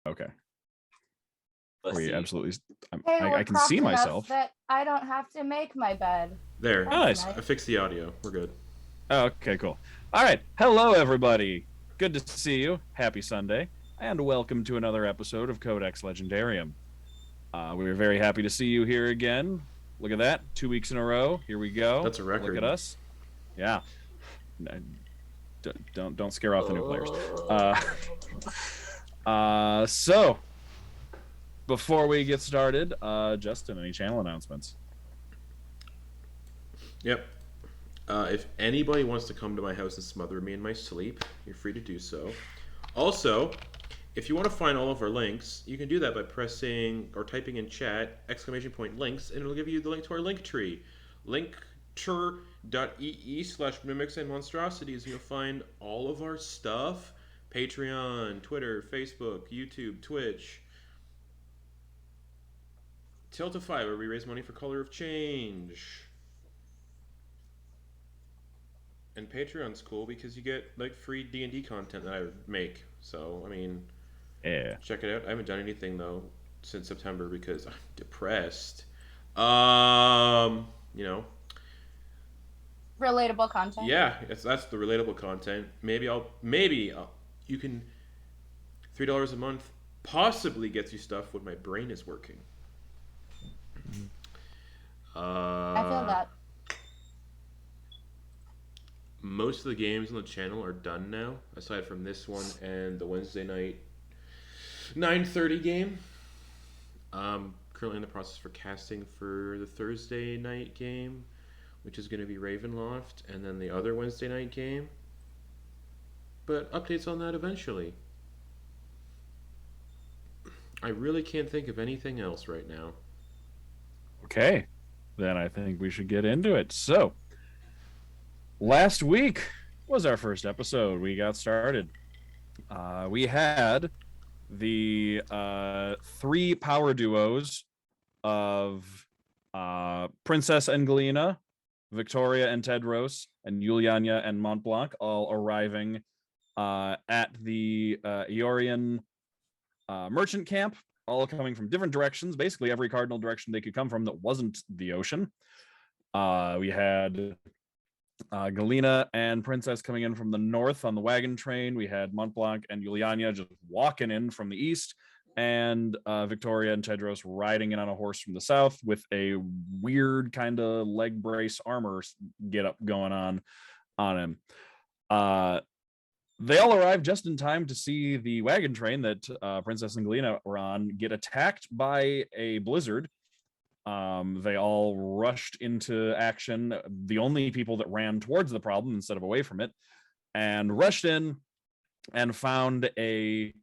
Okay. Let's see. Absolutely. Hey, I can see myself. That I don't have to make my bed. There. Nice. I fixed the audio. We're good. Okay, cool. All right. Hello, everybody. Good to see you. Happy Sunday. And welcome to another episode of Codex Legendarium. We're very happy to see you here again. Look at that. 2 weeks in a row. Here we go. That's a record. Look at us. Yeah. Don't scare off the new players. So, before we get started, Justin, any channel announcements? Yep. If anybody wants to come to my house and smother me in my sleep, you're free to do so. Also, if you want to find all of our links, you can do that by pressing or typing in chat !links, and it'll give you the link to our link tree. linktree.ee/mimics and monstrosities, and you'll find all of our stuff. Patreon, Twitter, Facebook, YouTube, Twitch. Tiltify, where we raise money for Color of Change. And Patreon's cool because you get like free D&D content that I make. So, I mean, yeah, check it out. I haven't done anything though since September because I'm depressed. You know. Relatable content. Yeah, that's the relatable content. Maybe you can $3 a month possibly gets you stuff when my brain is working. I feel that. Most of the games on the channel are done now, aside from this one and the Wednesday night 9:30 game. Currently in the process for casting for the Thursday night game, which is going to be Ravenloft, and then the other Wednesday night game. But updates on that eventually. I really can't think of anything else right now. Okay, then I think we should get into it. So, last week was our first episode. We got started. We had the 3 power duos of Princess and Galina, Viktoria and Tedros, and Yulyanya and Montblanc all arriving at the Eorian merchant camp, all coming from different directions, basically every cardinal direction they could come from that wasn't the ocean. We had Galina and Princess coming in from the north on the wagon train. We had Montblanc and Yulianya just walking in from the east, and Viktoria and Tedros riding in on a horse from the south with a weird kind of leg brace armor get up going on him. They all arrived just in time to see the wagon train that Princess and Galina were on get attacked by a blizzard. They all rushed into action, the only people that ran towards the problem instead of away from it, and rushed in and found a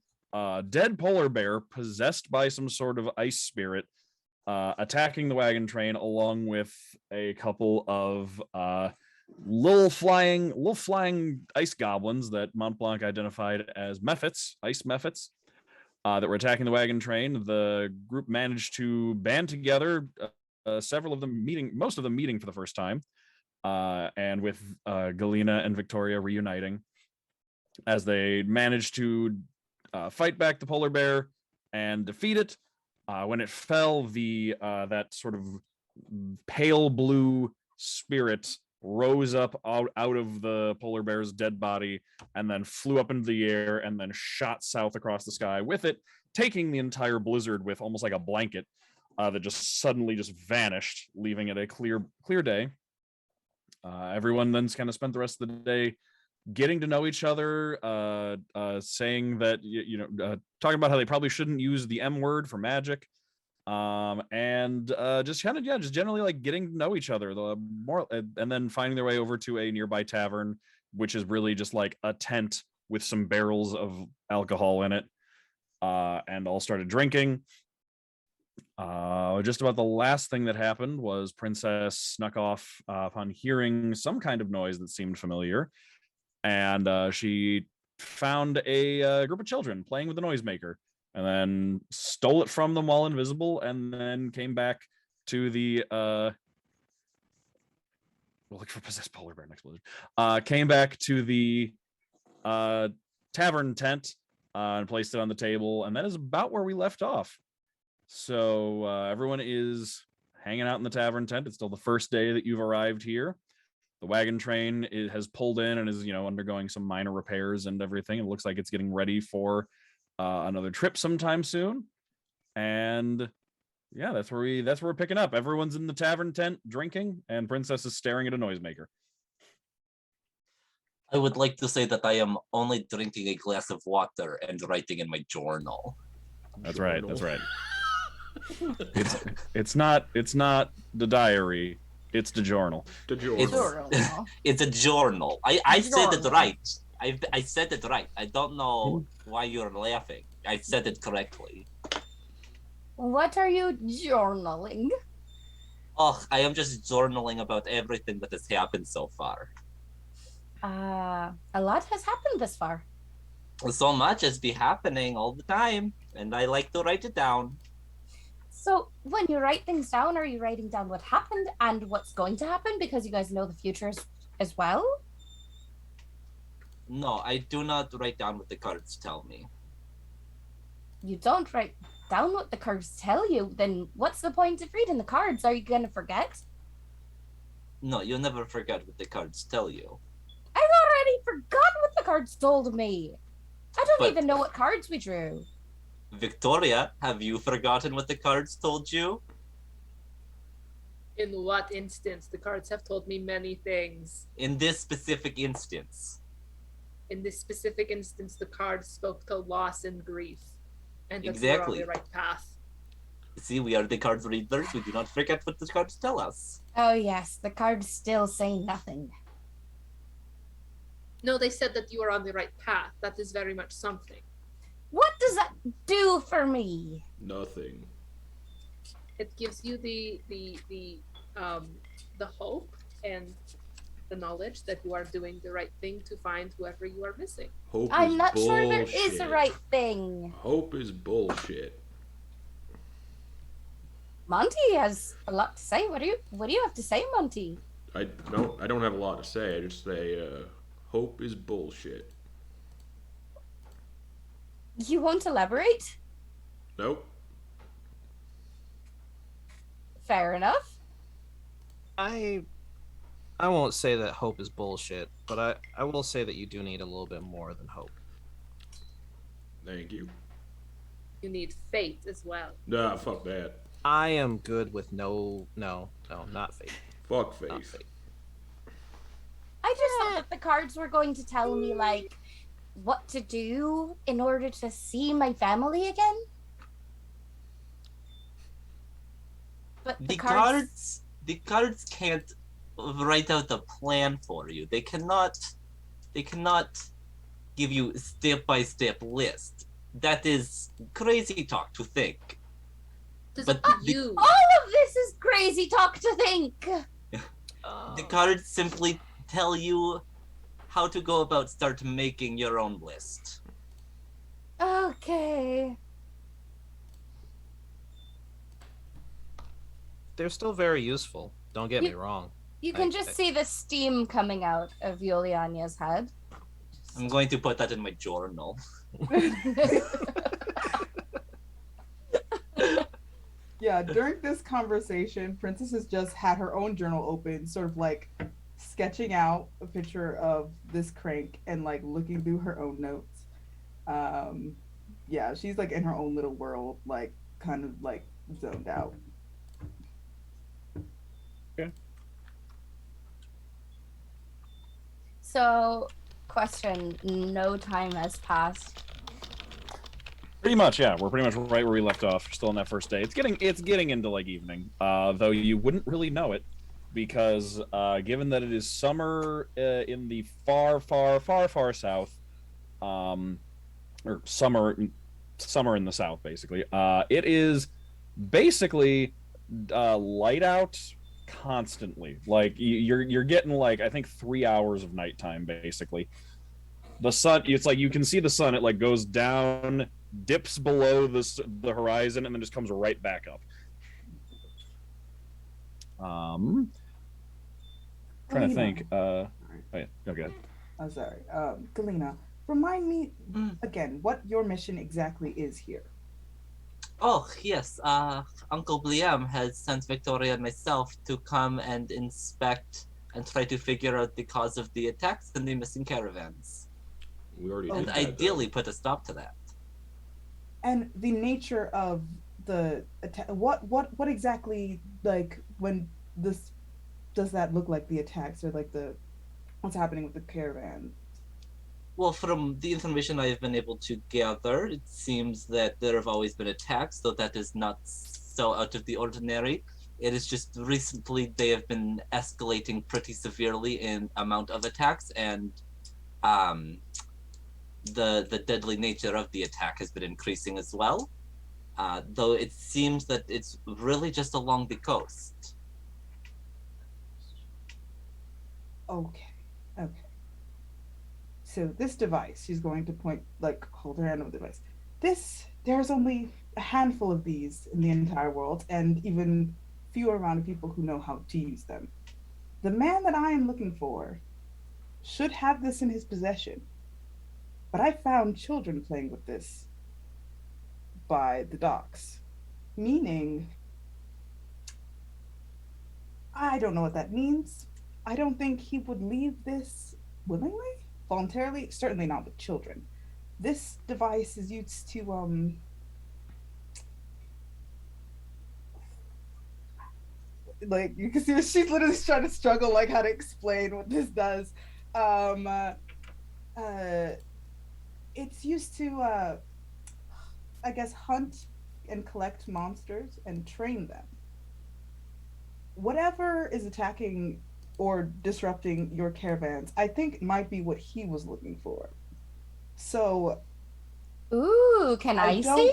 dead polar bear possessed by some sort of ice spirit attacking the wagon train, along with a couple of little flying ice goblins that Montblanc identified as mephits, ice mephits, that were attacking the wagon train. The group managed to band together, most of them meeting for the first time, and with Galina and Viktoria reuniting as they managed to fight back the polar bear and defeat it. When it fell, that sort of pale blue spirit rose up out of the polar bear's dead body and then flew up into the air and then shot south across the sky with it, taking the entire blizzard with almost like a blanket that just suddenly just vanished, leaving it a clear day. Everyone then kind of spent the rest of the day getting to know each other, saying that, talking about how they probably shouldn't use the M word for magic. And just generally like getting to know each other more, and then finding their way over to a nearby tavern, which is really just like a tent with some barrels of alcohol in it, and all started drinking. Just about the last thing that happened was Princess snuck off upon hearing some kind of noise that seemed familiar, and she found a group of children playing with the noisemaker, and then stole it from them while invisible, and then came back to the we'll look for possessed polar bear next blizzard. Came back to the tavern tent and placed it on the table, and that is about where we left off. So everyone is hanging out in the tavern tent. It's still the first day that you've arrived here. The wagon train has pulled in and is, undergoing some minor repairs and everything. It looks like it's getting ready for another trip sometime soon. And yeah, that's where we're picking up. Everyone's in the tavern tent drinking, and Princess is staring at a noisemaker. I would like to say that I am only drinking a glass of water and writing in my journal. That's right. It's not the diary. It's the journal. It's a journal. I said it right. I said it right. I don't know why you're laughing. I said it correctly. What are you journaling? Oh, I am just journaling about everything that has happened so far. A lot has happened this far. So much has been happening all the time, and I like to write it down. So when you write things down, are you writing down what happened and what's going to happen because you guys know the future as well? No, I do not write down what the cards tell me. You don't write down what the cards tell you, then what's the point of reading the cards? Are you going to forget? No, you'll never forget what the cards tell you. I've already forgotten what the cards told me. I don't even know what cards we drew. Victoria, have you forgotten what the cards told you? In what instance? The cards have told me many things. In this specific instance. In this specific instance, the cards spoke to loss and grief. And that Exactly. we're on the right path. See, we are the card readers. We do not forget what the cards tell us. Oh yes, the cards still say nothing. No, they said that you are on the right path. That is very much something. What does that do for me? Nothing. It gives you the hope and the knowledge that you are doing the right thing to find whoever you are missing. Hope I'm is not bullshit. sure there is a right thing. Hope is bullshit. Monty has a lot to say. What do you have to say, Monty? I don't have a lot to say. I just say hope is bullshit. You won't elaborate? Nope. Fair enough. I won't say that hope is bullshit, but I will say that you do need a little bit more than hope. Thank you. You need faith as well. Nah, fuck that. I am good with no, not faith. Fuck Not faith. faith. I just thought that the cards were going to tell me, like, what to do in order to see my family again. But The cards can't write out a plan for you. They cannot give you step-by-step list. That is crazy talk to think. Does But you all of this is crazy talk to think. The cards simply tell you how to go about start making your own list. Okay. They're still very useful. Don't get me wrong. You can just see the steam coming out of Yulyanya's head. I'm going to put that in my journal. Yeah, during this conversation, Princess has just had her own journal open, sort of like sketching out a picture of this crank and like looking through her own notes. Yeah, she's like in her own little world, like kind of like zoned out. Okay. So, question, no time has passed. Pretty much, yeah. We're pretty much right where we left off. We're still on that first day. It's getting into like evening, though you wouldn't really know it because given that it is summer in the far south, or summer in the south, basically. It is basically light out constantly. Like you're getting like I think 3 hours of nighttime basically. The sun, it's like you can see the sun. It like goes down, dips below the horizon, and then just comes right back up. Trying to think. Oh, yeah. Okay. I'm sorry. Galina, remind me Mm. again what your mission exactly is here. Oh, yes. Uncle Bliam has sent Victoria and myself to come and inspect and try to figure out the cause of the attacks and the missing caravans. We already And did that. ideally put a stop to that. And the nature of the attack, what exactly, like, when this does that look like, the attacks, or like the what's happening with the caravan? Well, from the information I have been able to gather, it seems that there have always been attacks, though that is not so out of the ordinary. It is just recently they have been escalating pretty severely in amount of attacks, and the deadly nature of the attack has been increasing as well. Though it seems that it's really just along the coast. Okay. So this device, she's going to point, like, hold her hand over the device. There's only a handful of these in the entire world, and even fewer amount of people who know how to use them. The man that I am looking for should have this in his possession, but I found children playing with this by the docks, meaning I don't know what that means. I don't think he would leave this willingly, voluntarily, certainly not with children. This device is used to like, you can see her, she's literally trying to struggle, like, how to explain what this does. It's used to I guess hunt and collect monsters and train them. Whatever is attacking or disrupting your caravans, I think might be what he was looking for. So, Ooh, can I see?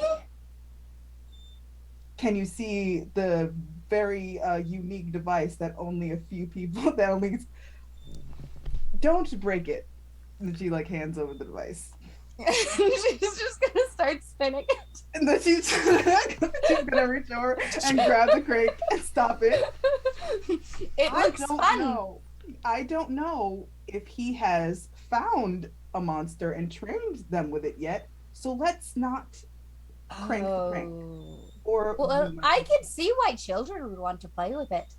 Can you see the very unique device that only a few people, that only... Don't break it. And she, like, hands over the device. She's just gonna start spinning it. And then she's gonna reach over and grab the crate and stop it. It looks fun. I don't know if he has found a monster and trained them with it yet. So let's not crank the crank. Or well, I can see why children would want to play with it.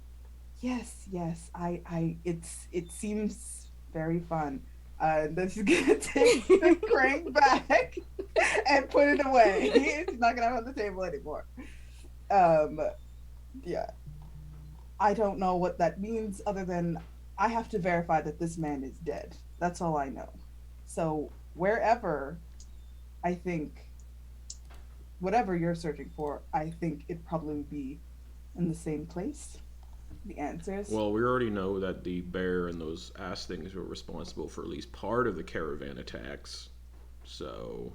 Yes. It seems very fun. Then she's gonna take the crank back and put it away. She's not gonna have it on the table anymore. Yeah. I don't know what that means, other than I have to verify that this man is dead. That's all I know. So wherever, I think, whatever you're searching for, I think it probably would be in the same place. The answers. Well, we already know that the bear and those ass things were responsible for at least part of the caravan attacks. So.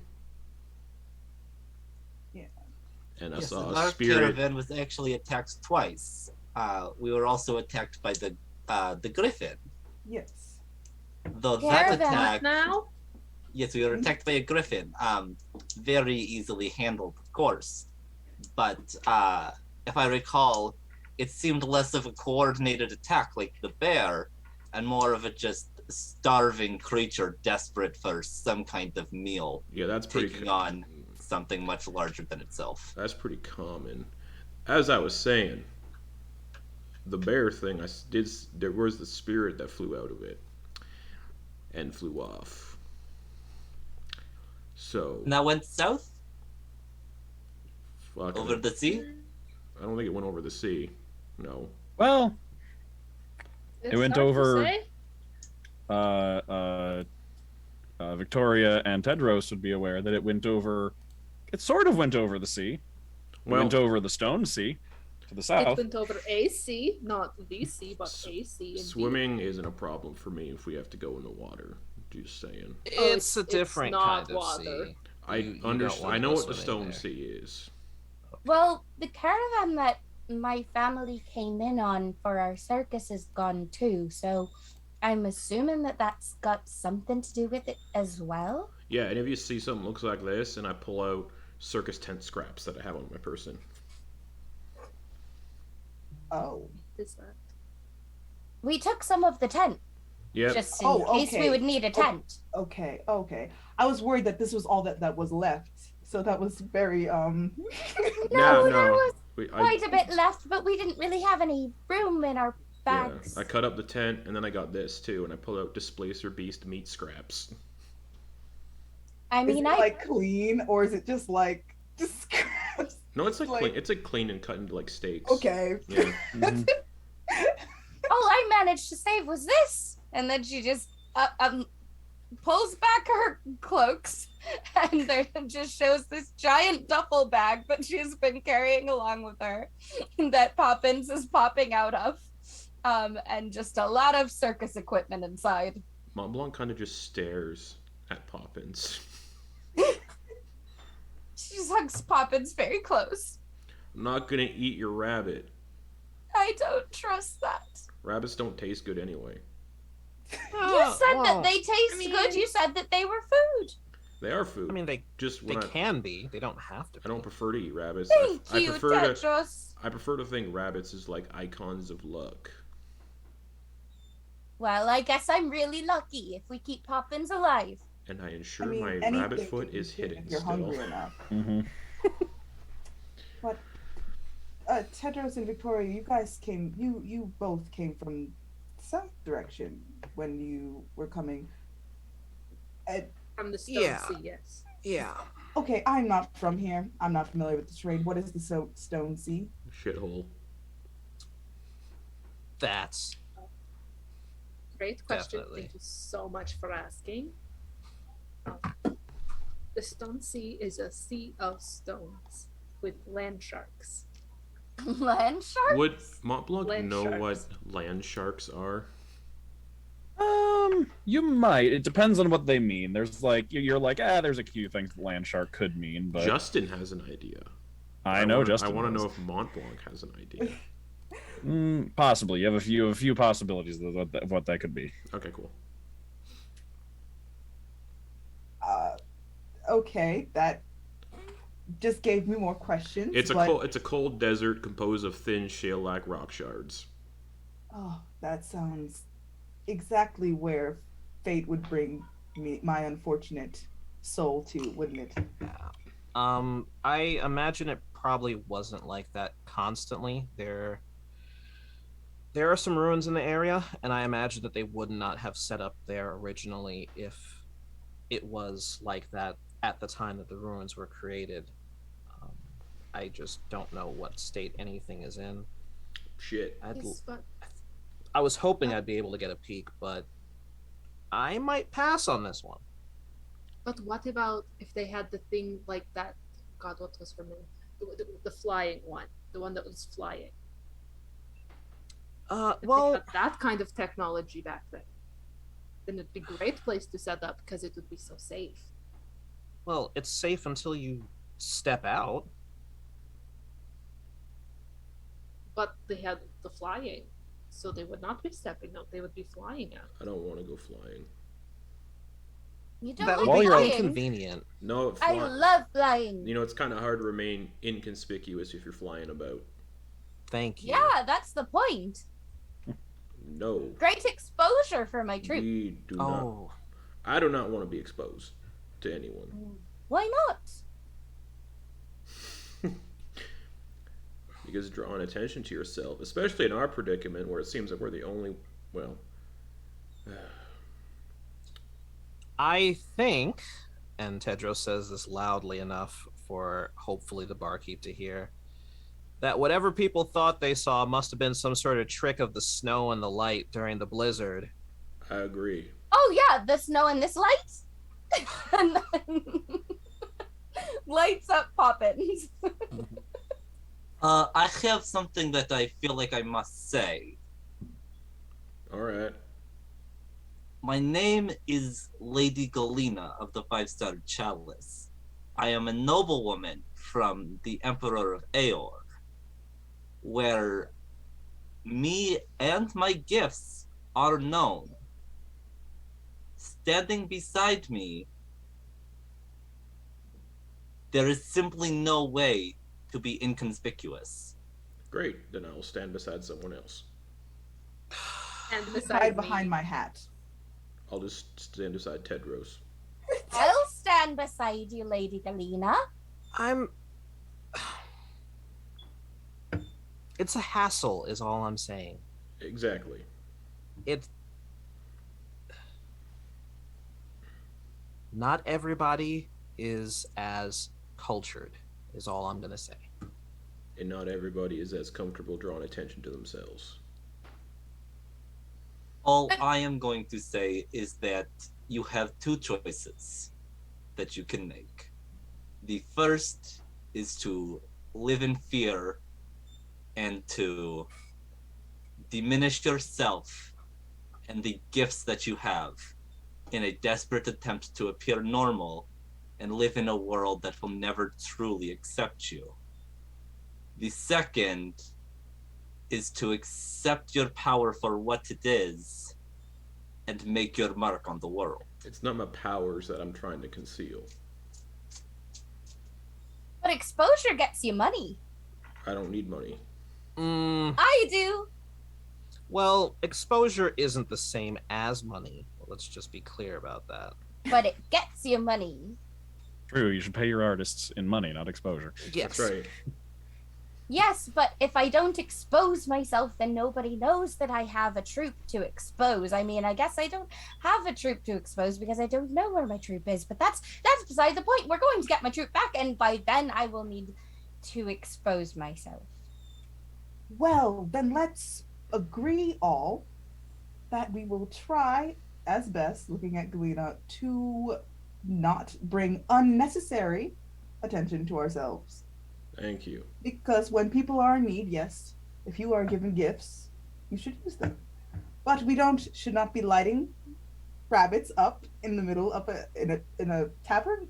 Yeah. And I Yes, saw our a spirit. caravan was actually attacked twice. We were also attacked by the griffin. Yes. Though Caravan. that attack. Now? Yes, we were attacked by a griffin. Very easily handled, of course. But if I recall, it seemed less of a coordinated attack like the bear, and more of a just starving creature desperate for some kind of meal, Yeah, that's pretty taking on something much larger than itself. That's pretty common. As I was saying, the bear thing, there was the spirit that flew out of it and flew off. So. And that went south? Fuck, Over the sea? I don't think it went over the sea. No. Well, It's it went hard to over. say. Viktoria and Tedros would be aware that it went over. It sort of went over the sea. It went over the Stone Sea to the It south. went over a sea, not the sea, but a sea. indeed. Swimming isn't a problem for me if we have to go in the water. Just saying. It's a different not kind of water. sea. I You don't understand. wanna I know go what the swimming Stone there. Sea is. Well, the caravan that my family came in on for our circus is gone too, so I'm assuming that that's got something to do with it as well. Yeah, and if you see something looks like this, and I pull out circus tent scraps that I have on my person. Oh. Is that? We took some of the tent. Yep. just in case we okay. would need a tent. Okay. I was worried that this was all that was left. So that was very No, Yeah, there was I quite a bit left, but we didn't really have any room in our bags. cut up the tent, and then I got this too, and I pulled out Displacer Beast meat scraps. I is mean, it like clean or is it just like scraps? No, it's like, Like- clean. It's like clean and cut into like steaks. Okay. Yeah. Mhm. all I managed to save was this. And then she just pulls back her cloaks, and there just shows this giant duffel bag that she's been carrying along with her that Poppins is popping out of. And just a lot of circus equipment inside. Montblanc kind of just stares at Poppins. She hugs Poppins very close. I'm not gonna eat your rabbit. I don't trust that. Rabbits don't taste good anyway. You said that they taste good. You said that they were food. They are food. I mean, they just they when can be. They don't have to. I don't prefer to eat rabbits. Thank I you, prefer Tedros. I prefer to think rabbits is like icons of luck. Well, I guess I'm really lucky if we keep Poppins alive. And I ensure I mean, my anything rabbit can foot be is good hidden if you're still. hungry enough. Mhm. Tedros and Victoria, you guys came. You both came from south direction when you were coming. From the Stone Yeah. Sea, yes. Yeah. Okay, I'm not from here. I'm not familiar with the terrain. What is the Stone Sea? Shithole. That's Great question. Definitely. Thank you so much for asking. The Stone Sea is a sea of stones with land sharks. Land shark? Would Montblanc Land know sharks. what land sharks are? You might. It depends on what they mean. There's like you're like, there's a few things land shark could mean, but Justin has an idea. I know Justin. I want to does. know if Montblanc has an idea. Possibly. You have a few possibilities of what that could be. Okay, cool. Okay, that just gave me more questions. It's a but- it's a cold desert composed of thin shale-like rock shards. Oh, that sounds exactly where fate would bring me, my unfortunate soul to, wouldn't it? I imagine it probably wasn't like that constantly. There are some ruins in the area, and I imagine that they would not have set up there originally if it was like that at the time that the ruins were created. I just don't know what state anything is in. Shit. Yes, but I was hoping I'd be able to get a peek, but I might pass on this one. what about if they had the thing like that? God, what was her name? The flying one, the one that was flying. If they Well, had that kind of technology back then it'd be a great place to set up because it would be so safe. well, it's safe until you step out. But they had the flying, so they would not be stepping out; they would be flying out. I don't want to go flying. You don't That like would be you're flying? inconvenient. No, I love flying. You know, it's kind of hard to remain inconspicuous if you're flying about. Thank you. Yeah, that's the point. No. Great exposure for my troop. We do not. Oh, I do not want to be exposed to anyone. Why not? Because drawing attention to yourself, especially in our predicament where it seems like we're the only, well, I think, and Tedros says this loudly enough for hopefully the barkeep to hear, that whatever people thought they saw must have been some sort of trick of the snow and the light during the blizzard. I agree. Oh yeah, the snow and this light. And then lights up Poppins. I have something that I feel like I must say. All right. My name is Lady Galina of the 5-Star Chalice. I am a noblewoman from the Emperor of Aeor, where me and my gifts are known. Standing beside me, there is simply no way to be inconspicuous. Great. Then I will stand beside someone else. And Hide beside behind me, my hat. I'll just stand beside Tedros. I'll stand beside you, Lady Galina. It's a hassle, is all I'm saying. Exactly. Not everybody is as cultured, is all I'm gonna say. And not everybody is as comfortable drawing attention to themselves. All I am going to say is that you have two choices that you can make. The first is to live in fear and to diminish yourself and the gifts that you have in a desperate attempt to appear normal and live in a world that will never truly accept you. The second is to accept your power for what it is and make your mark on the world. It's not my powers that I'm trying to conceal. But exposure gets you money. I don't need money. I do. Well, exposure isn't the same as money. Let's just be clear about that. But it gets you money. True, you should pay your artists in money, not exposure. Yes. That's right. Yes, but if I don't expose myself, then nobody knows that I have a troop to expose. I mean, I guess I don't have a troop to expose because I don't know where my troop is. But that's beside the point. We're going to get my troop back, and by then I will need to expose myself. Well, then let's agree all that we will try as best, looking at Galina, to not bring unnecessary attention to ourselves. Thank you. Because when people are in need, yes, if you are given gifts, you should use them. But we should not be lighting rabbits up in the middle of in a tavern.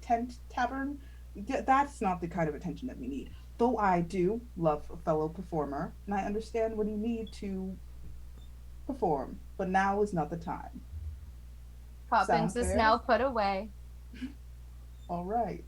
That's not the kind of attention that we need. Though I do love a fellow performer, and I understand when you need to perform, but now is not the time. Poppins is now put away. All right.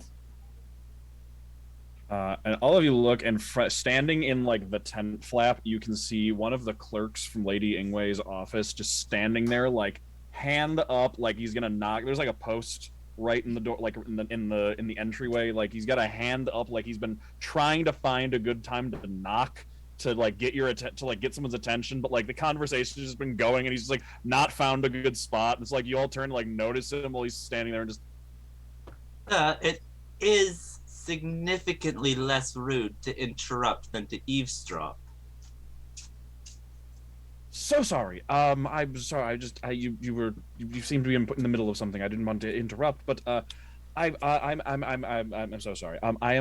And all of you look, and standing in like the tent flap, you can see one of the clerks from Lady Ingway's office just standing there, like hand up, like he's gonna knock. There's like a post right in the door, like in the entryway. Like he's got a hand up, like he's been trying to find a good time to knock to like get to like get someone's attention, but like the conversation has just been going, and he's just like not found a good spot. It's like you all turn to like notice him while he's standing there and just. It is significantly less rude to interrupt than to eavesdrop. So sorry. I'm sorry. You seem to be in the middle of something. I didn't want to interrupt, but I'm so sorry. I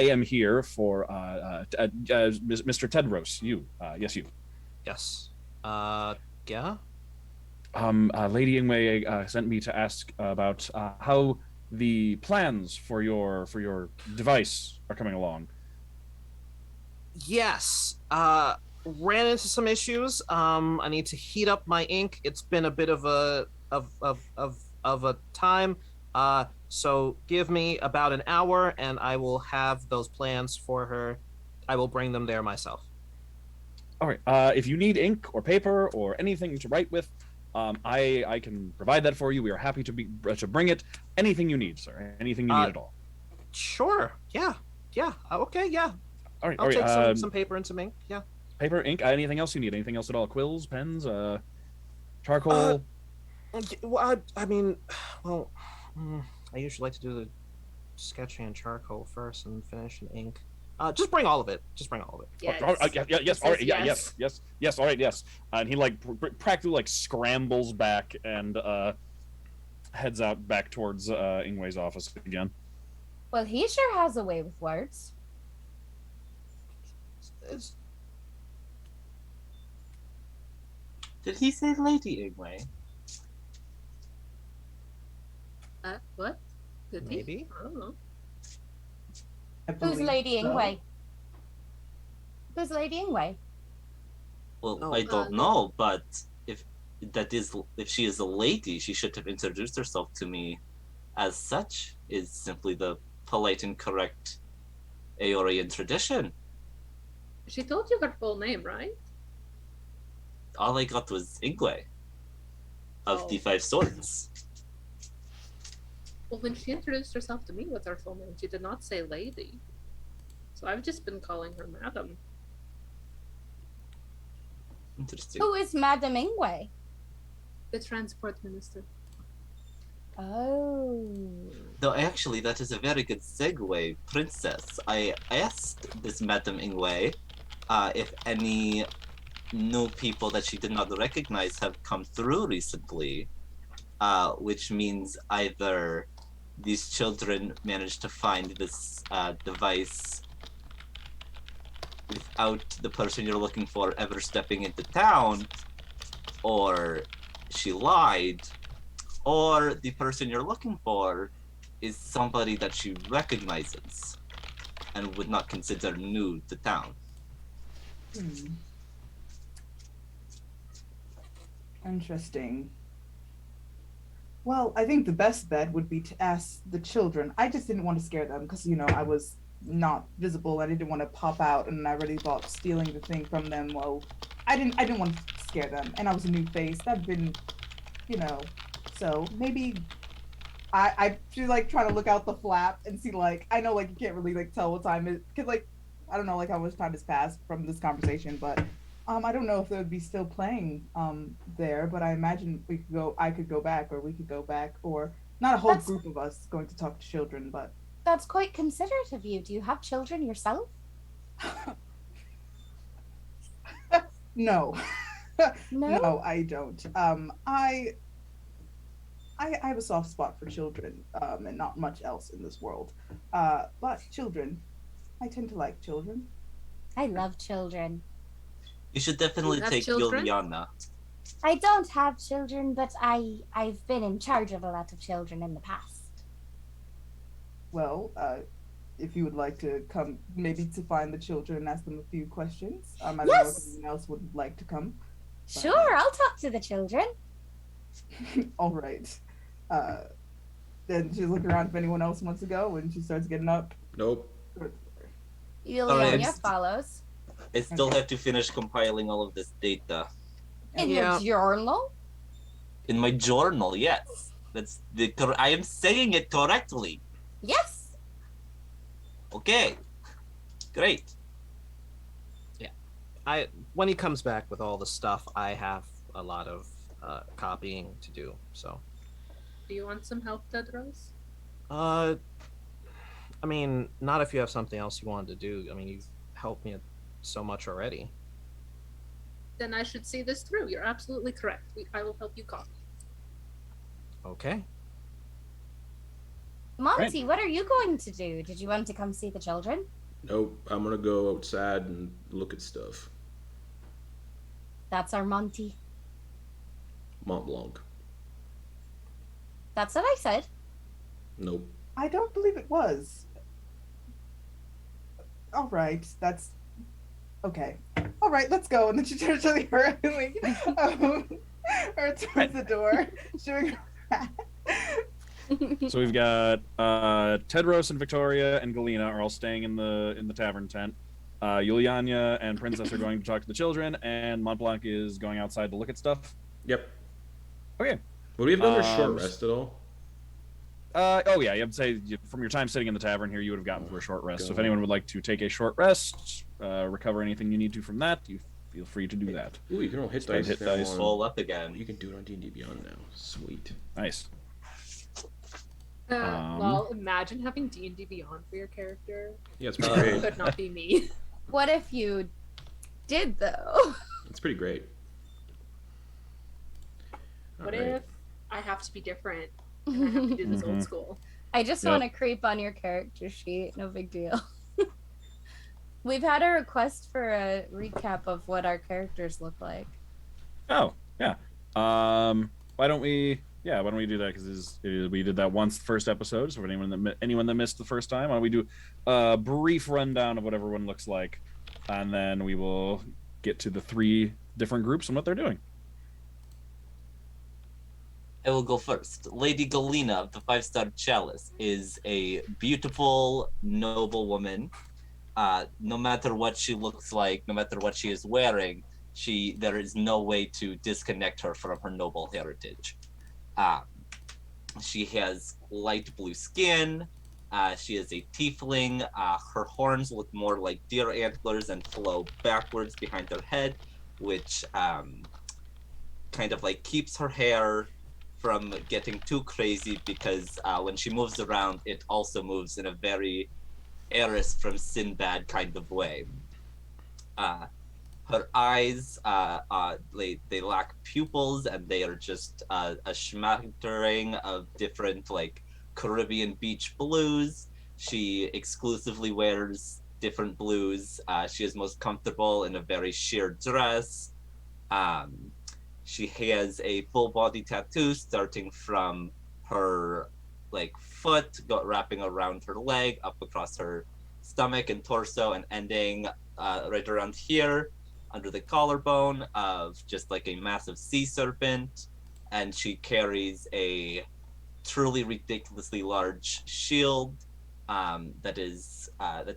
am here for Mr. Tedros. You. Yes, you. Yes. Yeah. Lady Ingway sent me to ask about how the plans for your device are coming along. Yes. Ran into some issues. I need to heat up my ink. It's been a bit of a time. So give me about an hour and I will have those plans for her. I will bring them there myself. All right. If you need ink or paper or anything to write with, I can provide that for you. We are happy to bring it. Anything you need, sir. Anything you need at all. Sure. Yeah. Okay. Yeah. All right. I'll take some paper and some ink. Yeah. Paper, ink. Anything else you need? Anything else at all? Quills, pens, charcoal. Well, I usually like to do the sketching and charcoal first and finish in ink. Just bring all of it. Yes. Yes. All right. Yes. All right. Yes. And he like practically like scrambles back and heads out back towards Ingway's office again. Well, he sure has a way with words. Did he say Lady Ingway? What? Did he? Maybe. I don't know. Who's Lady Ingway? Who's Lady Ingway? Well, I don't know, but if she is a lady, she should have introduced herself to me as such. Is simply the polite and correct Aeorian tradition. She told you her full name, right? All I got was Ingwe. of the Five Swords. Well, when she introduced herself to me with her full name, she did not say lady. So I've just been calling her Madam. Interesting. Who is Madame Ingwe? The transport minister. Oh. Though actually, that is a very good segue, Princess. I asked this Madame Ingwe if any new people that she did not recognize have come through recently, which means either these children managed to find this device without the person you're looking for ever stepping into town, or she lied, or the person you're looking for is somebody that she recognizes and would not consider new to town. Interesting. Well, I think the best bet would be to ask the children. I just didn't want to scare them because, I was not visible. I didn't want to pop out, and I really thought stealing the thing from them, well, I didn't want to scare them, and I was a new face. That'd been, so maybe I should try to look out the flap and see I know you can't really tell what time it, because I don't know how much time has passed from this conversation, but I don't know if they would be still playing there, but I imagine I could go back, or we could go back, or not a whole group of us going to talk to children, but That's quite considerate of you. Do you have children yourself? No. No? No, I don't. I have a soft spot for children, and not much else in this world. But children, I tend to like children. I love children. You should definitely You have take children? Yulianya. I don't have children, but I've been in charge of a lot of children in the past. Well, if you would like to come, maybe to find the children and ask them a few questions. I don't know if Yes. anyone else would like to come. Sure, I'll talk to the children. All right. Then she look around if anyone else wants to go, and she starts getting up. Nope. Yulianya follows. I still have to finish compiling all of this data. In Yeah. your journal? In my journal, yes. I am saying it correctly. Yes. Okay. Great. When he comes back with all the stuff, I have a lot of copying to do. So, Do you want some help, Tedros? I mean, not if you have something else you wanted to do. I mean, you've helped me so much already. Then I should see this through. You're absolutely correct. I will help you copy. Okay. Monty, what are you going to do? Did you want to come see the children? Nope. I'm gonna go outside and look at stuff. That's our Monty. Montblanc. That's what I said. Nope. I don't believe it was. All right, that's okay. All right, let's go. And then she turns to her or towards the door, showing her. So we've got Tedros and Viktoria and Galina are all staying in the tavern tent. Yulianya and Princess are going to talk to the children, and Montblanc is going outside to look at stuff. Yep. Okay. Would we have done a short rest at all? Oh yeah, you have to say from your time sitting in the tavern here, you would have gotten for a short rest. So if anyone would like to take a short rest, recover anything you need to from that, you feel free to do that. Ooh, you can roll hit Start dice. hit now dice. on- Roll up again. You can do it on D&D Beyond now. Sweet. Nice. Well, imagine having D&D Beyond for your character. Yeah, it's pretty great. Could not be me. What if you did, though? It's pretty great. What Alright. if I have to be different and I have to do this old Mhm. school? I just Yep. want to creep on your character sheet. No big deal. We've had a request for a recap of what our characters look like. Oh yeah. Why don't we do that? Because we did that once the first episode. So for anyone that missed the first time, why don't we do a brief rundown of what everyone looks like, and then we will get to the 3 different groups and what they're doing. I will go first. Lady Galina of the 5-Star Chalice is a beautiful, noble woman. No matter what she looks like, no matter what she is wearing, there is no way to disconnect her from her noble heritage. Um, she has light blue skin. She is a tiefling. Her horns look more like deer antlers and flow backwards behind her head, which kind of like keeps her hair from getting too crazy, because when she moves around, it also moves in a very Eris from Sinbad kind of way. Her eyes, they lack pupils, and they are just a smattering of different like Caribbean beach blues. She exclusively wears different blues. She is most comfortable in a very sheer dress. She has a full body tattoo starting from her like foot, wrapping around her leg, up across her stomach and torso, and ending right around here under the collarbone of just like a massive sea serpent. And she carries a truly ridiculously large shield that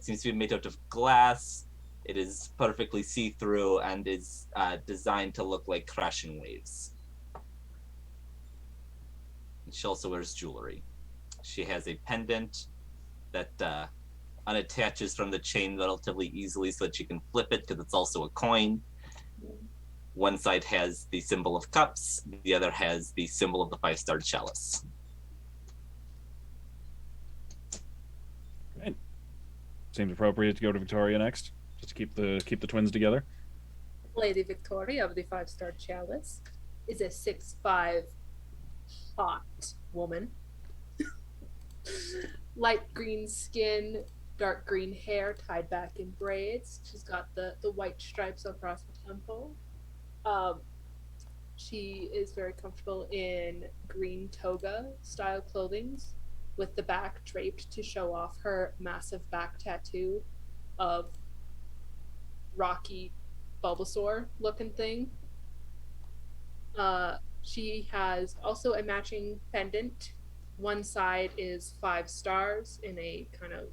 seems to be made out of glass. It is perfectly see-through and is designed to look like crashing waves. She also wears jewelry. She has a pendant that unattaches from the chain relatively easily so that she can flip it, because it's also a coin. One side has the symbol of cups, the other has the symbol of the 5-star chalice. Right. Seems appropriate to go to Viktoria next, just to keep the twins together. Lady Viktoria of the 5-star chalice is a 6'5" hot woman. Light green skin, dark green hair tied back in braids. She's got the white stripes across her temple. She is very comfortable in green toga style clothing, with the back draped to show off her massive back tattoo of Rocky Bulbasaur looking thing. She has also a matching pendant. One side is 5 stars in a kind of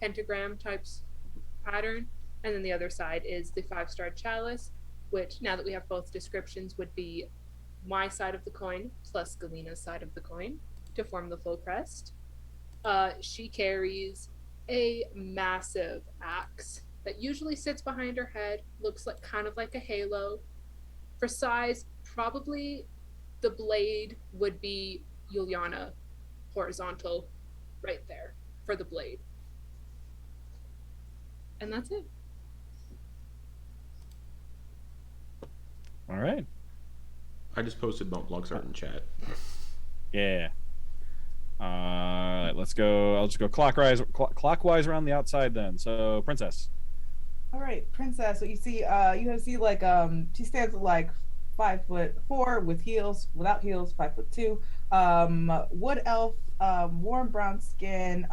pentagram types pattern, and then the other side is the 5-star chalice, which, now that we have both descriptions, would be my side of the coin plus Galina's side of the coin to form the full crest. She carries a massive axe that usually sits behind her head, looks like kind of like a halo. For size, probably the blade would be Yulyanya horizontal right there for the blade. And that's it. All right. I just posted Montblanc's art in chat. Yeah. All right, let's go. I'll just go clockwise around the outside then. So, Princess. All right, Princess. So you see like she stands at like 5'4" with heels, without heels, 5'2". Wood elf, warm brown skin.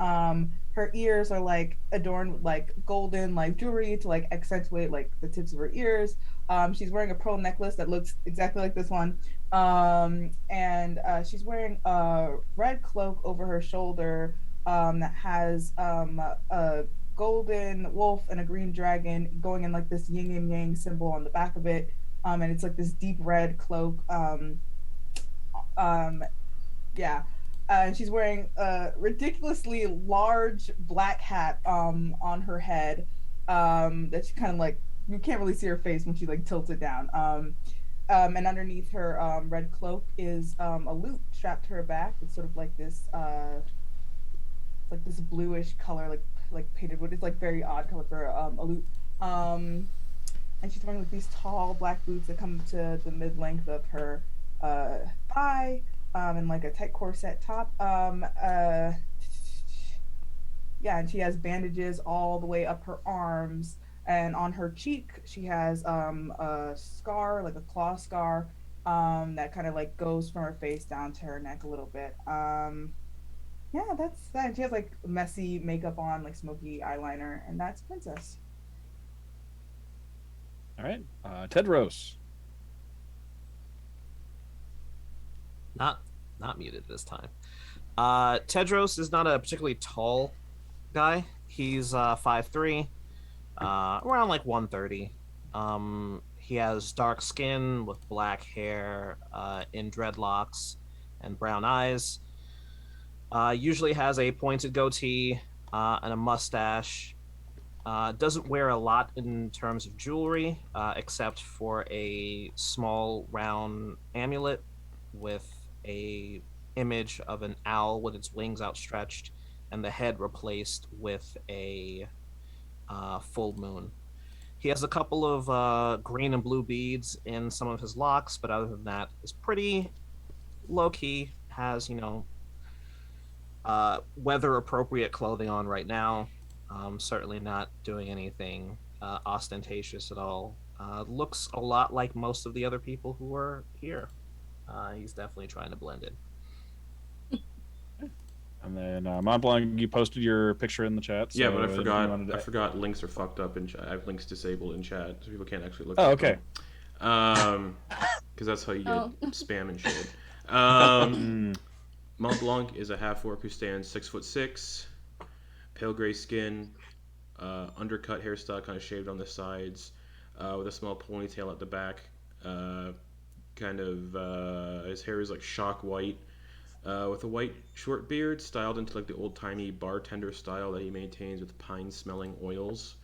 Her ears are like adorned with like golden like jewelry to like accentuate like the tips of her ears. She's wearing a pearl necklace that looks exactly like this one. And she's wearing a red cloak over her shoulder that has a golden wolf and a green dragon going in like this yin and yang symbol on the back of it. And it's like this deep red cloak. And she's wearing a ridiculously large black hat on her head that she kind of like, you can't really see her face when she like tilts it down. And underneath her red cloak is a lute strapped to her back. It's sort of like this bluish color, like painted wood. It's like very odd color for a lute. And she's wearing like these tall black boots that come to the mid length of her thigh, and like a tight corset top. And she has bandages all the way up her arms, and on her cheek she has a scar, like a claw scar, that kind of like goes from her face down to her neck a little bit. That's that. She has like messy makeup on, like smoky eyeliner, and that's Princess. All right, Tedros. Not muted this time. Tedros is not a particularly tall guy. He's 5'3", around like 130. He has dark skin with black hair, in dreadlocks, and brown eyes. Usually has a pointed goatee and a mustache. Doesn't wear a lot in terms of jewelry, except for a small round amulet with a image of an owl with its wings outstretched and the head replaced with a full moon. He has a couple of green and blue beads in some of his locks, but other than that, is pretty low key. Has weather appropriate clothing on right now. Certainly not doing anything ostentatious at all. Looks a lot like most of the other people who are here. He's definitely trying to blend in. And then Montblanc, you posted your picture in the chat. So Yeah, but I anything you forgot. wanted to I add? forgot links are fucked up in chat. I have links disabled in chat, so people can't actually look. Oh, at okay. them. Because that's how you get spam and shit. Montblanc is a half orc who stands 6'6", pale gray skin, undercut hairstyle, kind of shaved on the sides, with a small ponytail at the back. His hair is like shock white, with a white short beard, styled into like the old-timey bartender style that he maintains with pine-smelling oils.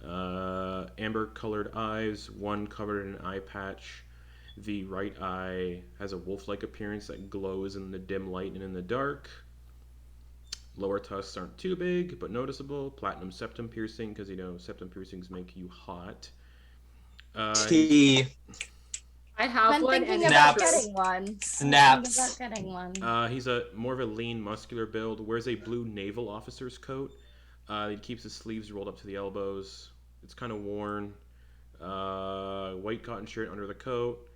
Amber-colored eyes, one covered in an eye patch. The right eye has a wolf-like appearance that glows in the dim light and in the dark. Lower tusks aren't too big, but noticeable. Platinum septum piercing, because septum piercings make you hot. T. I have I'm one thinking and about Snaps. getting one. Snaps. I'm thinking about getting one. He's more of a lean, muscular build. Wears a blue naval officer's coat. He keeps his sleeves rolled up to the elbows. It's kind of worn. White cotton shirt under the coat.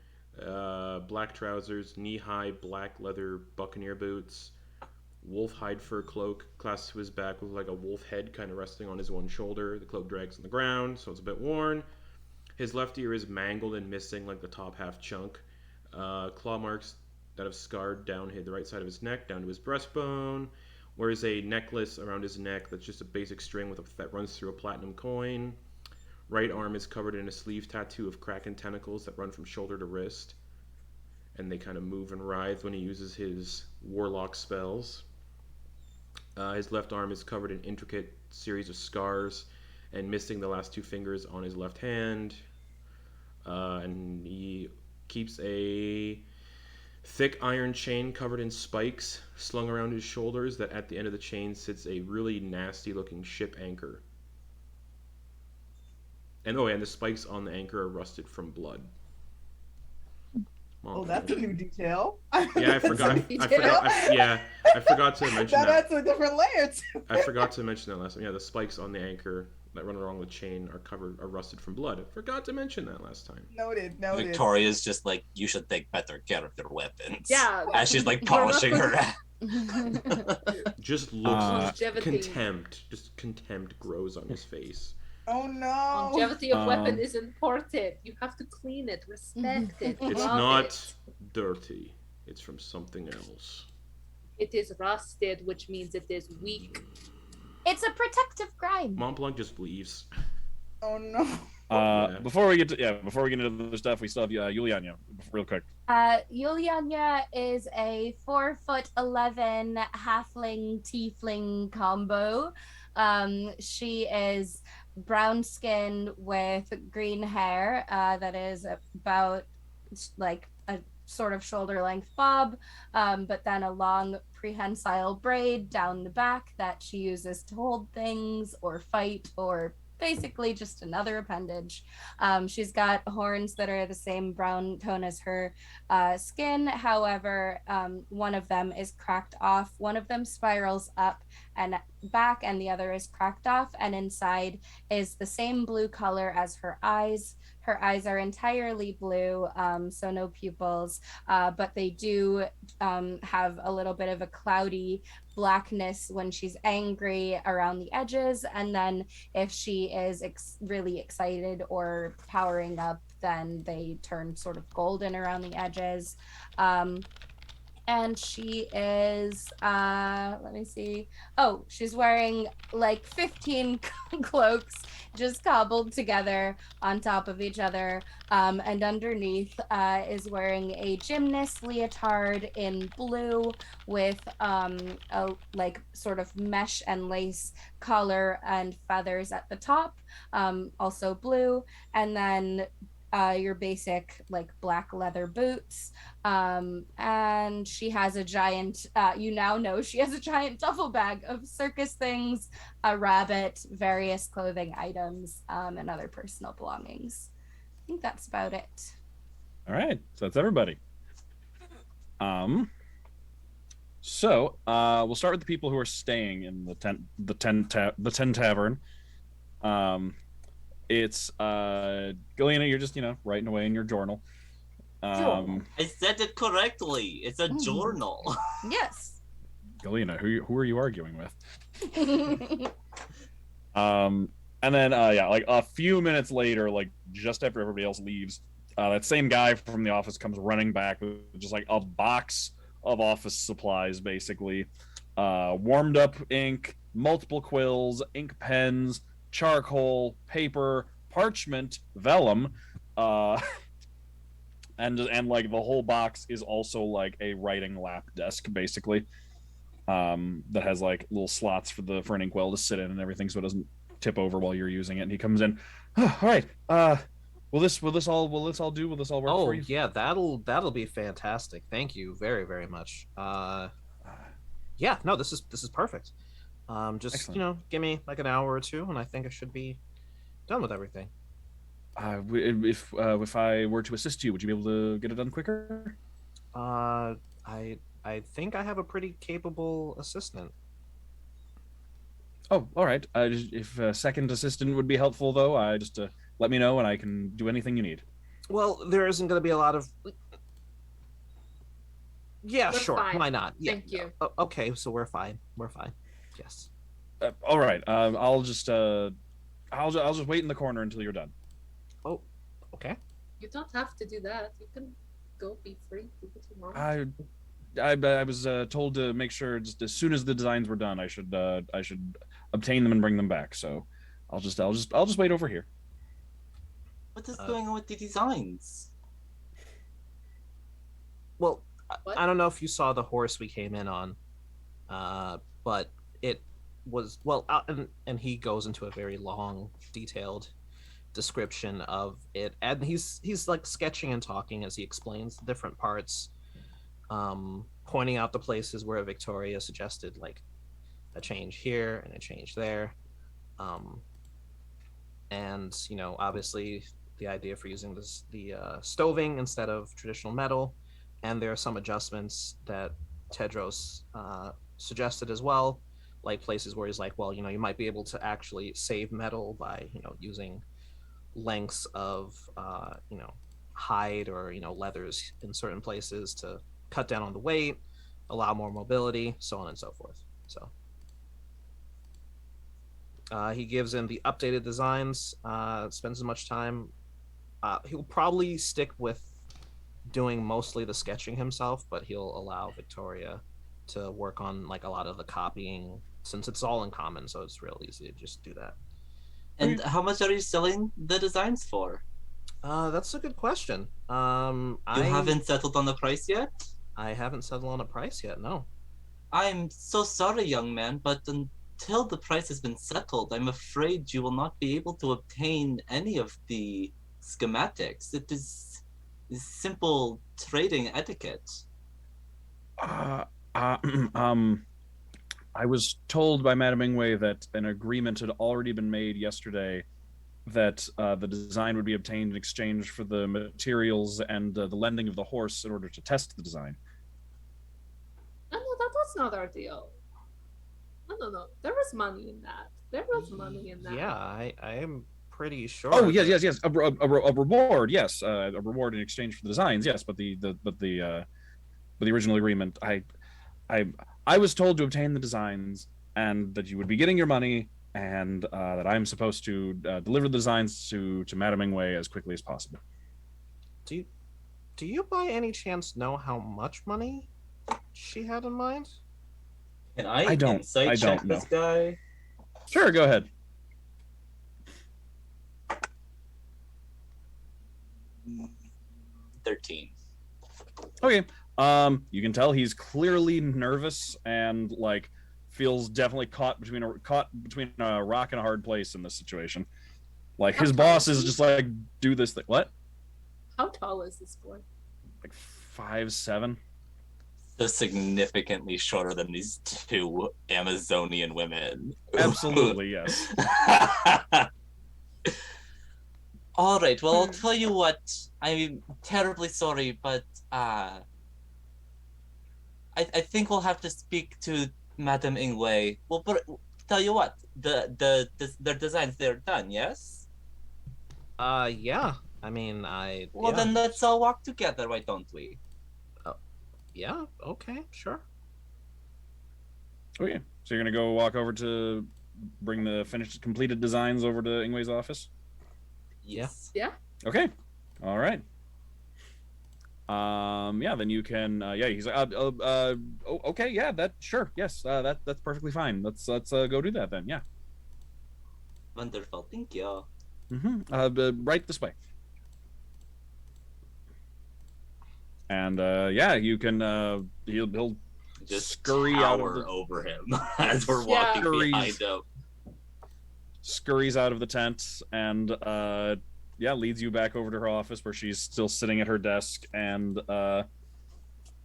Black trousers, knee-high black leather buccaneer boots. Wolf hide fur cloak clasped to his back with like a wolf head kind of resting on his one shoulder. The cloak drags on the ground, so it's a bit worn. His left ear is mangled and missing like the top half chunk. Claw marks that have scarred down the right side of his neck down to his breastbone. Wears a necklace around his neck that's just a basic string that runs through a platinum coin. Right arm is covered in a sleeve tattoo of kraken tentacles that run from shoulder to wrist, and they kind of move and writhe when he uses his warlock spells. His left arm is covered in intricate series of scars and missing the last two fingers on his left hand. And he keeps a thick iron chain covered in spikes slung around his shoulders that at the end of the chain sits a really nasty looking ship anchor. And the spikes on the anchor are rusted from blood. Oh, that's a new detail. Yeah, I forgot to mention that. That's a different layer too. I forgot to mention that last time. Yeah, the spikes on the anchor that run along the chain are rusted from blood. I forgot to mention that last time. Noted. Victoria's just like, you should take better care of your weapons. Yeah. As she's like polishing her ass. Just looks Longevity. contempt. Just contempt grows on his face. Oh no. Longevity of weapon is important. You have to clean it, respect it. It's love not it. dirty. It's from something else. It is rusted, which means it is weak. It's a protective grime. Montblanc just leaves. Oh no. Before we get into the stuff, we still have Yulianya, real quick. Yulianya is a 4'11" halfling tiefling combo. She is brown skin with green hair that is about like a sort of shoulder length bob, but then a long prehensile braid down the back that she uses to hold things or fight or basically just another appendage. She's got horns that are the same brown tone as her skin. However, one of them is cracked off. One of them spirals up and back, and the other is cracked off. And inside is the same blue color as her eyes. Her eyes are entirely blue, so no pupils, but they do have a little bit of a cloudy blackness when she's angry around the edges, and then if she is really excited or powering up, then they turn sort of golden around the edges. and she is let me see. Oh, she's wearing like 15 cloaks just cobbled together on top of each other, and underneath is wearing a gymnast leotard in blue with a like sort of mesh and lace collar and feathers at the top, also blue, and then your basic like black leather boots, and she has a giant you now know she has a giant duffel bag of circus things, a rabbit, various clothing items, and other personal belongings. I think that's about it. All right, so that's everybody. So we'll start with the people who are staying in the tent tavern. It's Galina, you're just writing away in your journal. I said it correctly. It's a journal. Yes. Galina, who are you arguing with? And then like a few minutes later, like just after everybody else leaves, that same guy from the office comes running back with just like a box of office supplies, basically. Warmed up ink, multiple quills, ink pens, charcoal, paper, parchment, vellum, and like the whole box is also like a writing lap desk, basically, that has like little slots for an inkwell to sit in and everything, so it doesn't tip over while you're using it. And he comes in. Oh, all right. Will this all do? Will this all work for you? Oh yeah, that'll be fantastic. Thank you very, very much. Yeah, no, this is perfect. Just Excellent. give me like an hour or two, and I think I should be done with everything. If I were to assist you, would you be able to get it done quicker? I think I have a pretty capable assistant. Oh, all right. If a second assistant would be helpful, though, just let me know and I can do anything you need. Well, there isn't going to be a lot of. Yeah, We're sure. fine. Why not? Yeah. Thank you. Okay, so we're fine. We're fine. Yes. All right. I'll just wait in the corner until you're done. Oh, okay. You don't have to do that. You can go be free. Do what you want. I was told to make sure just as soon as the designs were done, I should obtain them and bring them back. So I'll just wait over here. What is going on with the designs? Well, What? I don't know if you saw the horse we came in on, but it was and he goes into a very long, detailed description of it, and he's like sketching and talking as he explains the different parts, pointing out the places where Viktoria suggested like a change here and a change there, and obviously the idea for using the stoving instead of traditional metal. And there are some adjustments that Tedros suggested as well, like places where he's like, well, you might be able to actually save metal by, using lengths of, hide or, leathers in certain places to cut down on the weight, allow more mobility, so on and so forth. So he gives in the updated designs, spends as much time. He'll probably stick with doing mostly the sketching himself, but he'll allow Viktoria to work on like a lot of the copying, since it's all in common, so it's real easy to just do that. And how much are you selling the designs for? That's a good question. You haven't settled on the price yet? I haven't settled on a price yet, no. I'm so sorry, young man, but until the price has been settled, I'm afraid you will not be able to obtain any of the schematics. It is simple trading etiquette. I was told by Madame Ingwe that an agreement had already been made yesterday that the design would be obtained in exchange for the materials and the lending of the horse in order to test the design. No, that's not our deal. No. There was money in that. Yeah, I am pretty sure. Oh yes. A reward, yes. A reward in exchange for the designs, yes. But the original agreement, I was told to obtain the designs and that you would be getting your money, and that I'm supposed to deliver the designs to Madame Ingwe as quickly as possible. Do you by any chance know how much money she had in mind? Can I don't insight check know. this guy? Sure, go ahead. 13. Okay. You can tell he's clearly nervous and like feels definitely caught between a rock and a hard place in this situation. Like his boss is just like, do this thing. What? How tall is this boy? Like 5'7". So significantly shorter than these two Amazonian women. Absolutely, yes. All right. Well, I'll tell you what. I'm terribly sorry, but I think we'll have to speak to Madame Ingwei. Well, but tell you what, their designs, they're done. Yes. Yeah. I mean, Well, yeah. then let's all walk together. Why don't we? Yeah. Okay. Sure. Okay. So you're gonna go walk over to bring the completed designs over to Ingwei's office. Yes. Yeah. Okay. All right. Yeah, then you can yeah, he's like okay, yeah, sure. Yes. That's perfectly fine. Let's go do that then. Yeah. Wonderful. Thank you. Right this way. And yeah, you can he'll Just scurry out of the over him as we're walking behind him. Scurries out of the tent and yeah, leads you back over to her office where she's still sitting at her desk and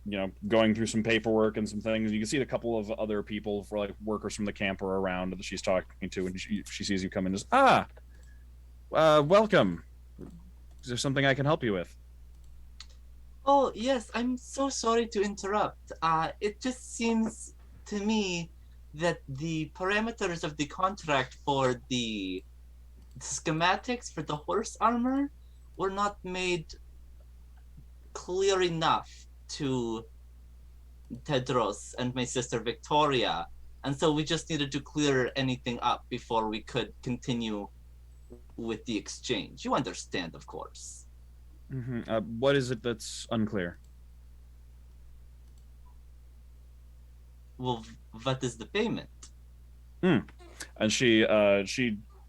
you know, going through some paperwork and some things. You can see a couple of other people, for like workers from the camp, are around that she's talking to, and she sees you come in. Just welcome. Is there something I can help you with? Oh, yes, I'm so sorry to interrupt. It just seems to me that the parameters of the contract for the schematics for the horse armor were not made clear enough to Tedros and my sister Viktoria. And so we just needed to clear anything up before we could continue with the exchange. You understand, of course. What is it that's unclear? Well, what is the payment? And she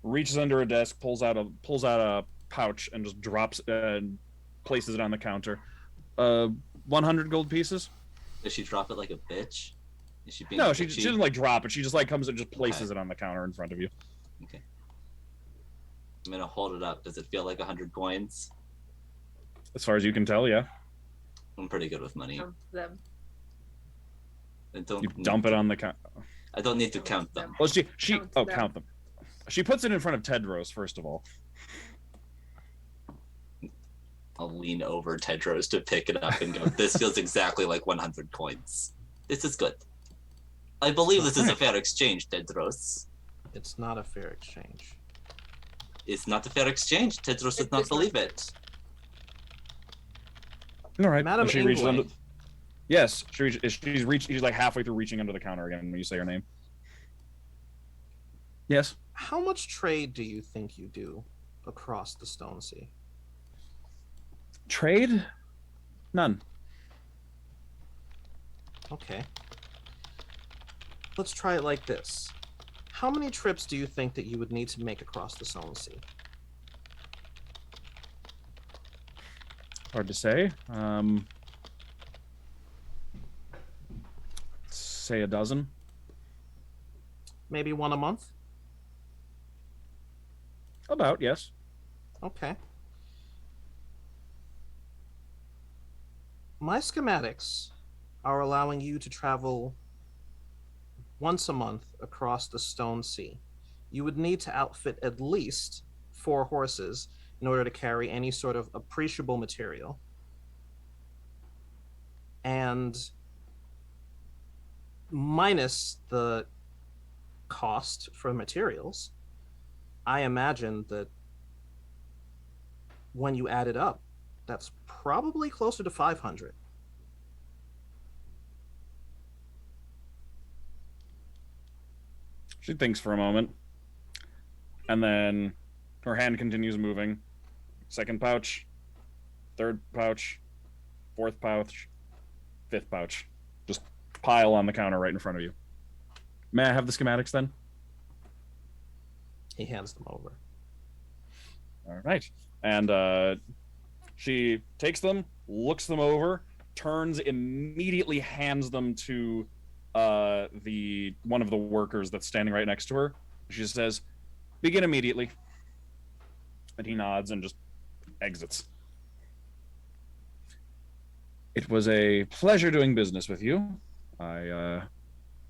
reaches under her desk, pulls out a pouch, and just drops places it on the counter. 100 gold pieces. Does she drop it like a bitch? Is she being No, bitchy? she doesn't like drop it. She just like comes and just places it on the counter in front of you. Okay. I'm gonna hold it up. Does it feel like 100 coins? As far as you can tell, yeah. I'm pretty good with money. Count them. I don't. You dump it on the counter. I don't need to count them. Well, she Count count them. She puts it in front of Tedros first of all. I'll lean over Tedros to pick it up and go, this feels exactly like 100 coins. This is good. I believe this is a fair exchange, Tedros. It's not a fair exchange. It's not a fair exchange. Tedros does not believe it. All right. Madam She reaches Ingwei. under. Yes, she's like halfway through reaching under the counter again when you say her name. Yes. How much trade do you think you do across the Stone Sea? Trade? None. Okay. Let's try it like this. How many trips do you think that you would need to make across the Stone Sea? Hard to say. Say a dozen. Maybe one a month? About, yes. Okay. My schematics are allowing you to travel once a month across the Stone Sea. You would need to outfit at least 4 horses in order to carry any sort of appreciable material. And minus the cost for materials, I imagine that when you add it up, that's probably closer to 500. She thinks for a moment. And then her hand continues moving. Second pouch. Third pouch. Fourth pouch. Fifth pouch. just pile on the counter right in front of you. May I have the schematics then? He hands them over. All right. And she takes them, looks them over, turns, immediately hands them to the one of the workers that's standing right next to her. She says, "Begin immediately." And he nods and just exits. It was a pleasure doing business with you. I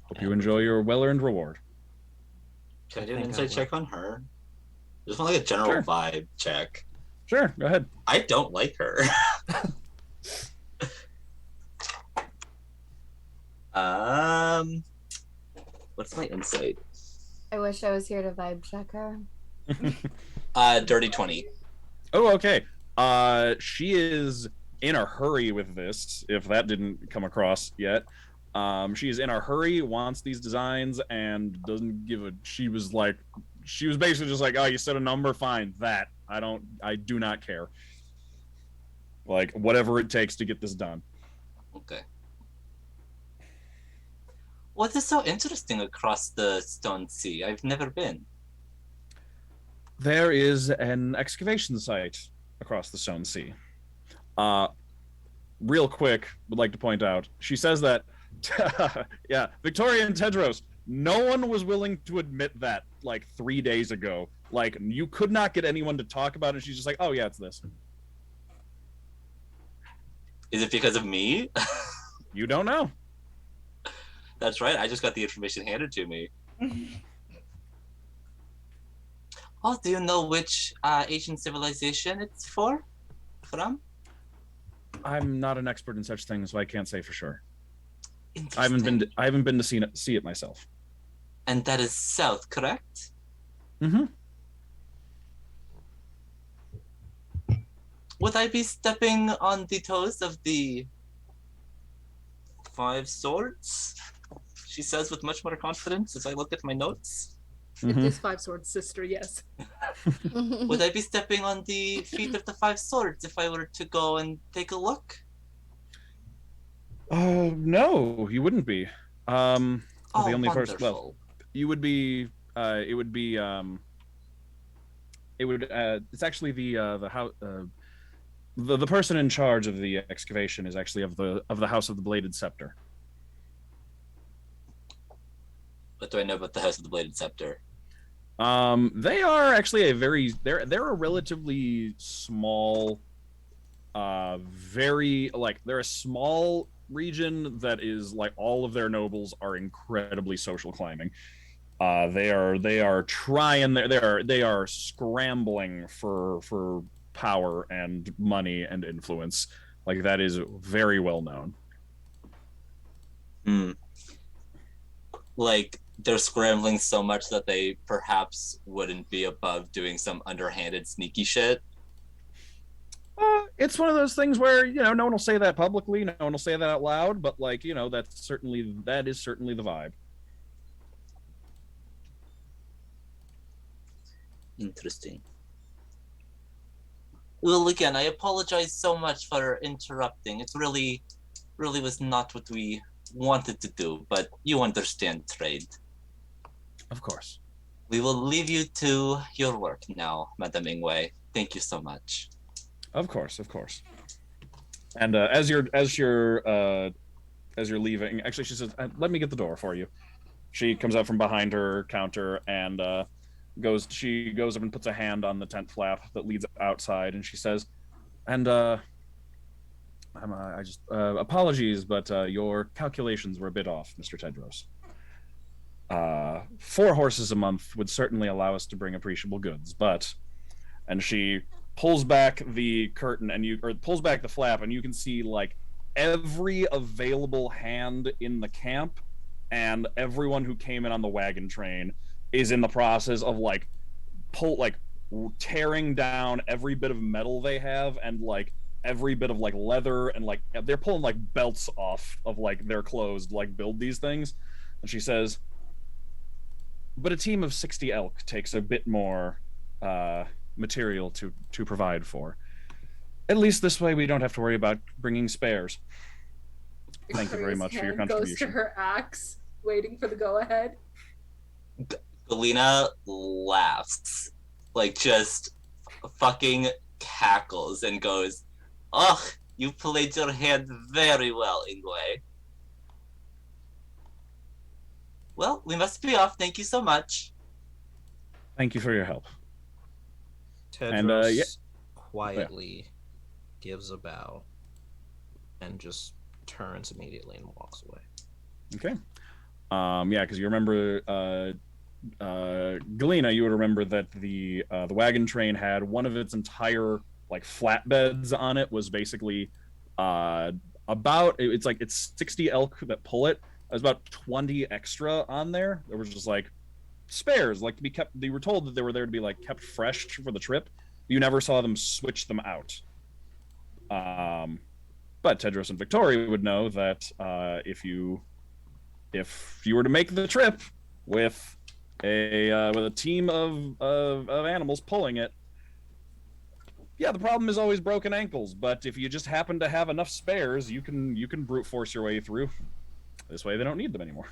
hope you enjoy your well-earned reward. Can I do an insight check on her? Just want like a general Sure. vibe check. Sure, go ahead. I don't like her. What's my insight? I wish I was here to vibe check her. Dirty 20. Oh, okay. She is in a hurry with this, if that didn't come across yet. She is in a hurry, wants these designs, and doesn't give a... She was basically just like, oh, you said a number, fine, that. I do not care. Like, whatever it takes to get this done. Okay. What is so interesting across the Stone Sea? I've never been. There is an excavation site across the Stone Sea. Real quick, would like to point out, she says that, yeah, Viktoria and Tedros, no one was willing to admit that like 3 days ago. Like, you could not get anyone to talk about it. She's just like, oh yeah, it's this. Is it because of me? You don't know. That's right. I just got the information handed to me. Oh, do you know which ancient civilization it's from? I'm not an expert in such things, so I can't say for sure. I Interesting. haven't been to see it myself. And that is south, correct? Mm-hmm. Would I be stepping on the toes of the 5 swords? She says with much more confidence as I look at my notes. It is 5 Swords sister, yes. Would I be stepping on the feet of the 5 swords if I were to go and take a look? No, you wouldn't be. The only wonderful. person. Well, you would be. It's actually the house. The person in charge of the excavation is actually of the House of the Bladed Scepter. What do I know about the House of the Bladed Scepter? They are actually they're a relatively small, they're a small region that is like all of their nobles are incredibly social climbing. They are scrambling for power and money and influence. Like, that is very well known. Like, they're scrambling so much that they perhaps wouldn't be above doing some underhanded sneaky shit. It's one of those things where, no one will say that publicly, no one will say that out loud, but like, that is certainly the vibe. Interesting. Well, again, I apologize so much for interrupting. It really was not what we wanted to do, but you understand trade. Of course. We will leave you to your work now, Madame Ingwei. Thank you so much. Of course. And as you're leaving, actually, she says, "Let me get the door for you." She comes out from behind her counter and goes up and puts a hand on the tent flap that leads outside, and she says, "And apologies, but your calculations were a bit off, Mr. Tedros. 4 horses a month would certainly allow us to bring appreciable goods, but..." And she pulls back the curtain pulls back the flap, and you can see like every available hand in the camp and everyone who came in on the wagon train is in the process of tearing down every bit of metal they have, and like every bit of like leather, and like they're pulling like belts off of like their clothes to like build these things. And she says, "But a team of 60 elk takes a bit more material to provide for. At least this way we don't have to worry about bringing spares. Thank you very much for your Hand goes to contribution. her axe, waiting for the go-ahead. Galina laughs, like just fucking cackles and goes, "Ugh, you played your hand very well, Ingwe. Well, we must be off. Thank you so much." Thank you for your help. Tedros And, yeah. quietly gives a bow and just turns immediately and walks away. Okay. Yeah, because you remember, Galina, you would remember that the wagon train had one of its entire like flatbeds on it was basically it's 60 elk that pull it. There's about 20 extra on there. There was just like spares, like to be kept. They were told that they were there to be like kept fresh for the trip. You never saw them switch them out. But Tedros and Viktoria would know that if you were to make the trip with a team of animals pulling it, yeah, the problem is always broken ankles. But if you just happen to have enough spares, you can brute force your way through. This way, they don't need them anymore.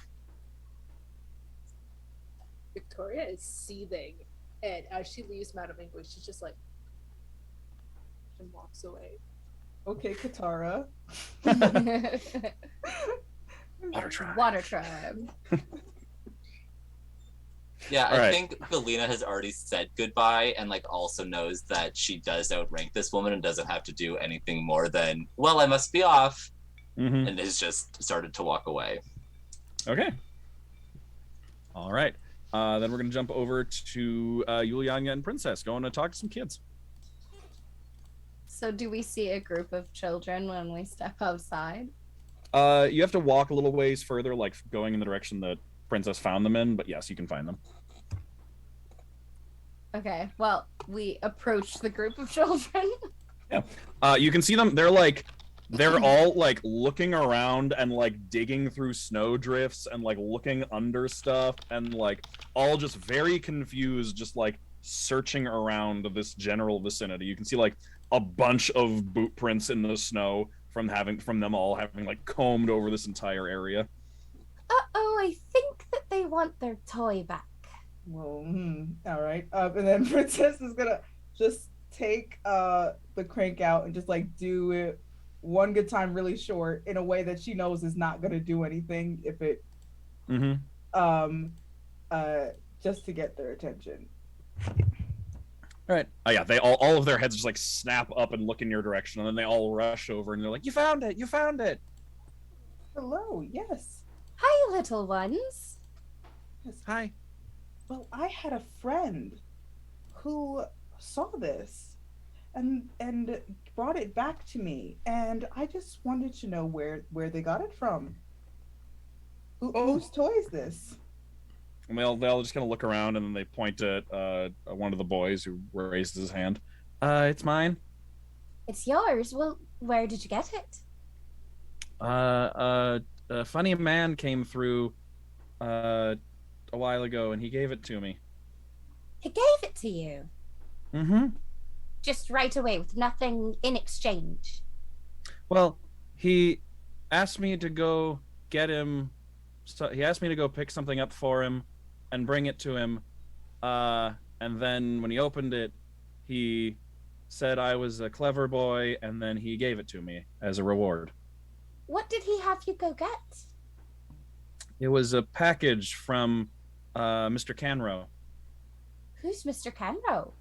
Viktoria is seething, and as she leaves Madame English, she's just like, and walks away. Okay, Katara. Water tribe. Water tribe. Yeah, All I right. think Galina has already said goodbye and like also knows that she does outrank this woman and doesn't have to do anything more than, well, I must be off, Mm-hmm. and has just started to walk away. Okay. All right. Then we're gonna jump over to Yulianya and Princess going to talk to some kids. So do we see a group of children when we step outside? You have to walk a little ways further, like going in the direction that Princess found them in, but yes, you can find them. Okay, well, we approach the group of children. You can see them. They're all like looking around and like digging through snow drifts and like looking under stuff and like all just very confused, just like searching around this general vicinity. You can see like a bunch of boot prints in the snow from them all having like combed over this entire area. Uh-oh, I think that they want their toy back. Well, all right. And then Princess is gonna just take the crank out and just like do it one good time really short in a way that she knows is not gonna do anything if it just to get their attention. All right. Oh yeah, they all of their heads just like snap up and look in your direction, and then they all rush over and they're like, "You found it! You found it!" Hello, yes. Hi, little ones. Yes. Hi. Well, I had a friend who saw this and brought it back to me, and I just wanted to know where they got it from. Whose toy is this? And they'll just kind of look around, and then they point at one of the boys who raised his hand. It's mine. It's yours. Well, where did you get it? A funny man came through a while ago, and he gave it to me. He gave it to you. Mm-hmm. Just right away with nothing in exchange. Well, he asked me to go get him. So he asked me to go pick something up for him and bring it to him. And then when he opened it, he said I was a clever boy, and then he gave it to me as a reward. What did he have you go get? It was a package from Mr. Canrow. Who's Mr. Canrow?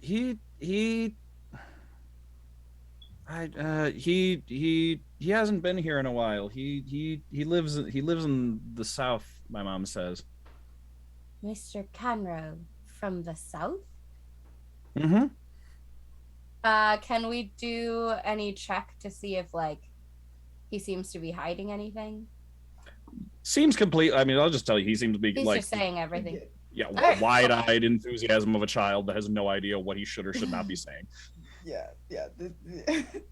He hasn't been here in a while. He lives in the south, my mom says. Mr. Canrow from the south? Mm-hmm. Can we do any check to see if like he seems to be hiding anything? Seems complete. I mean, I'll just tell you, he seems to be He's like, just saying everything. yeah, Alright. wide-eyed enthusiasm of a child that has no idea what he should or should not be saying. Yeah.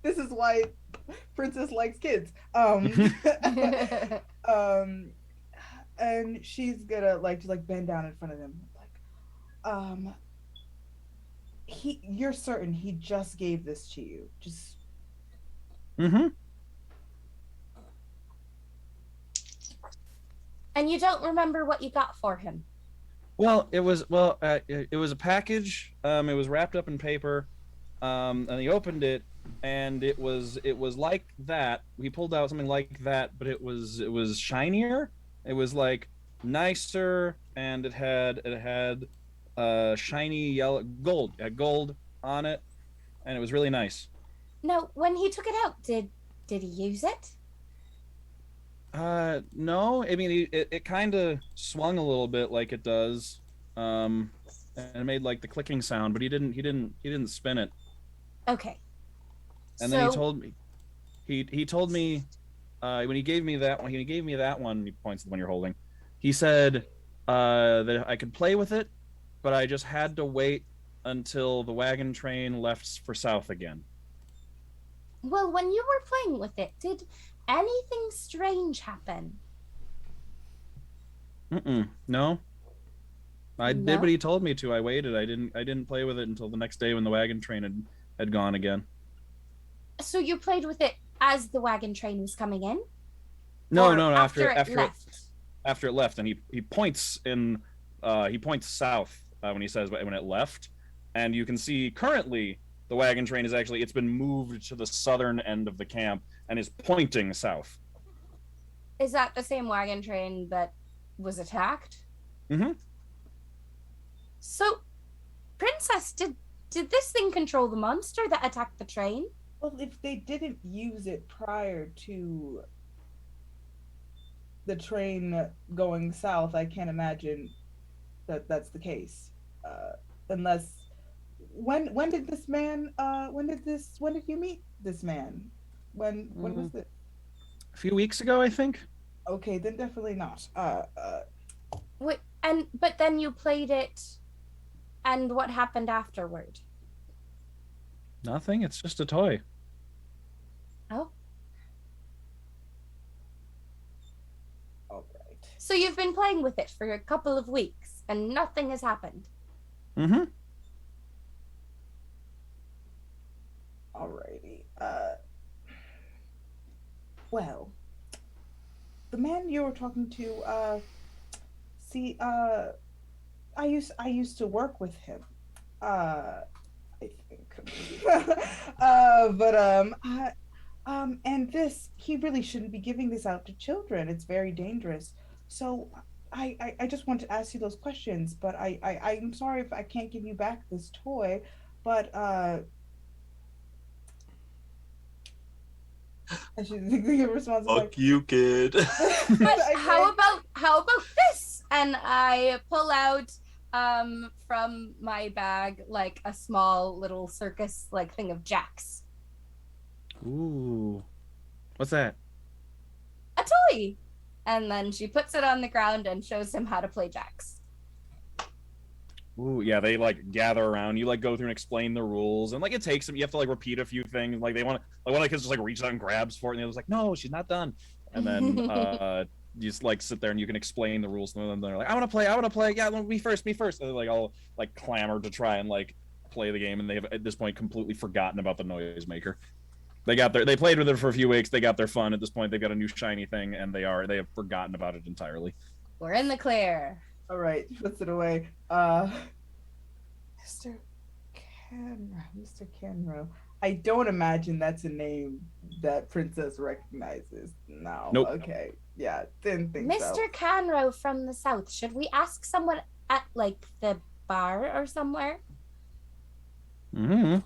This is why Princess likes kids. And she's gonna like just like bend down in front of him, like, you're certain he just gave this to you? Just Mm-hmm. And you don't remember what you got for him? Well, it was a package. It was wrapped up in paper, and he opened it, and it was like that. He pulled out something like that, but it was shinier. It was like nicer, and it had shiny yellow gold. It had gold on it, and it was really nice. No, when he took it out, did he use it? No. I mean, it kind of swung a little bit like it does, and it made like the clicking sound, but he didn't spin it. Okay. And then he told me, he told me, when he gave me that one, he points to the one you're holding. He said that I could play with it, but I just had to wait until the wagon train left for south again. Well, when you were playing with it, did anything strange happen? No. I did what he told me to. I waited. I didn't play with it until the next day when the wagon train had gone again. So you played with it as the wagon train was coming in? No, after it left, and he points south when he says when it left, and you can see currently the wagon train is actually, it's been moved to the southern end of the camp and is pointing south. Is that the same wagon train that was attacked? Mm-hmm. So, Princess, did this thing control the monster that attacked the train? Well, if they didn't use it prior to the train going south, I can't imagine that that's the case. Unless, when did this man? When did you meet this man? When was it? A few weeks ago, I think. Okay, then definitely not. Wait, but then you played it, and what happened afterward? Nothing. It's just a toy. Oh. All right. So you've been playing with it for a couple of weeks, and nothing has happened. Mm-hmm. Alrighty. Well, the man you were talking to, I used to work with him. I think. And this, he really shouldn't be giving this out to children. It's very dangerous. So I just want to ask you those questions, but I'm sorry if I can't give you back this toy, but I should think of response. Fuck you, kid. But how about this? And I pull out from my bag like a small little circus like thing of jacks. Ooh. What's that? A toy. And then she puts it on the ground and shows him how to play jacks. Ooh, yeah, they like gather around. You like go through and explain the rules, and like it takes them. You have to like repeat a few things. Like they want to, like one of the kids just like reaches out and grabs for it, and the other's like, "No, she's not done." And then you just like sit there and you can explain the rules to them. And they're like, "I want to play. Yeah, me first." And they're like all like clamor to try and like play the game, and they have at this point completely forgotten about the noisemaker. They played with it for a few weeks. They got their fun. At this point, they've got a new shiny thing, and they have forgotten about it entirely. We're in the clear. All right, puts it away. Mr. Canro. I don't imagine that's a name that Princess recognizes. No. Nope. Okay. Yeah, didn't think Mr. so. Canro from the south. Should we ask someone at like the bar or somewhere? Mm-hmm.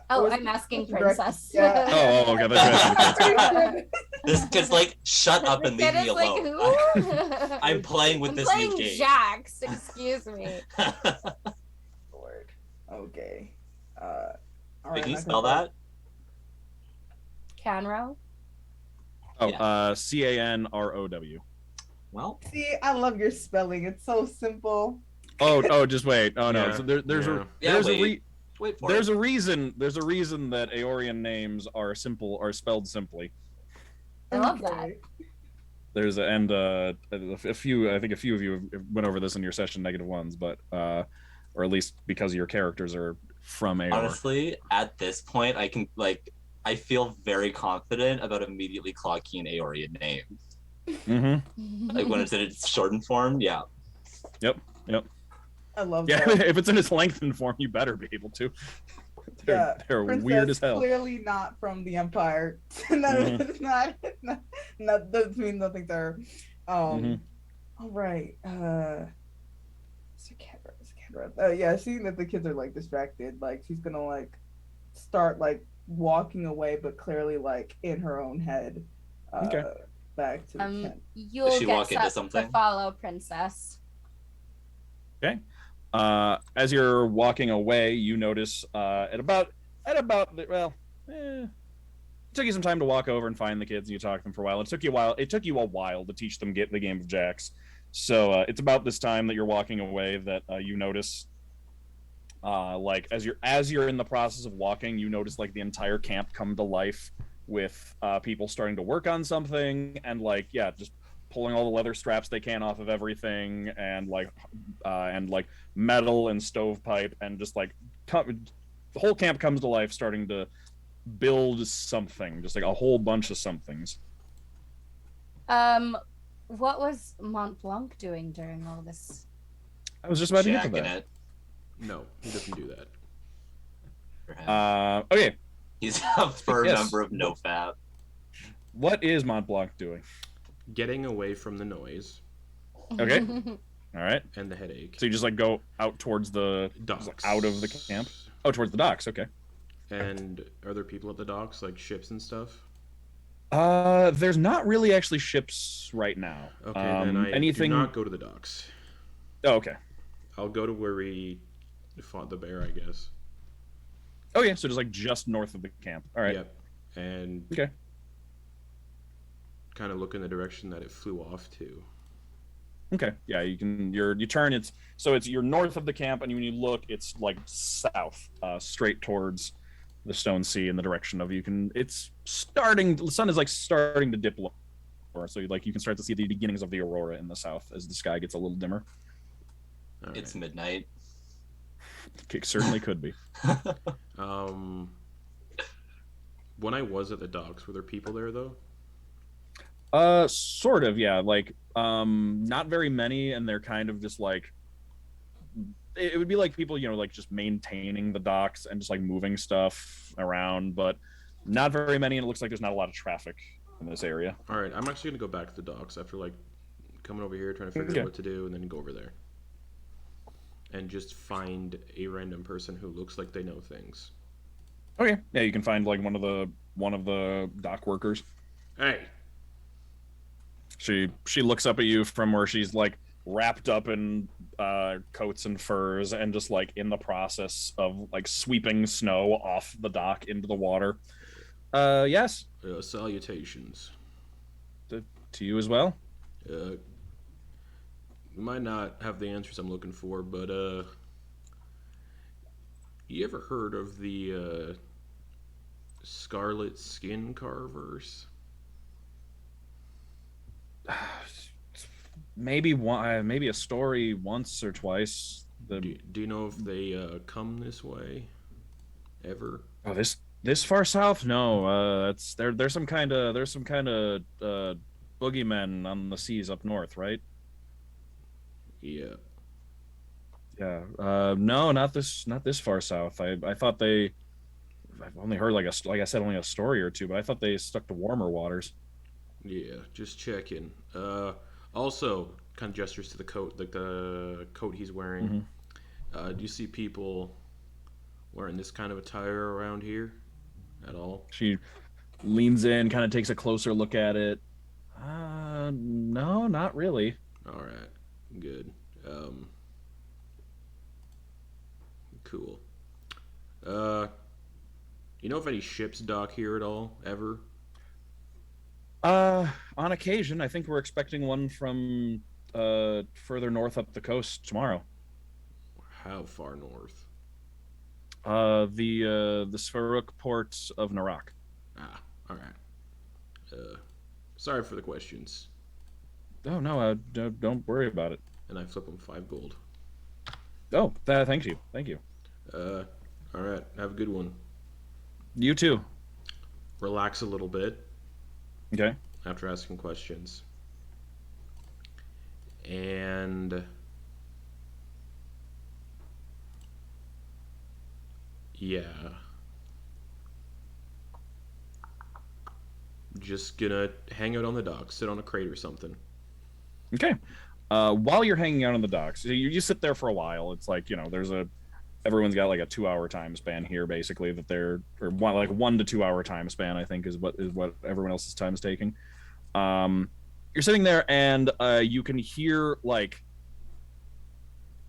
Oh, I'm asking Princess. Yeah. Oh, okay. That's This kid's like, shut up and leave me Like, alone. who? I'm playing with I'm this playing new game. jacks. Excuse me. Lord. Okay. All Wait, right, can you not spell gonna- that? Canro. Canrow. Well, See, I love your spelling. It's so simple. Oh, just wait. Oh no. Yeah. So there's Yeah, a wait for there's it. a reason that Aeorian names are spelled simply. I love that. Okay. There's a few of you went over this in your session -1s, but or at least because your characters are from Aeor. Honestly, at this point, I feel very confident about immediately clocking an Aeorian name. Mm-hmm. Like when it's in its shortened form, yeah. Yep. I love Yeah, that. if it's in its lengthened form, you better be able to. They're Princess weird as hell. clearly not from the Empire. It's not doesn't mean nothing to her. All right. Yeah, seeing that the kids are like distracted, like she's gonna like start like walking away, but clearly like in her own head. Okay. Back to the tent. You'll Does she get walk into up something? to follow Princess. Okay. As you're walking away, you notice it took you some time to walk over and find the kids, and you talk to them for a while. It took you a while to teach them get the game of jacks. So it's about this time that you're walking away that you notice, like as you're in the process of walking, you notice like the entire camp come to life with people starting to work on something, and like just pulling all the leather straps they can off of everything, and like metal and stovepipe, and just like the whole camp comes to life, starting to build something, just like a whole bunch of somethings. What was Montblanc doing during all this? I was just about to get to Jacking that. it. No, he doesn't do that. For him. Okay. He's a fur Yes. member of NoFap. What is Montblanc doing? Getting away from the noise Okay. All right. and the headache. So you just like go out towards the Docks. out of the camp. Oh, towards the docks. Okay. And are there people at the docks, like ships and stuff? There's not really actually ships right now. Okay, then I anything... do not go to the docks. Oh, okay. I'll go to where we fought the bear, I guess. Okay, so just north of the camp. All right. Yep. And Okay. kind of look in the direction that it flew off to. Okay. Yeah, you can. You turn. You're north of the camp, and when you look, it's like south, straight towards the Stone Sea in the direction of you can. It's starting. The sun is like starting to dip lower, so like you can start to see the beginnings of the aurora in the south as the sky gets a little dimmer. All right. It's midnight. It certainly could be. When I was at the docks, were there people there though? Sort of, yeah. Like, not very many, and they're kind of just like. It would be like people, like just maintaining the docks and just like moving stuff around, but not very many, and it looks like there's not a lot of traffic in this area. All right, I'm actually gonna go back to the docks after like coming over here trying to figure Okay. out what to do, and then go over there and just find a random person who looks like they know things. Okay, yeah, you can find like one of the dock workers. Hey, She looks up at you from where she's like wrapped up in coats and furs and just like in the process of like sweeping snow off the dock into the water. Yes, salutations. to you as well. Might not have the answers I'm looking for, but you ever heard of the Scarlet Skin Carvers? Maybe a story once or twice. Do you know if they come this way ever? Oh, this far south? No, there's some kind of boogeymen on the seas up north, right? Yeah. Yeah. No, not this far south. I thought I've only heard like I said, only a story or two, but I thought they stuck to warmer waters. Yeah, just checking. Also, kind of gestures to the coat, like the coat he's wearing. Do you see people wearing this kind of attire around here at all? She leans in, kind of takes a closer look at it. No, not really. All right, good. Cool. You know if any ships dock here at all, ever? On occasion, I think we're expecting one from further north up the coast tomorrow. How far north? The Sverruk port of Narak. Ah, all right. Sorry for the questions. Oh no, don't worry about it. And I flip him 5 gold. Oh, thank you. All right. Have a good one. You too. Relax a little bit Okay. after asking questions. And yeah, just gonna hang out on the dock, sit on a crate or something. Okay. While you're hanging out on the docks, you sit there for a while. It's like, everyone's got like a 2 hour time span here, basically, that they're, or one, like 1 to 2 hour time span, I think is what everyone else's time is taking. You're sitting there and you can hear like,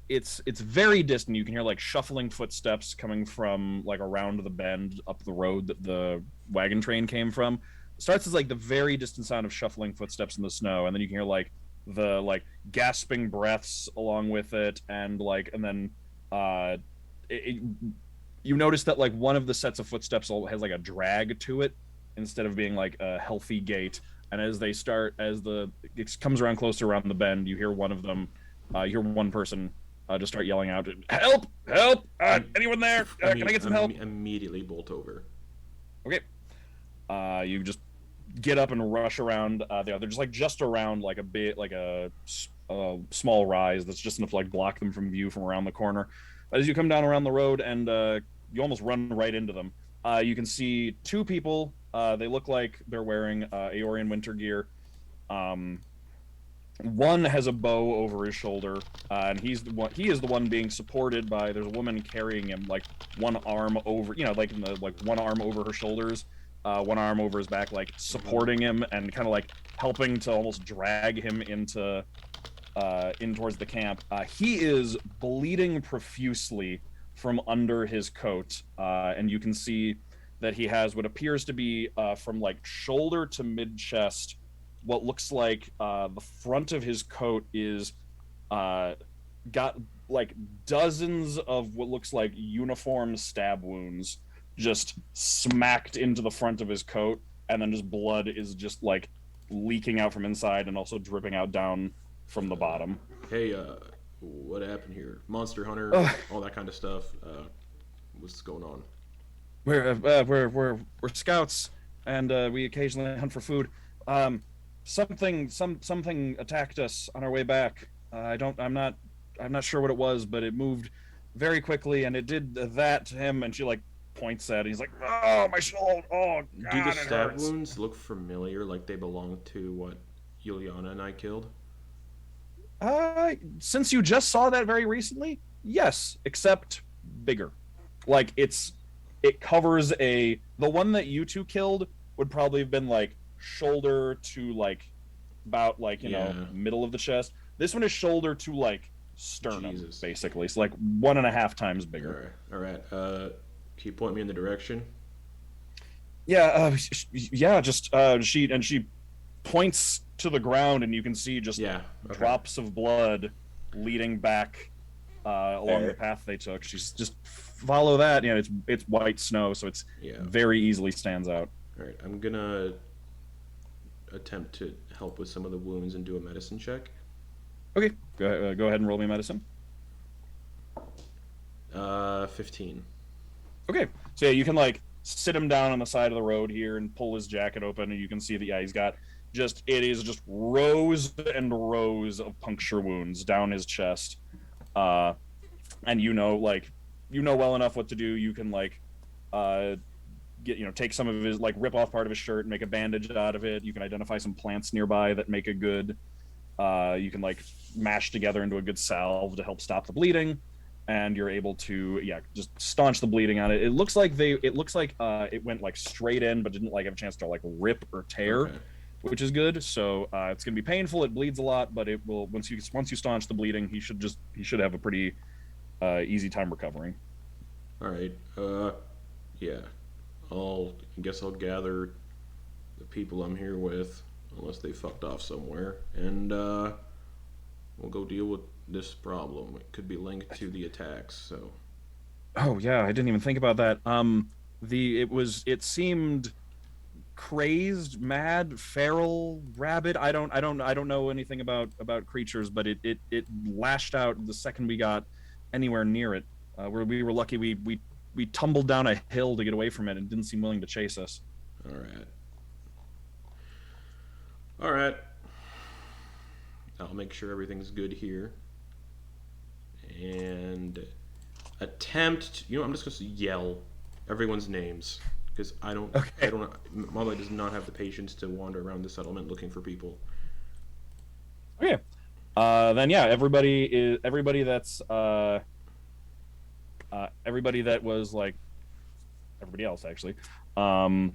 it's very distant. You can hear like shuffling footsteps coming from like around the bend up the road that the wagon train came from. It starts as like the very distant sound of shuffling footsteps in the snow, and then you can hear like the like gasping breaths along with it, and then uh you notice that like one of the sets of footsteps has like a drag to it instead of being like a healthy gait. And as it comes around closer around the bend, you hear one of them, you hear one person just start yelling out, "Help! Help! Anyone there? Can I get some help?" Immediately bolt over. Okay. You just get up and rush around there. They're just around like a bit, like a small rise that's just enough to like block them from view from around the corner. As you come down around the road and you almost run right into them, you can see 2 people. They look like they're wearing Aeorian winter gear. One has a bow over his shoulder, and he is the one being supported by. There's a woman carrying him, like one arm over, one arm over her shoulders, one arm over his back, like supporting him and kind of like helping to almost drag him in towards the camp. He is bleeding profusely from under his coat, and you can see that he has what appears to be from like shoulder to mid chest. What looks like the front of his coat is got like dozens of what looks like uniform stab wounds just smacked into the front of his coat, and then just blood is just like leaking out from inside and also dripping out down from the bottom. Hey, what happened here? Monster hunter, all that kind of stuff. What's going on? We're scouts, and we occasionally hunt for food. Something attacked us on our way back. I'm not sure what it was, but it moved very quickly, and it did that to him. And she like points at it. He's like, "Oh, my shoulder! Oh God, do the it stab hurts." wounds look familiar? Like they belong to what Yulyanya and I killed? Since you just saw that very recently, yes, except bigger. Like it covers the one that you 2 killed would probably have been like shoulder to like about like middle of the chest. This one is shoulder to like sternum, basically. It's like 1.5 times bigger. All right. Can you point me in the direction? Yeah. Just she points to the ground, and you can see just drops of blood leading back along the path they took. She's just follow that. It's white snow, so it's very easily stands out. All right, I'm gonna attempt to help with some of the wounds and do a medicine check. Okay, go ahead and roll me medicine. 15. Okay, so you can like sit him down on the side of the road here and pull his jacket open, and you can see that he's got it is just rows and rows of puncture wounds down his chest, and well enough what to do. You can like take some of his, like rip off part of his shirt and make a bandage out of it. You can identify some plants nearby that make a good you can like mash together into a good salve to help stop the bleeding, and you're able to just staunch the bleeding on it. It looks like it went like straight in but didn't like have a chance to like rip or tear. Okay. Which is good. So it's gonna be painful. It bleeds a lot, but it will once you staunch the bleeding, he should have a pretty easy time recovering. All right. Yeah. I guess I'll gather the people I'm here with, unless they fucked off somewhere, and we'll go deal with this problem. It could be linked to the attacks. So. Oh yeah, I didn't even think about that. It seemed crazed, mad, feral, rabid. I don't know anything about creatures, but it lashed out the second we got anywhere near it. We were lucky we tumbled down a hill to get away from it and didn't seem willing to chase us. All right. I'll make sure everything's good here. And attempt. I'm just going to yell everyone's names because I don't. Okay. Montblanc does not have the patience to wander around the settlement looking for people. Okay. Then yeah, everybody that's everybody that was like everybody else actually. Tedros,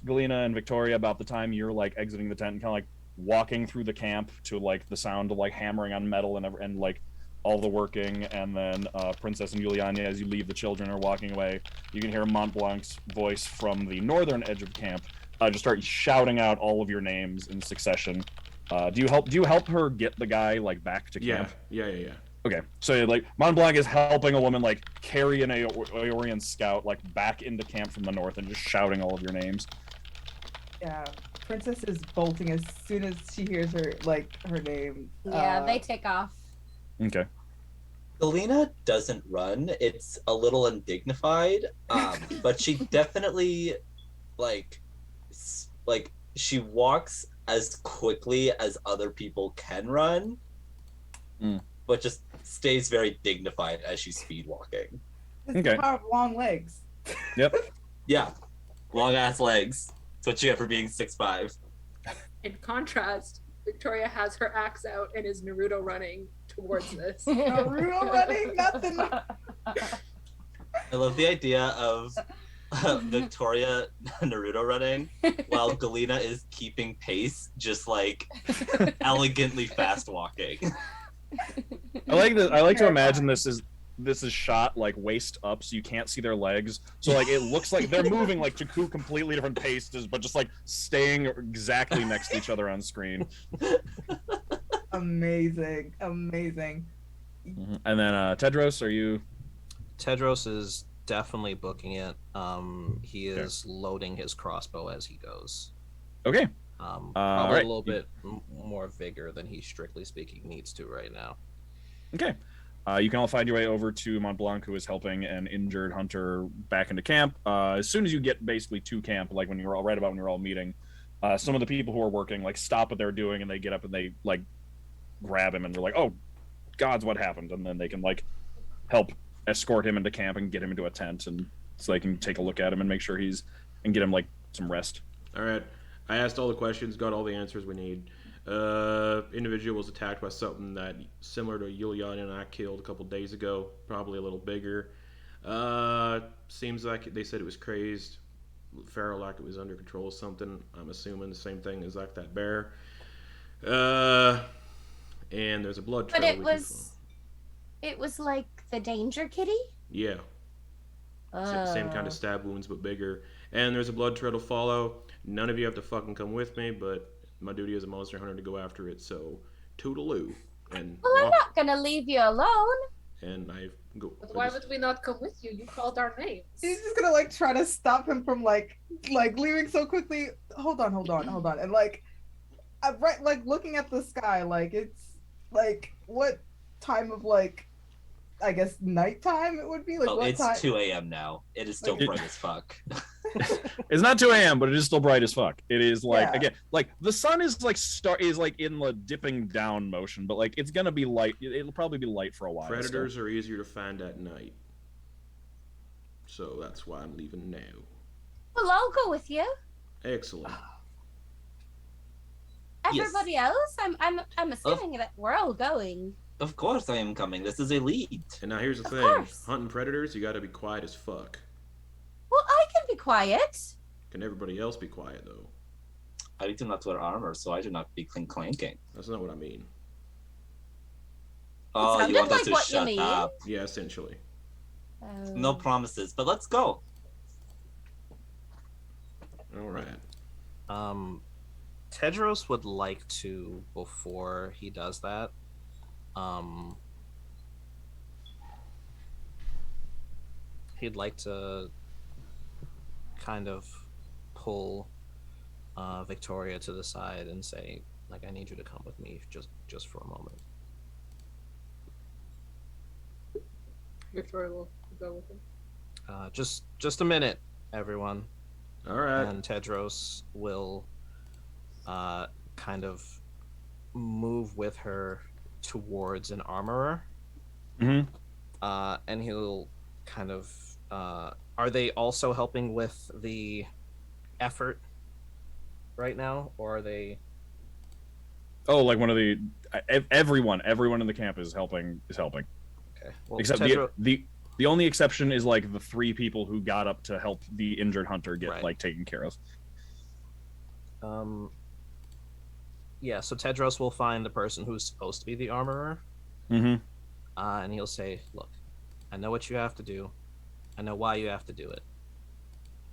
Galina, and Viktoria, about the time you're like exiting the tent and kind of like walking through the camp to like the sound of like hammering on metal and like all the working, and then Princess and Yulianya, as you leave, the children are walking away. You can hear Montblanc's voice from the northern edge of camp just start shouting out all of your names in succession. Do you help her get the guy like back to camp? Yeah. Okay, so like Montblanc is helping a woman like carry an Aeorian scout like back into camp from the north and just shouting all of your names. Yeah, Princess is bolting as soon as she hears her name. Yeah, they take off. Okay. Galina doesn't run. It's a little undignified, but she definitely like she walks as quickly as other people can run, but just stays very dignified as she's speed walking. It's the power of long legs. Yep. Yeah, long ass legs. That's what you get for being 6'5". In contrast, Viktoria has her axe out and is Naruto running towards this. Naruto running, nothing. I love the idea of Viktoria Naruto running while Galina is keeping pace, just like elegantly fast walking. I like this. I like to imagine this is shot like waist up, so you can't see their legs. So like it looks like they're moving like to two completely different paces, but just like staying exactly next to each other on screen. Amazing. Mm-hmm. And then Tedros, are you? Tedros is definitely booking it. He is loading his crossbow as he goes. Okay. Probably a little bit more vigor than he, strictly speaking, needs to right now. Okay. You can all find your way over to Montblanc, who is helping an injured hunter back into camp. As soon as you get basically to camp, like when you're all right about when you're all meeting, some of the people who are working like stop what they're doing and they get up and they like grab him and they're like, "Oh, gods, what happened?" And then they can like help escort him into camp and get him into a tent, and so they can take a look at him and make sure and get him like some rest. All right. I asked all the questions, got all the answers we need. Individual was attacked by something that similar to Yulyanya and I killed a couple days ago, probably a little bigger. Seems like they said it was crazed, feral, like it was under control or something. I'm assuming the same thing as like that bear. And there's a blood trail. But it was like the danger kitty? Yeah. Same kind of stab wounds, but bigger. And there's a blood trail to follow. None of you have to fucking come with me, but my duty as a monster hunter to go after it, so toodaloo. And well, I'm not gonna leave you alone. And I go. But why would we not come with you? You called our names. She's just gonna like try to stop him from like leaving so quickly. Hold on, and like looking at the sky, like it's like what time of like I guess nighttime it would be like. What it's time? 2 a.m. now. It is still bright as fuck. It's not 2 a.m., but it is still bright as fuck. It is like again, like the sun is like in the dipping down motion, but like it's gonna be light. It'll probably be light for a while. Predators are easier to find at night, so that's why I'm leaving now. Well, I'll go with you. Excellent. Everybody else, I'm assuming that we're all going. Of course I am coming. This is elite. And now here's the thing. Course. Hunting predators, you gotta be quiet as fuck. Well, I can be quiet. Can everybody else be quiet, though? I do not wear armor, so I do not be clanking. That's not what I mean. Oh, you want us like to what you shut mean. up. Yeah, essentially. No promises, but let's go. Alright. Tedros would like to, before he does that, he'd like to kind of pull Viktoria to the side and say, like, I need you to come with me just for a moment. Viktoria will go with him. Just a minute, everyone. Alright. And Tedros will kind of move with her towards an armorer. Mm-hmm. And he'll kind of. Are they also helping with the effort right now, or are they? Oh, like one of the everyone in the camp is helping. Okay. Well, Except the only exception is like the 3 people who got up to help the injured hunter get like taken care of. Yeah, so Tedros will find the person who's supposed to be the armorer. Mm-hmm. And he'll say, "Look, I know what you have to do. I know why you have to do it.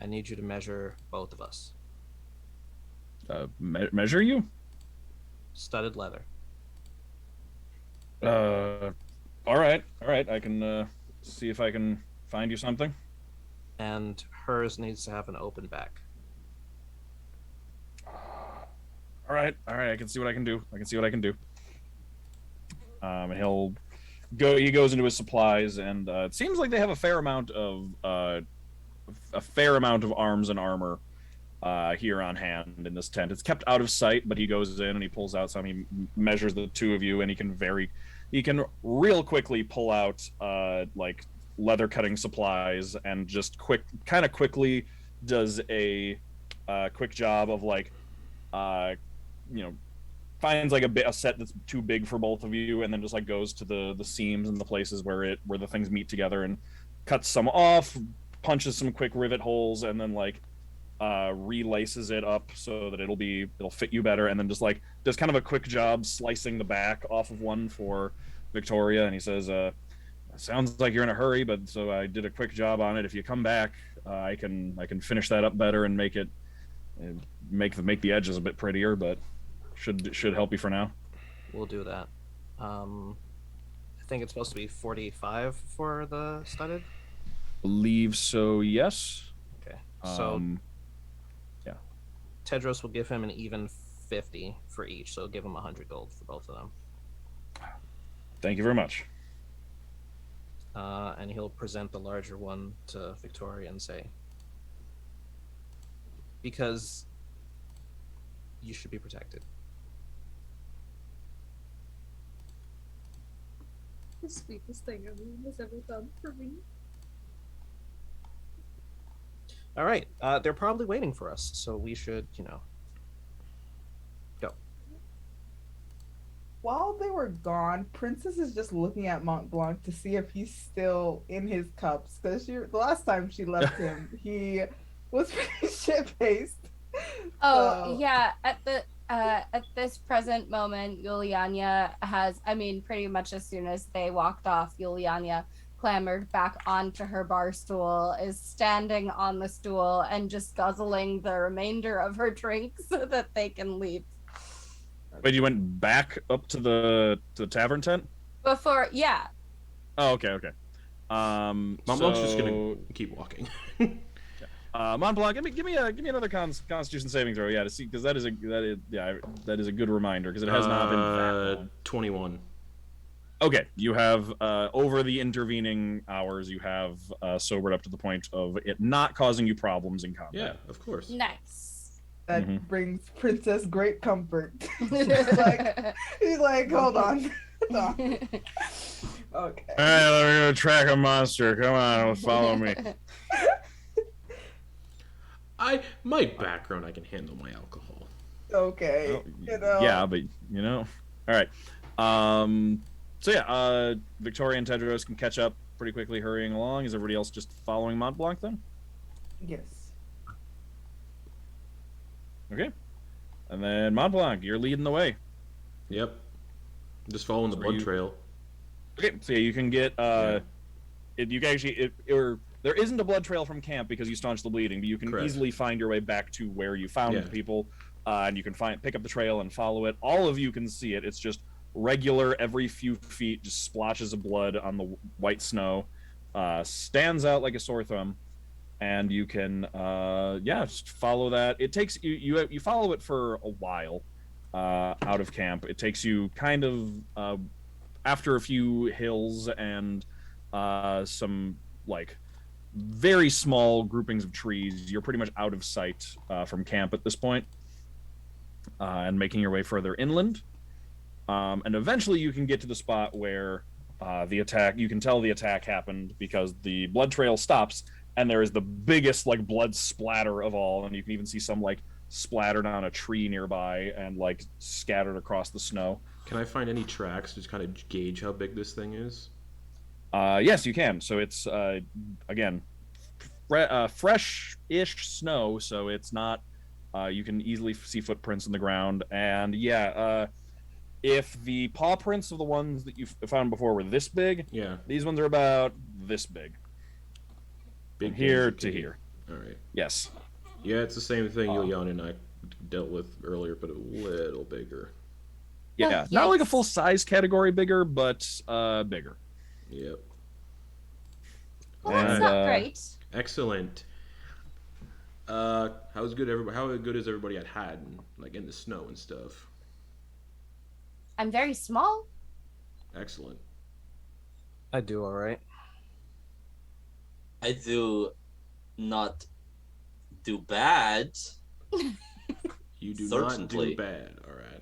I need you to measure both of us. Measure you? Studded leather." All right. I can see if I can find you something. And hers needs to have an open back. All right. I can see what I can do. And he goes into his supplies, and it seems like they have a fair amount of arms and armor here on hand in this tent. It's kept out of sight, but he goes in and he pulls out some. He measures the 2 of you, and he can real quickly pull out like leather cutting supplies, and just quickly does a quick job of like finds like a set that's too big for both of you, and then just like goes to the seams and the places where the things meet together and cuts some off, punches some quick rivet holes, and then like relaces it up so that it'll fit you better, and then just like does kind of a quick job slicing the back off of one for Viktoria. And he says, sounds like you're in a hurry, but so I did a quick job on it. If you come back, I can finish that up better and make the edges a bit prettier, but should help you for now. We'll do that. I think it's supposed to be 45 for the studded. Believe so, yes. Okay. So yeah. Tedros will give him an even 50 for each, so give him 100 gold for both of them. Thank you very much. And he'll present the larger one to Viktoria and say, because you should be protected. The sweetest thing anyone has ever done for me. All right. They're probably waiting for us, so we should, go. While they were gone, Princess is just looking at Montblanc to see if he's still in his cups. Because the last time she left him, he was pretty shit-faced. Oh, yeah. At this present moment, Yulianya pretty much as soon as they walked off, Yulianya clambered back onto her bar stool, is standing on the stool and just guzzling the remainder of her drink so that they can leave. Wait, you went back up to the tavern tent? Before, yeah. Oh, okay. Montblanc's just gonna keep walking. Montblanc, give me another Constitution saving throw, to see, because that is a good reminder, because it has not been that long. 21. Okay, you have over the intervening hours, you have sobered up to the point of it not causing you problems in combat. Yeah, of course. Nice. That brings Princess great comfort. he's like, hold on. Okay. All right, we're gonna track a monster. Come on, follow me. My background, I can handle my alcohol. Okay. Yeah, but all right. Viktoria and Tedros can catch up pretty quickly, hurrying along. Is everybody else just following Montblanc then? Yes. Okay. And then Montblanc, you're leading the way. Yep. Just following the blood trail. Okay, so you can get there isn't a blood trail from camp because you staunched the bleeding, but you can easily find your way back to where you found the people, and you can pick up the trail and follow it. All of you can see it. It's just regular, every few feet, just splotches of blood on the white snow, stands out like a sore thumb, and you can just follow that. It takes you follow it for a while out of camp. It takes you kind of after a few hills and some like very small groupings of trees, you're pretty much out of sight from camp at this point, and making your way further inland. And eventually you can get to the spot where the attack, you can tell the attack happened because the blood trail stops and there is the biggest like blood splatter of all, and you can even see some like splattered on a tree nearby and like scattered across the snow. Can I find any tracks to just kind of gauge how big this thing is? Yes, you can. So it's again fresh-ish snow, so it's not. You can easily see footprints in the ground, and yeah, if the paw prints of the ones that you found before were this big, Yeah. these ones are about this big. Big From here things, to okay. here. All right. Yes. Yeah, it's the same thing Yulyanya and I dealt with earlier, but a little bigger. Yeah, Oh, not like a yikes. full size category bigger, but bigger. Yep. Well, that's And, not great. Excellent. How's good everybody? How good is everybody at hiding, like in the snow and stuff? I'm very small. Excellent. I do all right. I do not do bad. You do not Certainly. do bad. All right.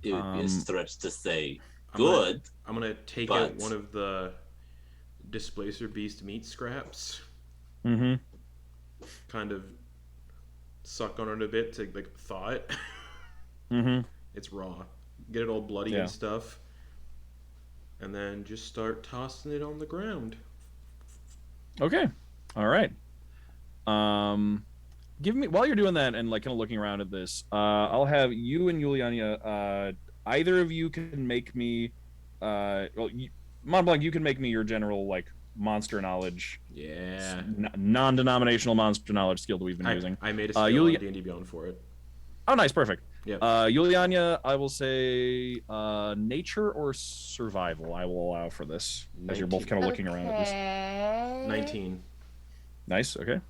It would be a Um, stretch to say I'm gonna- good. I'm gonna take But- out one of the Displacer Beast meat scraps. Mm-hmm. Kind of suck on it a bit to like thaw it. Mm-hmm. It's raw. Get it all bloody Yeah. and stuff. And then just start tossing it on the ground. Okay. All right. Give me while you're doing that and like kind of looking around at this. I'll have you and Yulianya. Either of you can make me. Montblanc, you can make me your general like monster knowledge, Yeah. non-denominational monster knowledge skill that we've been using. I made a skill Yulia- on D&D Beyond for it. Oh, nice, perfect. Yeah. Yulianya, I will say nature or survival. I will allow for this as you're both 19. kind of looking around at this. Okay. 19. Nice. Okay.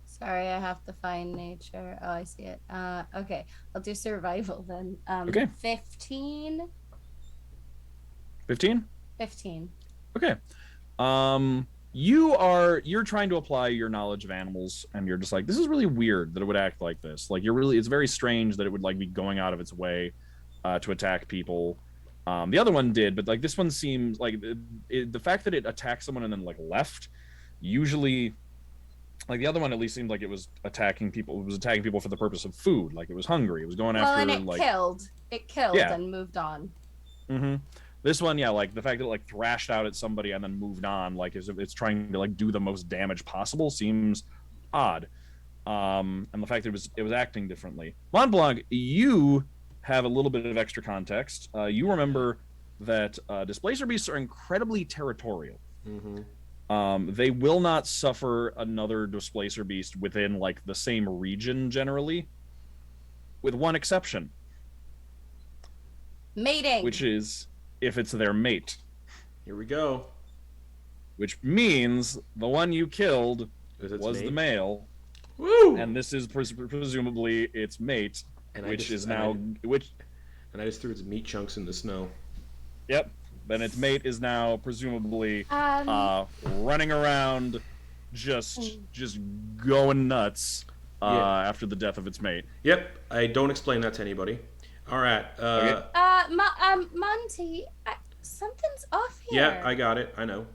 Sorry, I have to find nature. Oh, I see it. Okay, I'll do survival then. Okay. 15. 15. 15. Okay. You're trying to apply your knowledge of animals, and you're just like, this is really weird that it would act like this. Like it's very strange that it would like be going out of its way to attack people. The other one did, but like this one seems like the fact that it attacked someone and then like left. Usually, like the other one at least seemed like it was attacking people. It was attacking people for the purpose of food. Like it was hungry. It was going Well, after and it like. killed. It killed Yeah. and moved on. Mm-hmm. This one, yeah, like the fact that it like thrashed out at somebody and then moved on, like as if it's trying to like do the most damage possible, seems odd. And the fact that it was acting differently. Montblanc, you have a little bit of extra context. You remember that Displacer Beasts are incredibly territorial. Mm-hmm. They will not suffer another Displacer Beast within like the same region generally, with one exception, Mating. which is if it's their mate. Here we go. Which means the one you killed Is its was the mate? male, Woo! and this is presumably its mate, And which is and now And I just threw its meat chunks in the snow. Yep. Then its mate is now presumably running around, just going nuts Yeah. after the death of its mate. Yep. I don't explain that to anybody. All right. Okay. Monty, something's off here. Yeah, I got it. I know.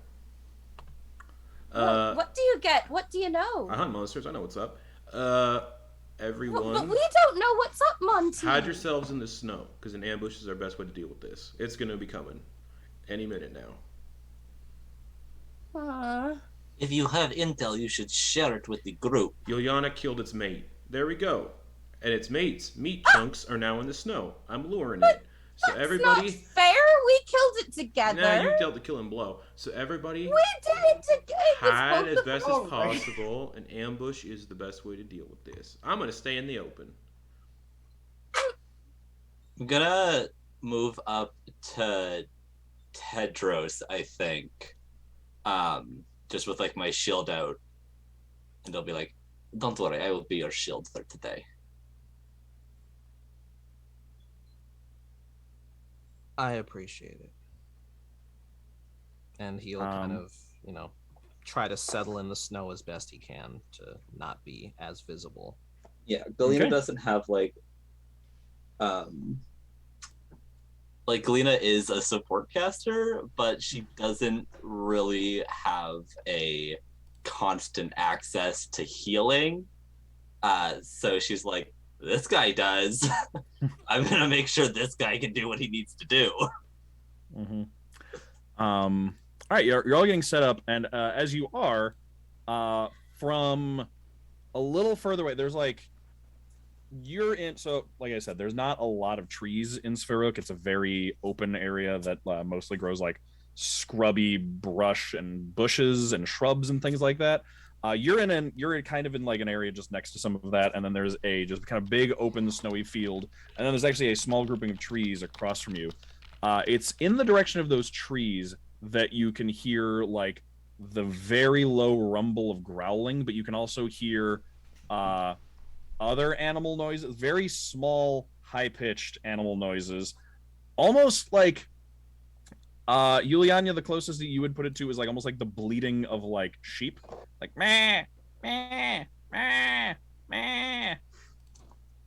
What do you get? What do you know? I hunt monsters. I know what's up. Everyone, But we don't know what's up, Monty. hide yourselves in the snow, because an ambush is our best way to deal with this. It's gonna be coming any minute now. If you have intel, you should share it with the group. Yulyanya killed its mate. There we go. And its mate's meat chunks are now in the snow. I'm luring it. So That's everybody, not fair. We killed it together. nah, you dealt the killing blow. So everybody, We did it together. hide as best as possible. An ambush is the best way to deal with this. I'm gonna stay in the open. I'm gonna move up to Tedros, I think. Just with like my shield out. And they'll be like, don't worry, I will be your shield for today. I appreciate it. And he'll kind of, try to settle in the snow as best he can to not be as visible. Yeah, Galina Okay. doesn't have like Galina is a support caster, but she doesn't really have a constant access to healing. So she's like, this guy does. I'm gonna make sure this guy can do what he needs to do. Mm-hmm. All right, you're all getting set up, and as you are, from a little further away, there's like you're in. So, like I said, there's not a lot of trees in Sverruk. It's a very open area that mostly grows like scrubby brush and bushes and shrubs and things like that. You're kind of in like an area just next to some of that, and then there's a just kind of big open snowy field, and then there's actually a small grouping of trees across from you. It's in the direction of those trees that you can hear like the very low rumble of growling, but you can also hear other animal noises, very small, high-pitched animal noises, almost like Yulianya, the closest that you would put it to is like almost like the bleating of like sheep, like meh, meh, meh, meh.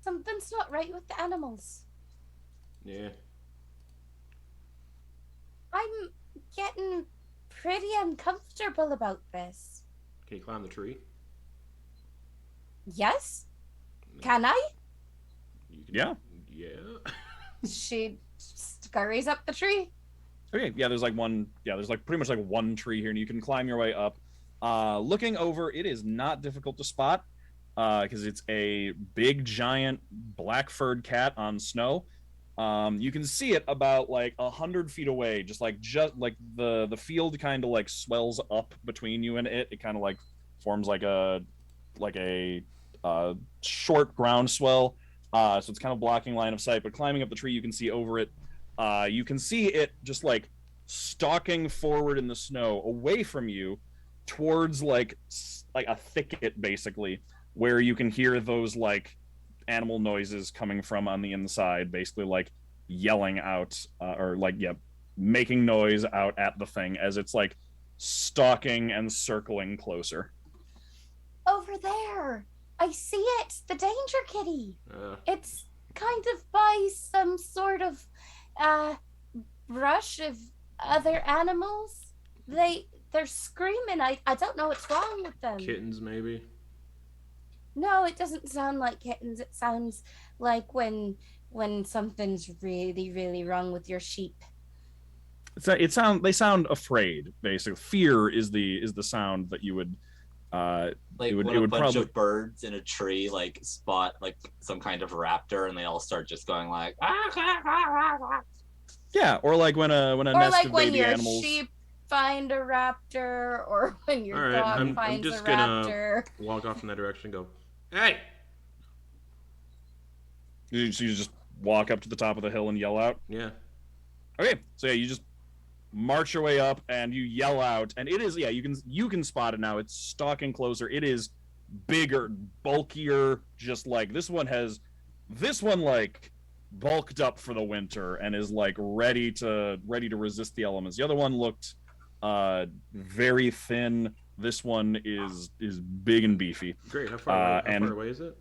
Something's not right with the animals. Yeah. I'm getting pretty uncomfortable about this. Can you climb the tree? Yes? Can I? You can, Yeah. Yeah. She scurries up the tree. Okay, yeah, there's like pretty much like one tree here, and you can climb your way up. Looking over, it is not difficult to spot because it's a big, giant, black-furred cat on snow. You can see it about like 100 feet away, just like the field kind of like swells up between you and it. It kind of like forms like a short ground swell. So it's kind of blocking line of sight. But climbing up the tree, you can see over it. You can see it just like stalking forward in the snow away from you towards like a thicket, basically, where you can hear those like animal noises coming from on the inside, basically like yelling out or like making noise out at the thing as it's like stalking and circling closer. Over there. I see it. The danger kitty. Uh, It's kind of by some sort of brush of other animals. They're screaming. I don't know what's wrong with them. Kittens, maybe. No, it doesn't sound like kittens. It sounds like when something's really, really wrong with your sheep. They sound afraid, basically. Fear is the sound that you would Like when a bunch of birds in a tree like spot like some kind of raptor and they all start just going like yeah, or like when a Or nest like of when baby your animals. sheep find a raptor, or when your All right, dog I'm finds just a gonna raptor. walk off in that direction and go, hey! So you just walk up to the top of the hill and yell out. Yeah. Okay, so yeah, you just march your way up and you yell out, and it is you can spot it now. It's stalking closer. It is bigger, bulkier. Just like this one like bulked up for the winter and is like ready to resist the elements. The other one looked very thin. This one is big and beefy. Great. How far away is it?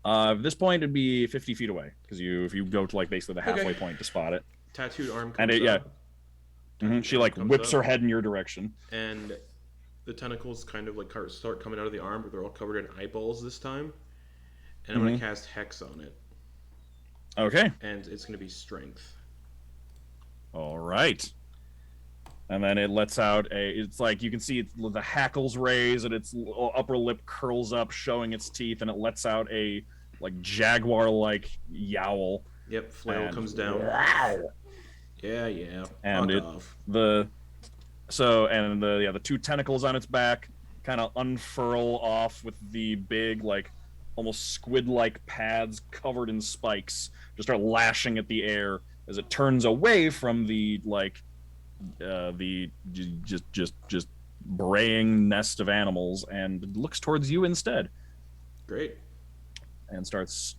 At this point, it'd be 50 feet away because if you go to like basically the halfway point to spot it. Tattooed arm comes And it, up. yeah, she like whips her head in your direction. And the tentacles kind of like start coming out of the arm, but they're all covered in eyeballs this time. And I'm going to cast Hex on it. Okay. And it's going to be Strength. All right. And then it lets out it's like you can see the hackles raise and its upper lip curls up, showing its teeth, and it lets out a like jaguar-like yowl. Yep, flail comes down. Yeah. And the two tentacles on its back kind of unfurl off with the big like almost squid-like pads covered in spikes, just start lashing at the air as it turns away from the like the just braying nest of animals and looks towards you instead. Great. And starts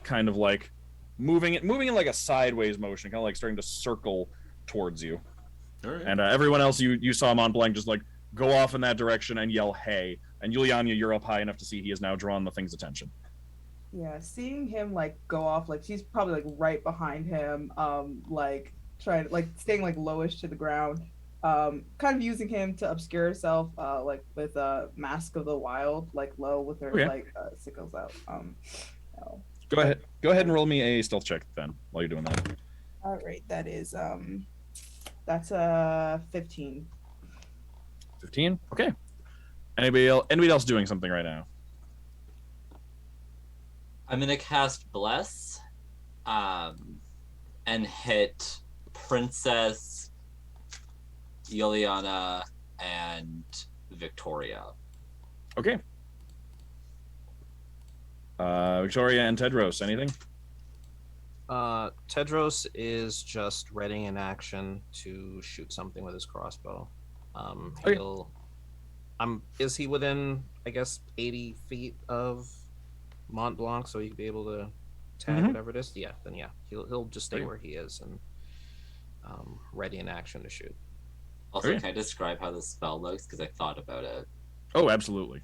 kind of like moving in like a sideways motion, kind of like starting to circle towards you. All right. And everyone else you saw Montblanc just like go off in that direction and yell hey. And Yulianya, you're up high enough to see he has now drawn the thing's attention. Yeah, seeing him like go off, like she's probably like right behind him, like trying like staying like lowish to the ground, kind of using him to obscure herself, like with a Mask of the Wild, like low with her Okay. like sickles out. No. Go ahead. Go ahead and roll me a stealth check then while you're doing that. All right, that is that's 15. 15. Okay. Anybody else doing something right now? I'm gonna cast Bless, and hit Princess, Yulianya, and Viktoria. Okay. Viktoria and Tedros, anything? Tedros is just readying an action to shoot something with his crossbow. Okay. Is he within, I guess, 80 feet of Montblanc, so he could be able to tag whatever it is? Yeah, then yeah, he'll just stay where he is and ready in action to shoot. Also, can I describe how the spell looks? Because I thought about it. Oh, absolutely.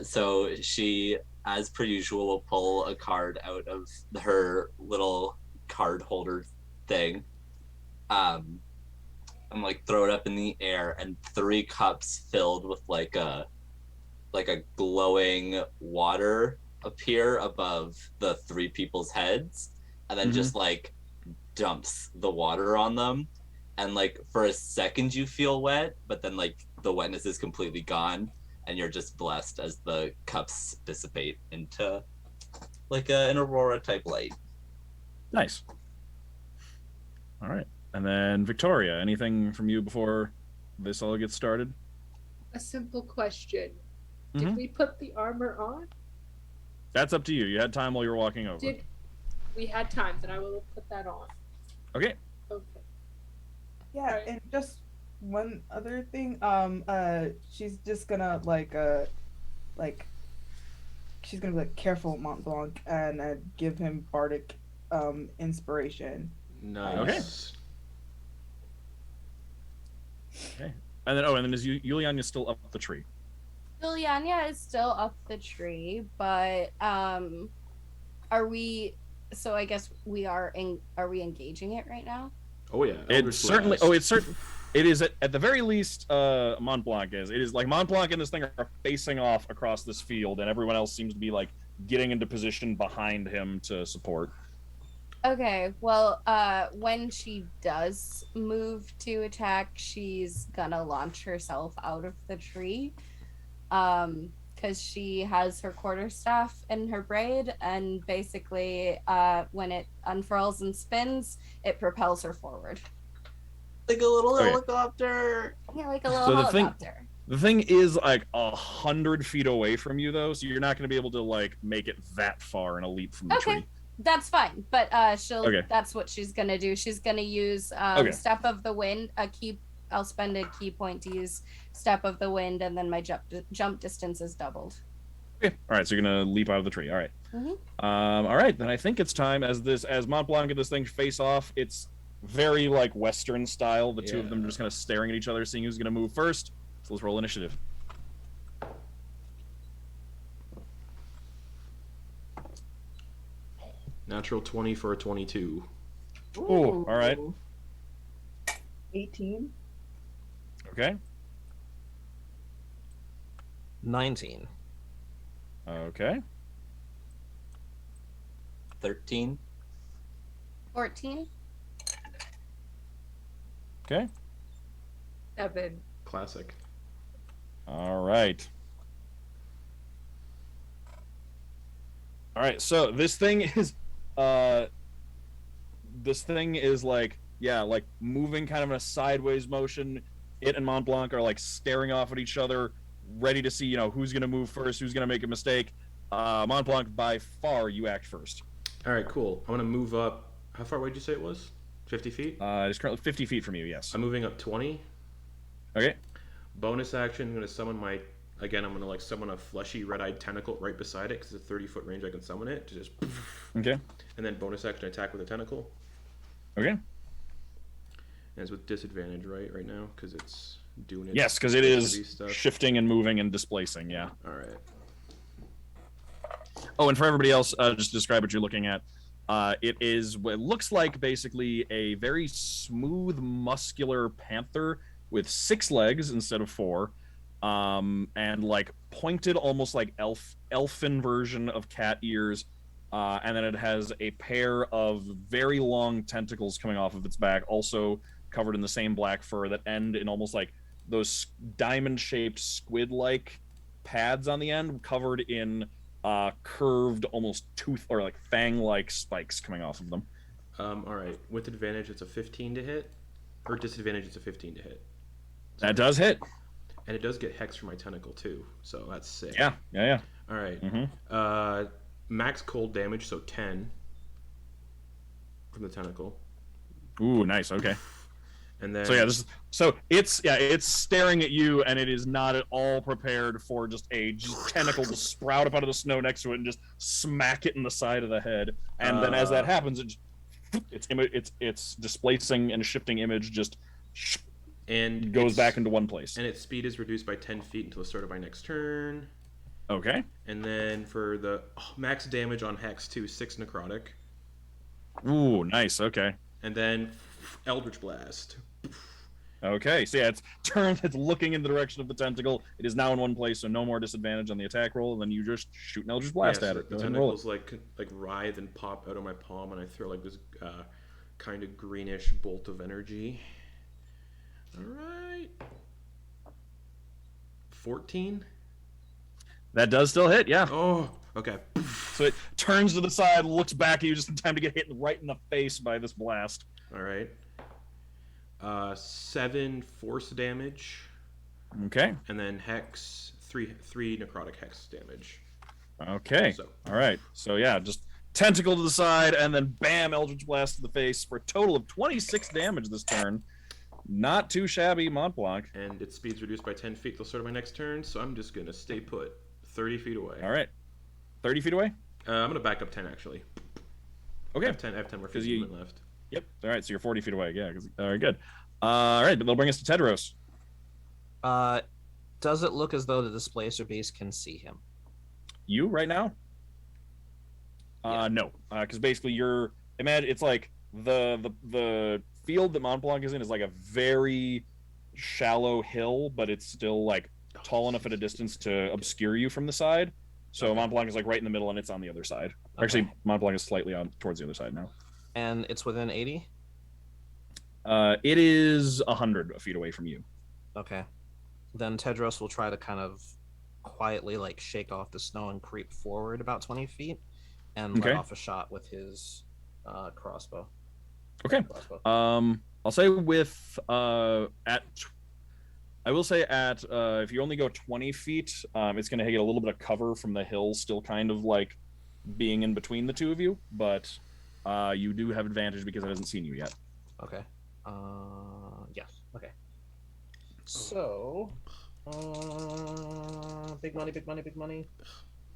So she, as per usual, will pull a card out of her little card holder thing, and like throw it up in the air, and 3 cups filled with like a glowing water appear above the 3 people's heads, and then just like dumps the water on them, and like for a second you feel wet, but then like the wetness is completely gone, and you're just blessed as the cups dissipate into like an aurora type light. Nice. All right. And then Viktoria, anything from you before this all gets started? A simple question. Did we put the armor on? That's up to you. You had time while you were walking over. We had time, then I will put that on. Okay. Okay. Yeah, Right. and just one other thing, she's just gonna she's gonna be like, careful, Montblanc, and give him bardic inspiration. Nice. Okay. And then is Yulianya still up the tree? Yulyanya is still up the tree, but are we? So I guess we are. Are we engaging it right now? Oh yeah. It's certainly. Blast. Oh, it's certain. It is at the very least. Montblanc is. It is like Montblanc and this thing are facing off across this field, and everyone else seems to be like getting into position behind him to support. Okay, well, when she does move to attack, she's gonna launch herself out of the tree, because she has her quarterstaff in her braid, and basically, when it unfurls and spins, it propels her forward. Like a little Okay. helicopter. Yeah, like a little So helicopter. The thing is like 100 feet away from you, though, so you're not going to be able to like make it that far in a leap from the Okay. tree. That's fine, but she'll. Okay. That's what she's gonna do. She's gonna use Okay. Step of the Wind. I'll spend a key point to use Step of the Wind, and then my jump distance is doubled. Okay. All right, so you're gonna leap out of the tree. All right. All right, then I think it's time as Montblanc and this thing face off. It's very like Western style. The two of them are just kind of staring at each other, seeing who's gonna move first. So let's roll initiative. Natural 20 for a 22. Oh, all right. 18. Okay. 19. Okay. 13. 14. Okay. 7. Classic. All right. All right. So this thing is like moving kind of in a sideways motion. It and Montblanc are like staring off at each other, ready to see, who's going to move first, who's going to make a mistake. Montblanc, by far, you act first. All right, cool. I'm going to move up. How far away did you say it was? 50 feet? It's currently 50 feet from you, yes. I'm moving up 20. Okay. Bonus action, I'm going to summon I'm going to like summon a fleshy red-eyed tentacle right beside it because it's a 30-foot range I can summon it to just... Okay. And then bonus action attack with a tentacle. Okay. And it's with disadvantage, right now? Because it's doing it. Yes, because it is stuff. shifting and moving and displacing, yeah. All right. Oh, and for everybody else, just describe what you're looking at. It is what looks like basically a very smooth, muscular panther with 6 legs instead of 4, and like pointed, almost like elfin version of cat ears, and then it has a pair of very long tentacles coming off of its back, also covered in the same black fur that end in almost like those diamond-shaped squid-like pads on the end, covered in curved, almost tooth or like fang-like spikes coming off of them. All right. With advantage, it's a 15 to hit, or disadvantage, it's a 15 to hit. That does hit. And it does get hex for my tentacle too, so that's sick. Yeah. All right. Mm-hmm. Max cold damage, so 10 from the tentacle. Ooh, nice. Okay. And then so it's staring at you, and it is not at all prepared for just tentacle to sprout up out of the snow next to it and just smack it in the side of the head. And then as that happens, it's displacing and shifting image just and goes back into one place. And its speed is reduced by 10 feet until the start of my next turn. Okay. And then for the max damage on hex 2, 6 necrotic. Ooh, nice. Okay. And then Eldritch Blast. Okay, so yeah, it's looking in the direction of the tentacle. It is now in one place, so no more disadvantage on the attack roll, and then you just shoot an Eldritch Blast at it. The tentacles like writhe and pop out of my palm, and I throw like this kind of greenish bolt of energy. All right. 14? That does still hit, yeah. Oh, okay. So it turns to the side, looks back at you just in time to get hit right in the face by this blast. All right. 7 force damage. Okay. And then hex, 3 necrotic hex damage. Okay. So. All right. So yeah, just tentacle to the side, and then bam, Eldritch Blast to the face for a total of 26 damage this turn. Not too shabby, Montblanc. And its speed's reduced by 10 feet till start of my next turn, so I'm just gonna stay put, 30 feet away. All right. 30 feet away? I'm gonna back up 10 actually. Okay. I have 10 more feet left. Yep. All right. So you're 40 feet away. Yeah. All right. Good. All right. But they'll bring us to Tedros. Does it look as though the Displacer Beast can see him? You right now? Yeah. No. Because basically it's like the field that Montblanc is in is like a very shallow hill, but it's still like tall enough at a distance to obscure you from the side. So okay. Montblanc is like right in the middle, and it's on the other side. Okay. Actually, Montblanc is slightly on towards the other side now. And it's within 80? It is 100 feet away from you. Okay. Then Tedros will try to kind of quietly like shake off the snow and creep forward about 20 feet and let off a shot with his crossbow. Okay. I'll say with if you only go 20 feet, it's going to get a little bit of cover from the hill, still kind of like being in between the two of you, but you do have advantage because it hasn't seen you yet. Okay. Yes. Okay. So, big money.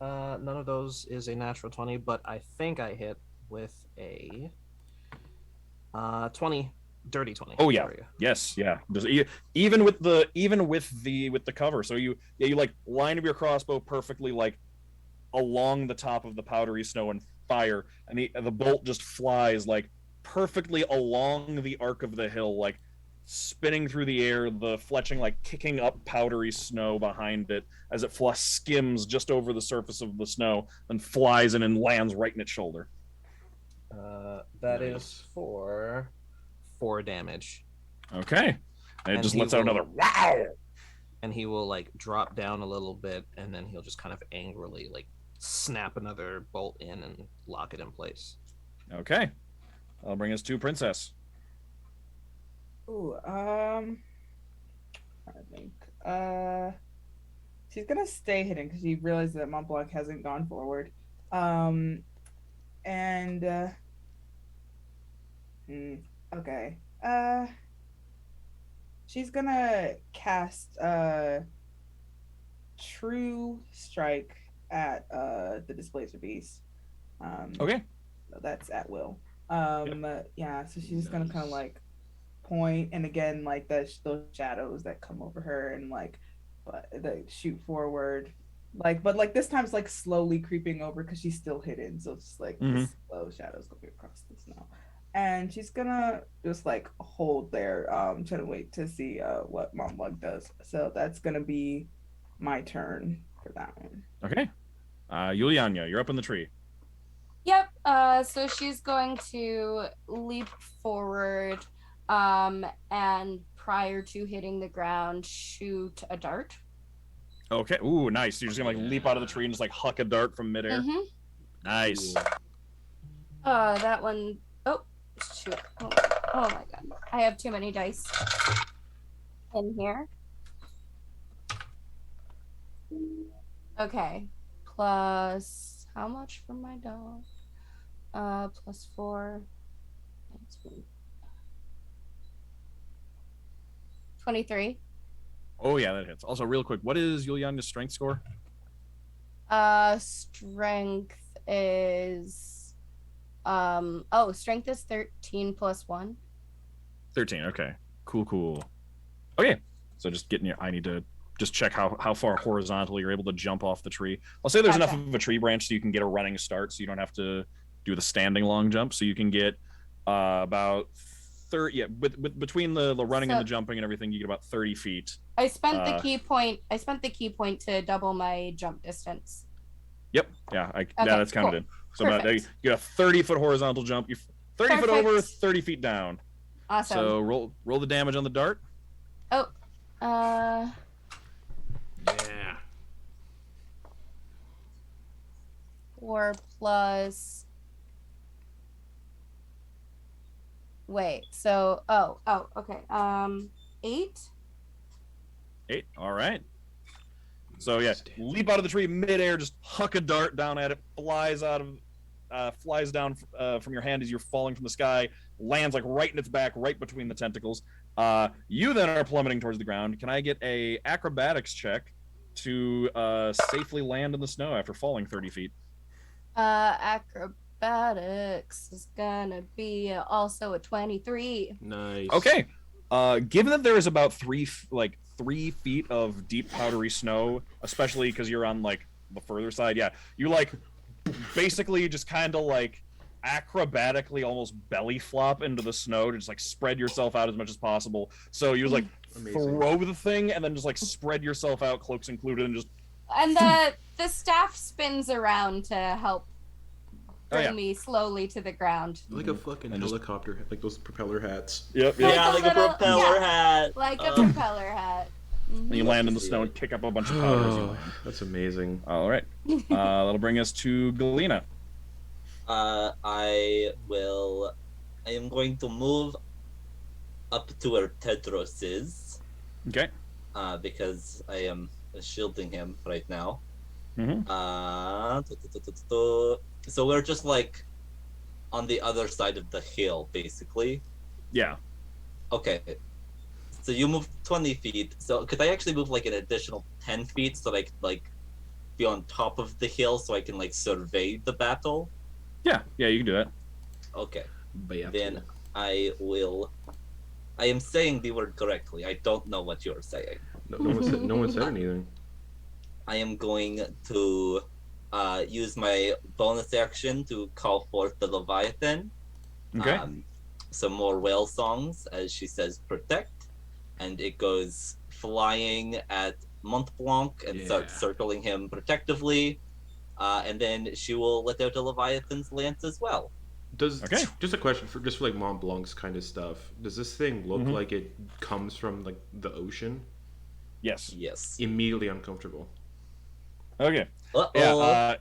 None of those is a natural 20, but I think I hit with a 20, dirty 20. Oh yeah. Yes, yeah. Even with the cover. So you like line up your crossbow perfectly like along the top of the powdery snow and fire, and the bolt just flies like perfectly along the arc of the hill, like spinning through the air, the fletching like kicking up powdery snow behind it as it skims just over the surface of the snow and flies in and lands right in its shoulder. That is for 4 damage. Okay. And it just lets out another wow. And he will like drop down a little bit, and then he'll just kind of angrily like snap another bolt in and lock it in place. Okay. That'll bring us to Princess. Ooh, I think she's gonna stay hidden because she realized that Montblanc hasn't gone forward. Okay. She's gonna cast True Strike at the Displacer Beast. Okay. That's at will. Yeah, so she's just gonna kind of like point, and again like those shadows that come over her and like that shoot forward But like this time it's like slowly creeping over because she's still hidden, so it's just like this slow shadows going across the snow. And she's gonna just like hold there, trying to wait to see what Montblanc does. So that's gonna be my turn for that one. Okay. Yulianya, you're up in the tree. Yep. So she's going to leap forward, and prior to hitting the ground, shoot a dart. Okay. Ooh, nice. You're just gonna like leap out of the tree and just like huck a dart from midair. Mm-hmm. Nice. That one. Oh, shoot. Oh my god. I have too many dice in here. Okay. Plus how much for my dog? Plus 4. 23. Oh yeah, that hits. Also, real quick, what is Yulianya's strength score? Strength is strength is 13 plus 1. 13. Okay. Cool. Okay. So just I need to just check how far horizontally you're able to jump off the tree. I'll say there's enough of a tree branch so you can get a running start, so you don't have to do the standing long jump. So you can get about 30. Yeah, between the running and the jumping and everything, you get about 30 feet. I spent the key point. I spent the key point to double my jump distance. Yep. Yeah. That's counted in. So about, you get a 30-foot horizontal jump. You 30 foot over, 30 feet down. Awesome. So roll the damage on the dart. Oh. Yeah. 4 plus. Wait. So okay. 8. 8. All right. So yeah, leap out of the tree midair, just huck a dart down at it, flies down from your hand as you're falling from the sky, lands like right in its back, right between the tentacles. You then are plummeting towards the ground. Can I get a acrobatics check to safely land in the snow after falling 30 feet? Acrobatics is gonna be also a 23. Nice. Okay. Given that there is about 3 feet of deep powdery snow, especially because you're on like the further side, yeah, you like basically just kind of like acrobatically almost belly flop into the snow to just like spread yourself out as much as possible. So you like throw the thing and then just like spread yourself out, cloaks included, and just. And the staff spins around to help bring me slowly to the ground. Like a fucking helicopter, like those propeller hats. Yep. Yeah, like a propeller hat. Like a propeller hat. And you land in the snow and kick up a bunch of powder as you land. That's amazing. All right. That'll bring us to Galina. I am going to move up to where Tedros is. Okay. Because I am shielding him right now. Mm-hmm. So we're just like on the other side of the hill, basically. Yeah. Okay. So you moved 20 feet. So could I actually move like an additional 10 feet so I could like be on top of the hill so I can like survey the battle? Yeah, you can do that. Okay. Then I am saying the word correctly. I don't know what you're saying. No one said anything. I am going to use my bonus action to call forth the Leviathan. Okay. Some more whale songs, as she says, protect. And it goes flying at Montblanc and starts circling him protectively. And then she will let out a Leviathan's lance as well. Just a question for like Montblanc's kind of stuff. Does this thing look like it comes from like the ocean? Yes. Immediately uncomfortable. Okay. Uh-oh. Yeah.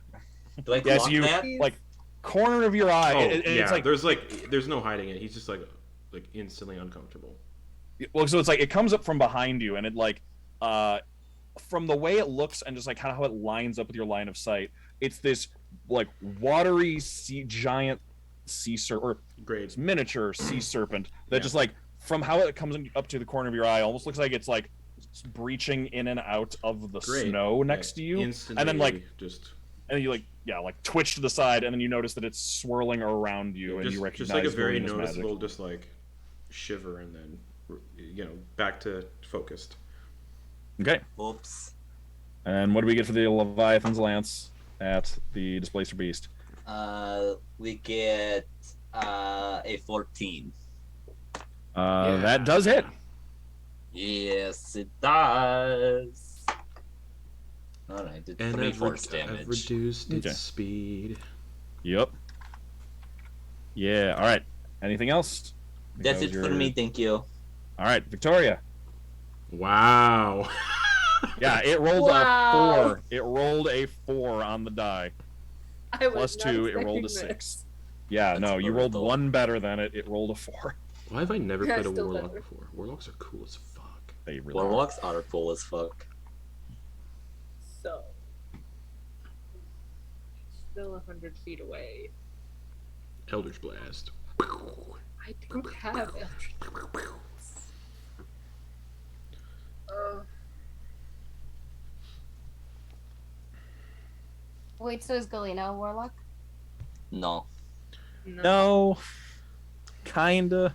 Do I clock so you that? like corner of your eye. It's like there's no hiding it. He's just like instantly uncomfortable. Well, so it's like it comes up from behind you, and it like from the way it looks and just like kind of how it lines up with your line of sight, it's this like watery giant sea serpent, or it's miniature sea serpent that just like from how it comes up to the corner of your eye almost looks like it's like breaching in and out of the snow next to you, instantly, and then like just. And you like twitch to the side, and then you notice that it's swirling around you, and you recognize just like a very Galina's noticeable, magic. just like shiver, and then back to focused. Okay. Oops. And what do we get for the Leviathan's Lance at the Displacer Beast? We get a 14. That does hit. Yes, it does. All right, did And 3 I've force damage. reduced its Okay. speed. Yep. Yeah. All right. Anything else? I think That's that it was for your- me, thank you. All right, Victoria. Wow. Yeah, it rolled Wow. a 4. It rolled a 4 on the die. I was Plus not 2, it rolled a expecting 6. this. Yeah, That's no, you rolled brutal. 1 better than it. It rolled a 4. Why have I never Yeah, played a still warlock better. before? Warlocks are cool as fuck. They really are. Warlocks are cool as fuck. So, still 100 feet away. Eldritch Blast. I don't have Eldritch Blast. Wait, so is Galina a warlock? No. No. Kinda.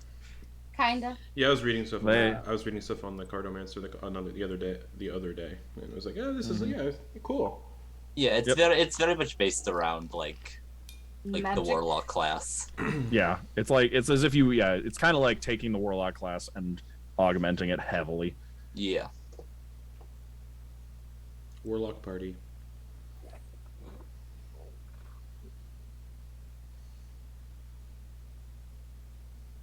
Kinda. Yeah, I was reading stuff. They- I was reading stuff on the Cardomancer the other day, and it was like, oh, this is cool. Yeah, it's Yep. it's very much based around like the Magic? warlock class. Yeah, it's like it's as if you it's kind of like taking the warlock class and augmenting it heavily. Yeah. Warlock party.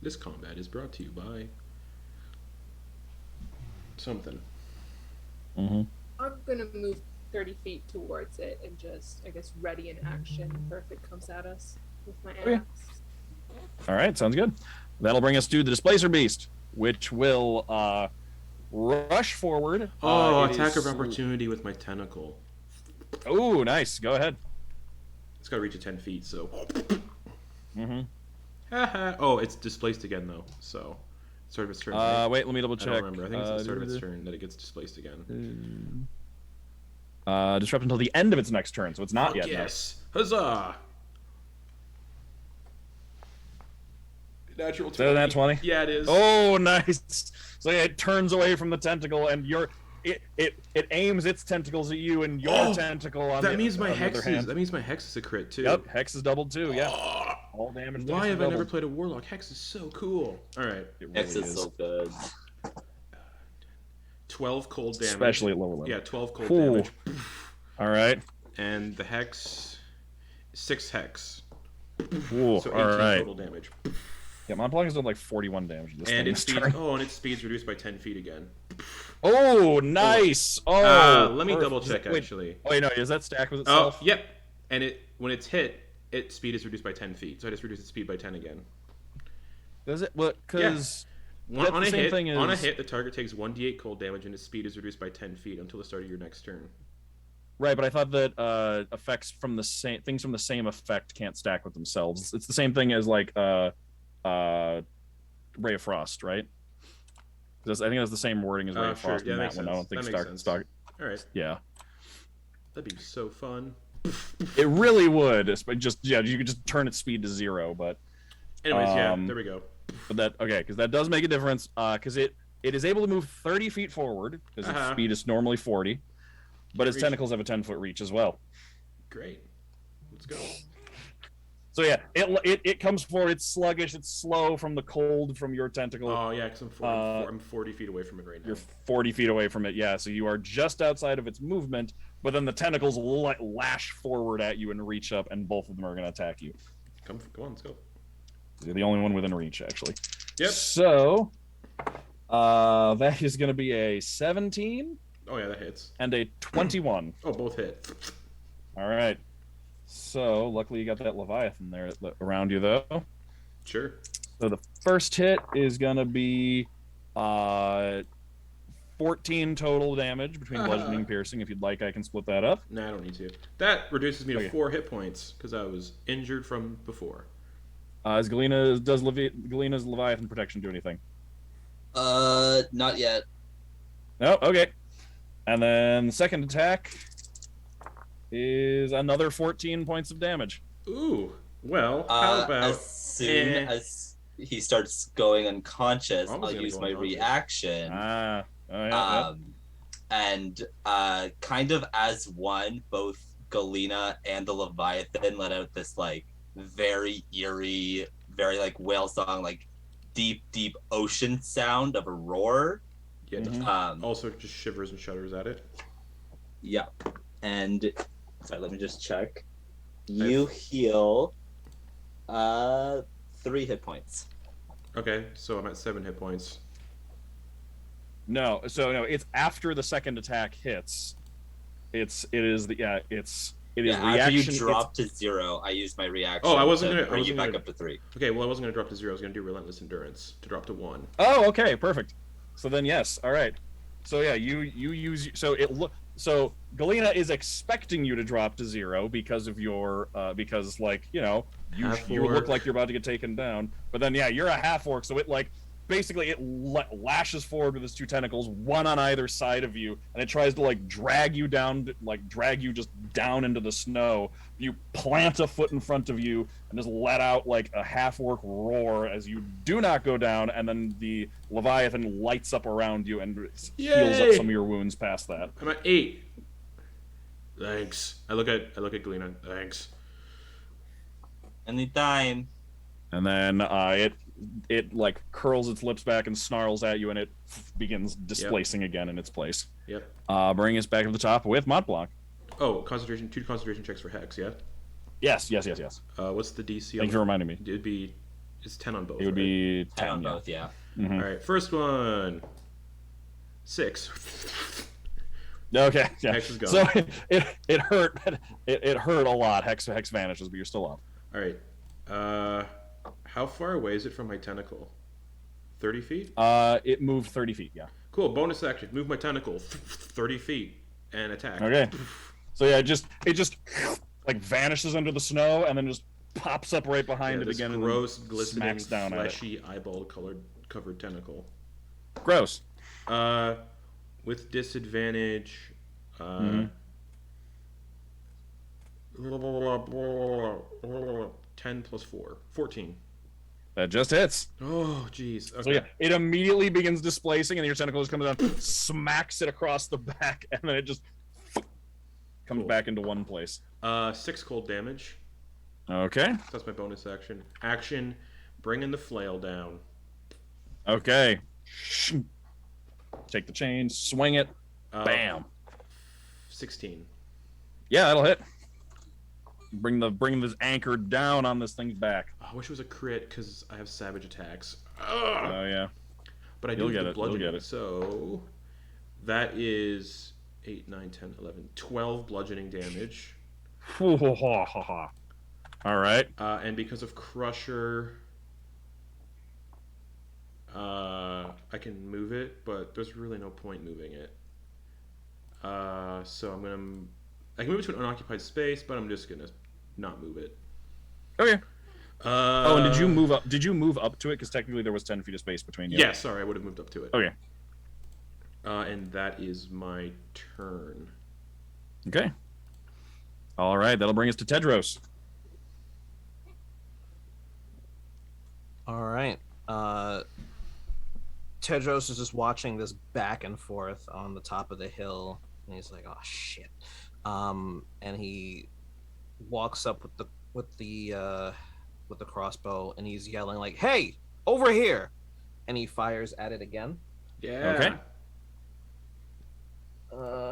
This combat is brought to you by something. Mm-hmm. I'm gonna move 30 feet towards it and just, I guess, ready in action for if it comes at us with my Okay. axe. All right, sounds good. That'll bring us to the Displacer Beast, which will rush forward. Oh, It attack is- of opportunity with my tentacle. Oh, nice. Go ahead. It's got to reach at 10 feet, so. Mm-hmm. Haha. Oh, it's displaced again, though, so. Start of its turn. right? Wait, let me double I check. don't remember. I think it's the start of its turn that it gets displaced again. Disrupt until the end of its next turn, so it's not Fuck yet. yes. Huzzah! Natural 20. Better than 20? Yeah, it is. Oh, nice. So yeah, it turns away from the tentacle, and it aims its tentacles at you, and your tentacle on that the, means my on the hex other is. hand. That means my hex is a crit too. Yep, hex is doubled too. Yeah, Oh, all damage. why have I never doubled. played a warlock? Hex is so cool. All right, It really X is so good. 12 cold damage. Especially at lower level. Yeah, 12 cold Ooh. damage, All right. and the hex, 6 hex. Ooh, So 18 all right. total damage. Yeah, Montblanc has done like 41 damage to this And thing its this speed. turn. Oh, and its speed's reduced by 10 feet again. Oh, nice. Oh, Let me perfect. double check Wait, actually. wait, no, is that stacked with Oh, itself? yep. And when it's hit, its speed is reduced by 10 feet. So I just reduced its speed by 10 again. Does it? What? Because That's On the a same hit, thing on a as- hit, the target takes 1d8 cold damage and its speed is reduced by 10 feet until the start of your next turn. right, but I thought that effects from the same things from the same effect can't stack with themselves. It's the same thing as like Ray of Frost, right? I think that's the same wording as Ray of Sure. Frost Yeah, in that that makes one. I sense. don't think That makes sense. Stark. All right, Yeah, that'd be so fun. it really would. But you could just turn its speed to 0. But Anyways, there we go. that okay, because that does make a difference. Because it is able to move 30 feet forward because its speed is normally 40, but its Reach. tentacles have a 10-foot reach as well. Great. Let's go. So yeah, it comes forward. It's sluggish. It's slow from the cold from your tentacle. Oh yeah, because I'm 40 feet away from it right now. You're 40 feet away from it. Yeah, so you are just outside of its movement, but then the tentacles lash forward at you and reach up, and both of them are going to attack you. Come on, let's go. You're the only one within reach, actually. Yep. So that is going to be a 17 Oh yeah, that hits. and a 21. Oh, both hit. All right. So luckily you got that Leviathan there around you, though. Sure. So the first hit is going to be 14 total damage between bludgeoning and piercing. If you'd like, I can split that up. Nah, I don't need to. That reduces me to Okay. 4 hit points because I was injured from before. Does Galina's Leviathan protection do anything? Not yet. No. Okay. And then the second attack is another 14 points of damage. Ooh. Well, how about As soon as he starts going unconscious, Almost I'll gonna use go my unconscious. reaction. Oh, yeah, And and kind of as one, both Galina and the Leviathan let out this like very eerie, very like whale song, like deep ocean sound of a roar. Yeah. Also, just shivers and shudders at it. Yeah, and sorry, let me just check. You heal 3 hit points. Okay, so I'm at 7 hit points. No, it's after the second attack hits. It is After reaction. you drop to 0, I used my reaction. Oh, I wasn't to gonna bring you back up to 3. Okay, well I wasn't gonna drop to 0. I was gonna do Relentless Endurance to drop to 1. Oh, okay, perfect. So then yes, all right. So yeah, you use so Galina is expecting you to drop to 0 because of your because like you look like you're about to get taken down. But then yeah, you're a half orc, so it like basically it lashes forward with its 2 tentacles, one on either side of you, and it tries to like drag you just down into the snow. You plant a foot in front of you and just let out like a half orc roar as you do not go down, and then the Leviathan lights up around you and heals up some of your wounds past that. I'm at 8. Thanks. I look at Galina. Thanks. Anytime. And then it like curls its lips back and snarls at you, and it begins displacing again in its place. Yep. Bring us back to the top with Montblanc. Oh, concentration. 2 concentration checks for Hex. Yeah. Yes. What's the DC? Thanks for reminding me. It's 10 on both. It would be 10 on both. Yeah. Mm-hmm. All right. First one. 6. Okay. Yeah. Hex is gone. So it hurt. It hurt a lot. Hex vanishes, but you're still up. All right. How far away is it from my tentacle? 30 feet? It moved 30 feet, yeah. Cool, bonus action. Move my tentacle 30 feet and attack. Okay. So yeah, it just like vanishes under the snow and then just pops up right behind it again. Gross, and glistening, smacks down fleshy, eyeball covered tentacle. Gross. With disadvantage, 10 plus 4. 14. That just hits. Oh, jeez. Okay. So yeah, it immediately begins displacing, and your tentacle just comes down, smacks it across the back, and then it just comes back into one place. 6 cold damage. Okay. That's my bonus action. Action, bringing the flail down. Okay. Take the chain, swing it, bam. 16. Yeah, that'll hit. Bring this anchor down on this thing's back. Oh, I wish it was a crit because I have savage attacks. Oh yeah. But I do get it. bludgeoning. You'll get it. So that is 8, 9, 10, 11, 12 bludgeoning damage. All right. And because of Crusher, I can move it, but there's really no point moving it. So I can move it to an unoccupied space, but I'm just gonna not move it. Okay. And did you move up? Did you move up to it? Because technically there was 10 feet of space between you. Yeah, sorry, I would have moved up to it. Okay. And that is my turn. Okay. All right, that'll bring us to Tedros. All right. Tedros is just watching this back and forth on the top of the hill, and he's like, "Oh shit!" And he walks up with the crossbow, and he's yelling like, "Hey, over here!" And he fires at it again. Yeah. Okay.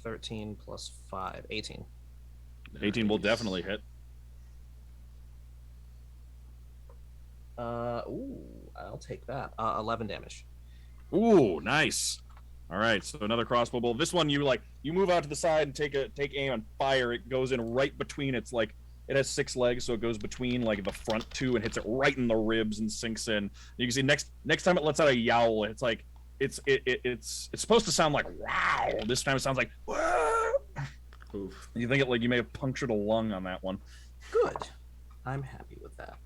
13 plus 5, 18. 18 will definitely hit. I'll take that. 11 damage. Ooh, nice. All right, so another crossbow bolt. This one, you move out to the side and take aim and fire. It goes in right between its it has 6 legs, so it goes between like the front 2 and hits it right in the ribs and sinks in. You can see next time it lets out a yowl. It's like it's supposed to sound like wow. This time it sounds like whoa. Oof. You think you may have punctured a lung on that one. Good. I'm happy with that.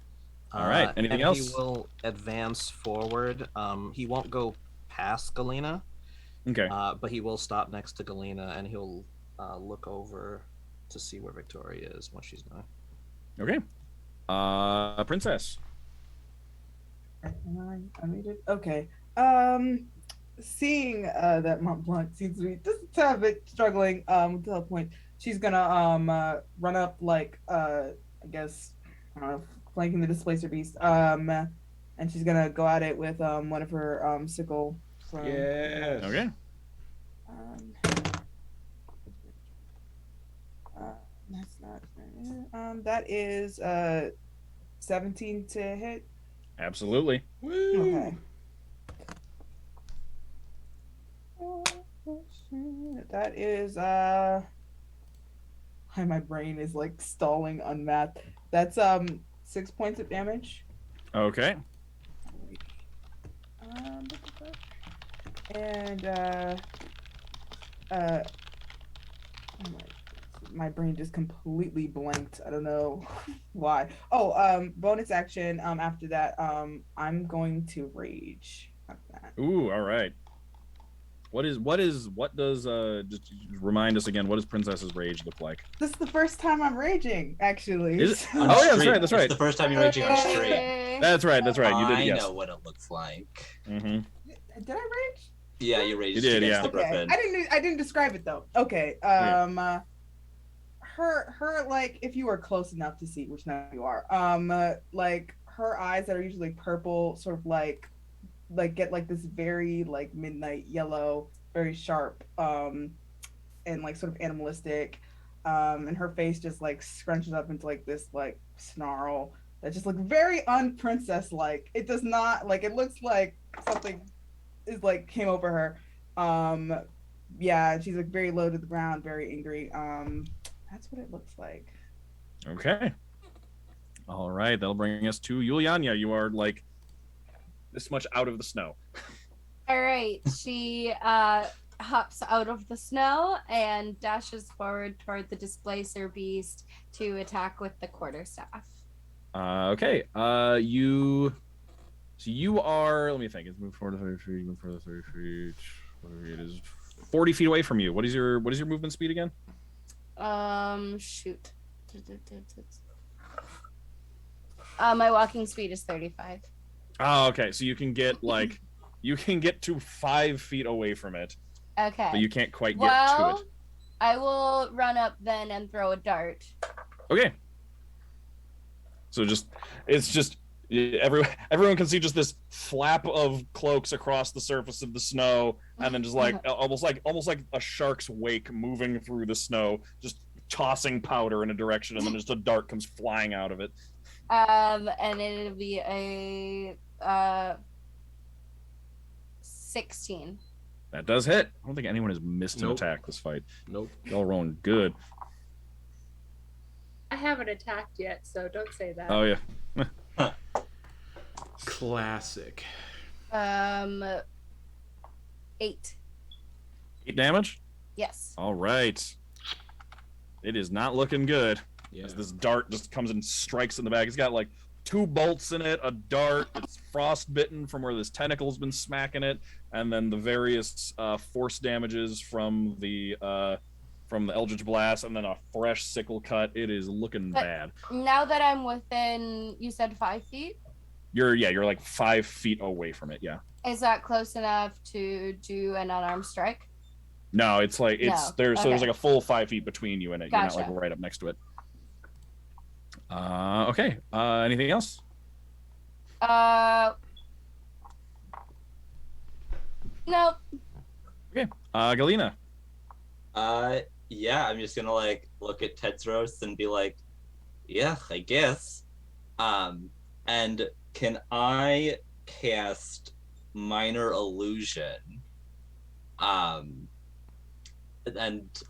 All right. Anything else? He will advance forward. He won't go past Galina. Okay. But he will stop next to Galina, and he'll look over to see where Viktoria is, what she's doing. Okay. Princess. Am I unmuted? Okay. Seeing that Montblanc seems to be just a tad bit struggling to the point, she's gonna run up like I guess flanking the Displacer Beast. And she's gonna go at it with one of her sickle. From, Yes. Okay. That's not that is 17 to hit. Absolutely. Woo. Okay. That is my brain is like stalling on math. That's 6 points of damage. Okay. And my brain just completely blanked. I don't know why. Oh, bonus action. After that, I'm going to rage. After that. Ooh, all right. What does just remind us again, what does Princess's Rage look like? This is the first time I'm raging, actually. Is it? So- Oh, yeah, that's right. It's the first time you're raging on stream. Yay. That's right. You did, I yes. know what it looks like. Mm-hmm. Did I rage? Yeah, you raged You did, against yeah. the Okay. griffin. I didn't describe it though. Okay. Her like, if you were close enough to see, which now you are, like her eyes that are usually purple, sort of like get like this very like midnight yellow, very sharp, and like sort of animalistic, and her face just like scrunches up into like this like snarl that just looks very unprincess like. It does not like, it looks like something is like came over her. Yeah, she's like very low to the ground, very angry. That's what it looks like. Okay. All right, that'll bring us to Yulianya. You are like this much out of the snow. All right, she hops out of the snow and dashes forward toward the Displacer Beast to attack with the quarterstaff. Okay. You are. Let me think. It's move forward 30 feet. Move further 30 feet. Whatever it is, 40 feet away from you. What is your movement speed again? Shoot. My walking speed is 35. Oh, okay. So you can get like you can get to 5 feet away from it, Okay. but you can't quite get well, to it. I will run up then and throw a dart. Okay. So it's just everyone can see just this flap of cloaks across the surface of the snow, and then just like almost like a shark's wake moving through the snow, just tossing powder in a direction, and then just a dart comes flying out of it. And it'll be a 16. That does hit. I don't think anyone has missed an Nope. attack this fight. Nope. Y'all rolling good. I haven't attacked yet, so don't say that. Oh yeah. Classic. 8. 8 damage. Yes. All right. It is not looking good. Yeah. As this dart just comes and strikes in the back. It's got like 2 bolts in it, a dart. It's frostbitten from where this tentacle's been smacking it, and then the various force damages from the Eldritch Blast, and then a fresh sickle cut. It is looking But- bad. Now that I'm within, you said 5 feet? You're like 5 feet away from it. Yeah. Is that close enough to do an unarmed strike? No, it's like No. there's Okay. like a full 5 feet between you and it. You're not like Gotcha. right up next to it. Okay. Anything else? Nope. Galina. Yeah, I'm just gonna like look at Tedros and be like, yeah, I guess. And can I cast Minor Illusion? And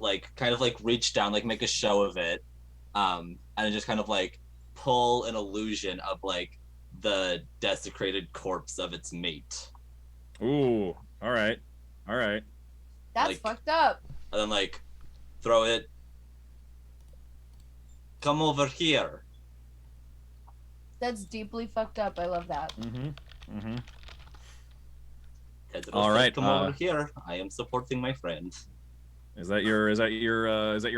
like kind of like reach down, like make a show of it, and just kind of like pull an illusion of like the desecrated corpse of its mate, Ooh. All right. That's Like- fucked up. and then like throw it. Come over here. That's deeply fucked up. I love that. Mm-hmm. Tedros All said, right, come over here. I am supporting my friend. Is that your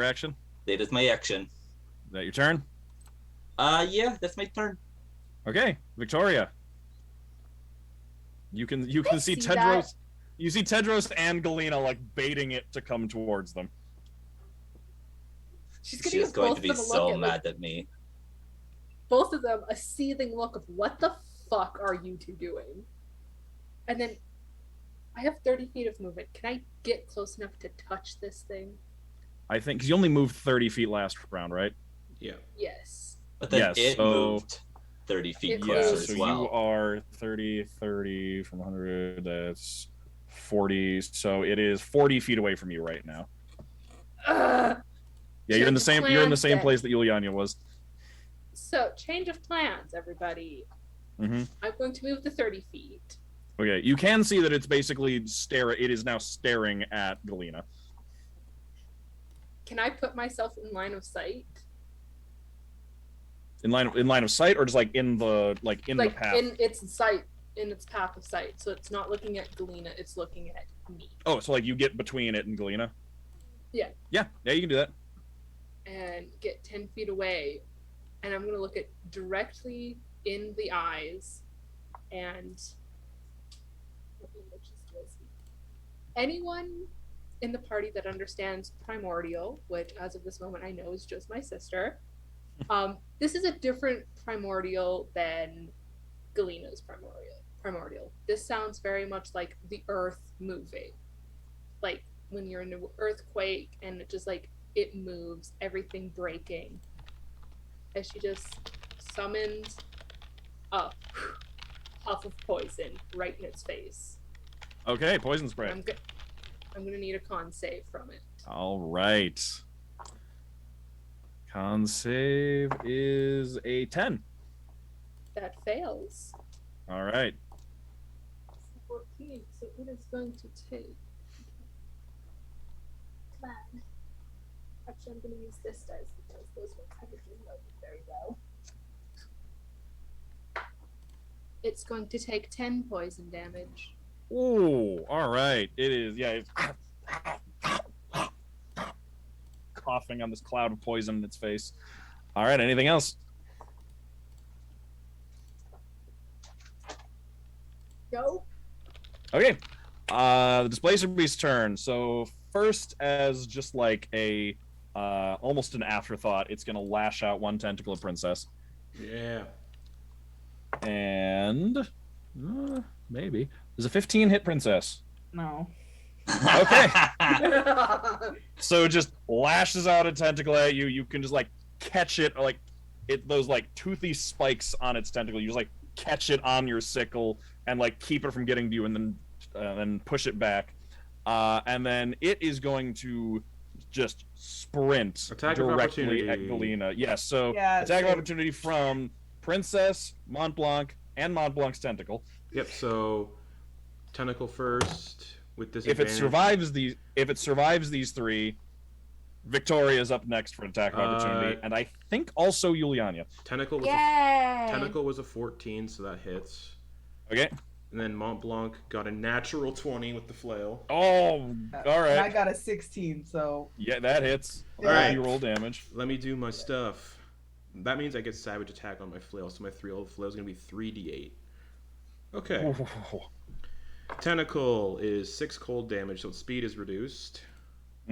action? That is my action. Is that your turn? Yeah, that's my turn. Okay, Viktoria. You can I see see Tedros. that. You see Tedros and Galina like baiting it to come towards them. She's gonna She is give going both to be of them a so look at, mad like, at me. both of them a seething look of what the fuck are you two doing? And then I have 30 feet of movement. Can I get close enough to touch this thing? I think because you only moved 30 feet last round, right? Yeah. Yes. But then Yes, it so- moved 30 feet It closer moves. as So well. you are 30 from 100. That's 40. So it is 40 feet away from you right now. Yeah, you're in the Change same. of You're in the plans, same then. place that Yulianya was. So, change of plans, everybody. Mm-hmm. I'm going to move the 30 feet. Okay, you can see that it's basically It is now staring at Galina. Can I put myself in line of sight? In line of sight, or just like in the the path. in its sight, in its path of sight. So it's not looking at Galina, it's looking at me. Oh, so like you get between it and Galina. Yeah. Yeah, you can do that. And get 10 feet away. And I'm going to look it directly in the eyes. And anyone in the party that understands primordial, which as of this moment I know is just my sister, this is a different primordial than Galina's primordial. This sounds very much like the earth moving. Like when you're in an earthquake and it just like it moves, everything breaking. As she just summons a puff of poison right in its face. Okay, poison spray. I'm gonna need a con save from it. All right. Con save is a 10. That fails. All right. 14, so it is going to take. Come on. Actually, I'm going to use this dice because those ones haven't been loaded very well. It's going to take 10 poison damage. Ooh, all right. It is. Yeah. It's coughing on this cloud of poison in its face. All right. Anything else? Go. Okay. The Displacer Beast's turn. So first, as just like a almost an afterthought, it's gonna lash out one tentacle at Princess. Yeah. And maybe there's a 15 hit Princess. No. Okay. So it just lashes out a tentacle at you. You can just like catch it, like those like toothy spikes on its tentacle. You just like catch it on your sickle and like keep it from getting to you, and then push it back. And then it is going to just sprint Attack of directly at opportunity. Galina. Yes, so Yeah, attack of so- opportunity from Princess, Montblanc, and Montblanc's tentacle. Yep. So, tentacle first with If disadvantage. it survives these three, Viktoria is up next for attack of opportunity, and I think also Yulianya. Tentacle was Yay! tentacle was a 14, so that hits. Okay. And then Montblanc got a natural 20 with the flail. Oh, all And right. I got a 16, so Yeah, that hits. All right. You roll damage. Let me do my stuff. That means I get savage attack on my flail, so my 3 flail is going to be 3d8. Okay. Tentacle is 6 cold damage, so its speed is reduced.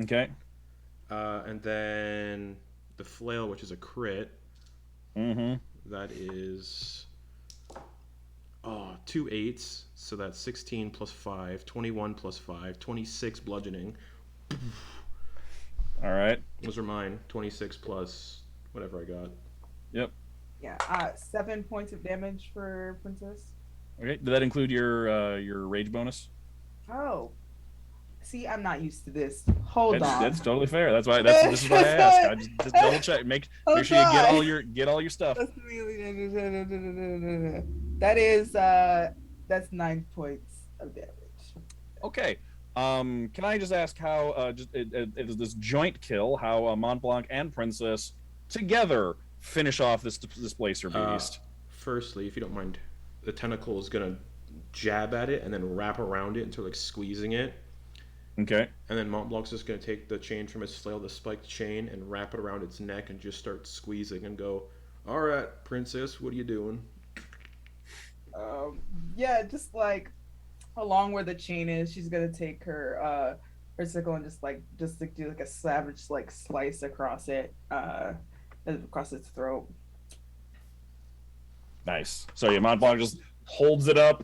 Okay. And then the flail, which is a crit, Mm-hmm. that is 2 8s, so that's 16 plus 5, 21 plus 5, 26 bludgeoning. All right. Those are mine. 26 plus whatever I got. Yep. yeah, 7 points of damage for Princess. Okay. Did that include your rage bonus? Oh. See, I'm not used to this. Hold on. That's totally fair. This is why I asked. I just double check. Make Oh, sure you God. get all your stuff. That is that's 9 points of damage. Okay. Can I just ask how it is this joint kill? How Montblanc and Princess together finish off this Displacer Beast? Firstly, if you don't mind, the tentacle is gonna jab at it and then wrap around it until like squeezing it. Okay. And then Montblanc's just gonna take the chain from his flail, the spiked chain, and wrap it around its neck and just start squeezing and go, "All right, Princess, what are you doing?" Yeah, just like along where the chain is, she's gonna take her sickle and just do like a savage like slice across it, across its throat. Nice. So yeah, Montblanc just holds it up,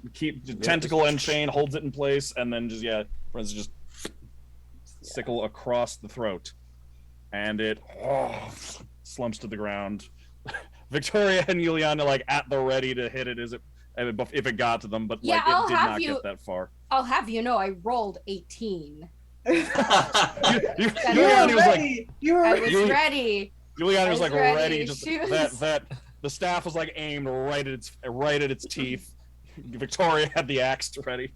tentacle and chain, holds it in place, and then Friends just sickle across the throat, and it slumps to the ground. Viktoria and Yulianya like at the ready to hit it if it got to them, but like it did not get that far. I'll have you know, I rolled 18. Yulianya was like, I was ready. Yulianya was like ready. Just that the staff was like aimed right at its teeth. Viktoria had the axe ready.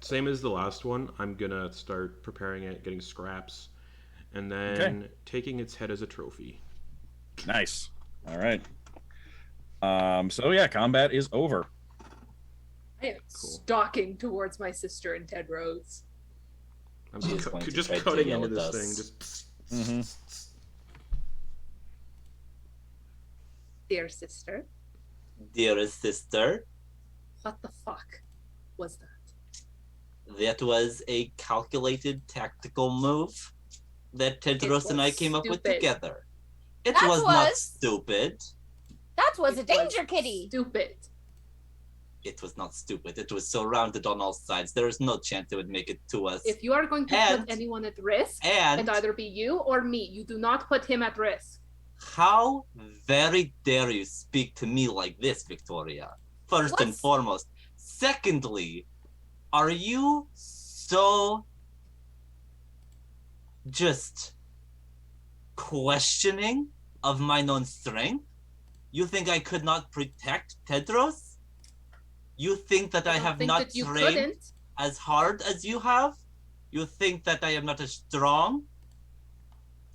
Same as the last one. I'm gonna start preparing it, getting scraps, and then taking its head as a trophy. Nice. All right. So yeah, combat is over. I am stalking towards my sister and Tedros. I'm just cutting into this thing. Just. Dear sister. Dearest sister. What the fuck was that? That was a calculated tactical move that Tedros and I came up with together. It was not stupid. That was a danger kitty. Stupid. It was not stupid. It was surrounded on all sides. There is no chance it would make it to us. If you are going to put anyone at risk, and either be you or me, you do not put him at risk. How very dare you speak to me like this, Viktoria? First and foremost. Secondly, are you so just questioning of mine own strength? You think I could not protect Tedros? You think that I have not trained as hard as you have? You think that I am not as strong?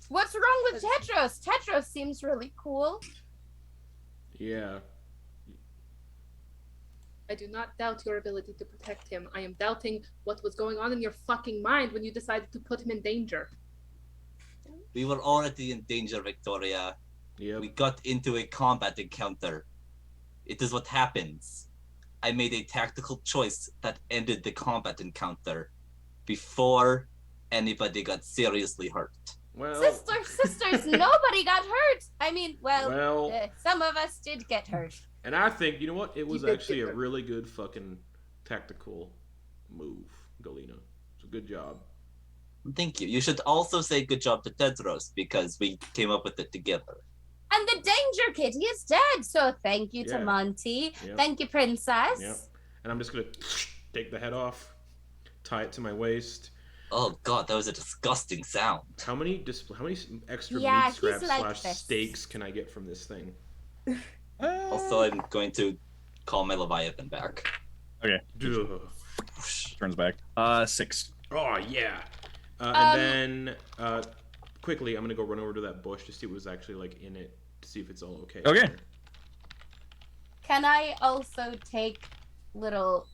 What's wrong with Tedros? Tedros seems really cool. Yeah. I do not doubt your ability to protect him. I am doubting what was going on in your fucking mind when you decided to put him in danger. We were already in danger, Viktoria. Yep. We got into a combat encounter. It is what happens. I made a tactical choice that ended the combat encounter before anybody got seriously hurt. Well, sisters, nobody got hurt. I mean, some of us did get hurt. And I think, you know what? It was actually a really good fucking tactical move, Galina. It's a good job. Thank you. You should also say good job to Tedros because we came up with it together. And the danger kitty is dead, so thank you to Monty. Yep. Thank you, Princess. Yep. And I'm just gonna take the head off, tie it to my waist. Oh god, that was a disgusting sound. How many extra meat scraps / steaks can I get from this thing? Also, I'm going to call my Leviathan back. Okay. Turns back. 6. Oh yeah. And then quickly, I'm gonna go run over to that bush to see what was actually like in it, to see if it's all okay. Okay. Can I also take little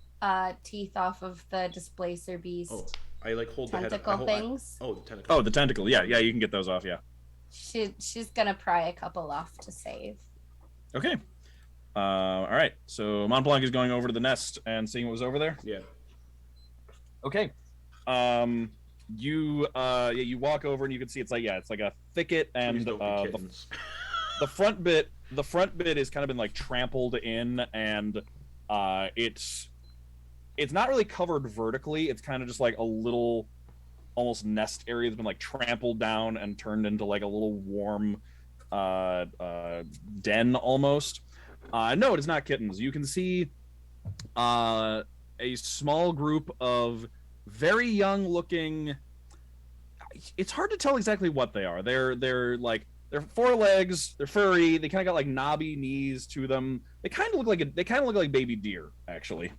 teeth off of the Displacer Beast? Oh, I like hold the head. Tentacle things. The tentacle. Oh, the tentacle. Yeah, you can get those off. Yeah. She's gonna pry a couple off to save. Okay. All right. So Montblanc is going over to the nest and seeing what was over there. Yeah. Okay. You walk over and you can see it's like a thicket, and the front bit is kind of been like trampled in, and it's not really covered vertically. It's kind of just like a little almost nest area that's been like trampled down and turned into like a little warm den almost. No, it is not kittens. You can see a small group of very young looking, it's hard to tell exactly what they are. They're 4 legs, they're furry, they kind of got like knobby knees to them. They kind of look like baby deer, actually.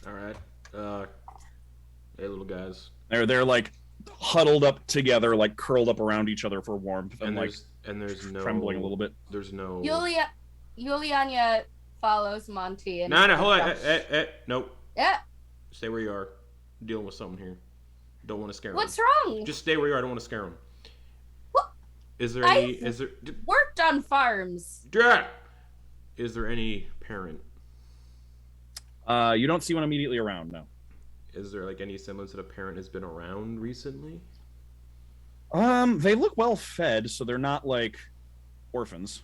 All right. Hey, little guys. They're like huddled up together, like curled up around each other for warmth, and there's no trembling a little bit. There's no. Yulianya follows Monty and. No, hold on. Nope. Yeah. Stay where you are. I'm dealing with something here. Don't want to scare him. What's wrong? Just stay where you are. I don't want to scare him. What? Is there any? Is there? Worked on farms. Is there any parent? You don't see one immediately around. No. is there like any semblance that a parent has been around recently? They look well fed, so they're not like orphans.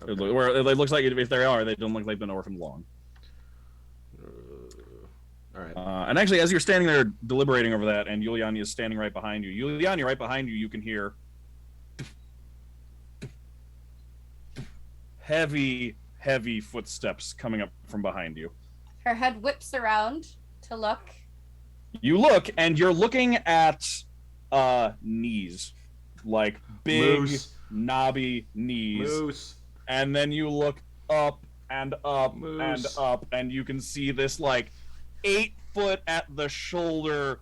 Okay. It looks like if they are, they don't look like they've been orphaned long. All right. And actually, as you're standing there deliberating over that, and Yulyanya is standing right behind you, Yulyanya, right behind you, you can hear heavy, heavy footsteps coming up from behind you. Her head whips around to look. You look, and you're looking at knees, like big, knobby knees. Moose. And then you look up and up Moose. and up, and you can see this like 8 foot at the shoulder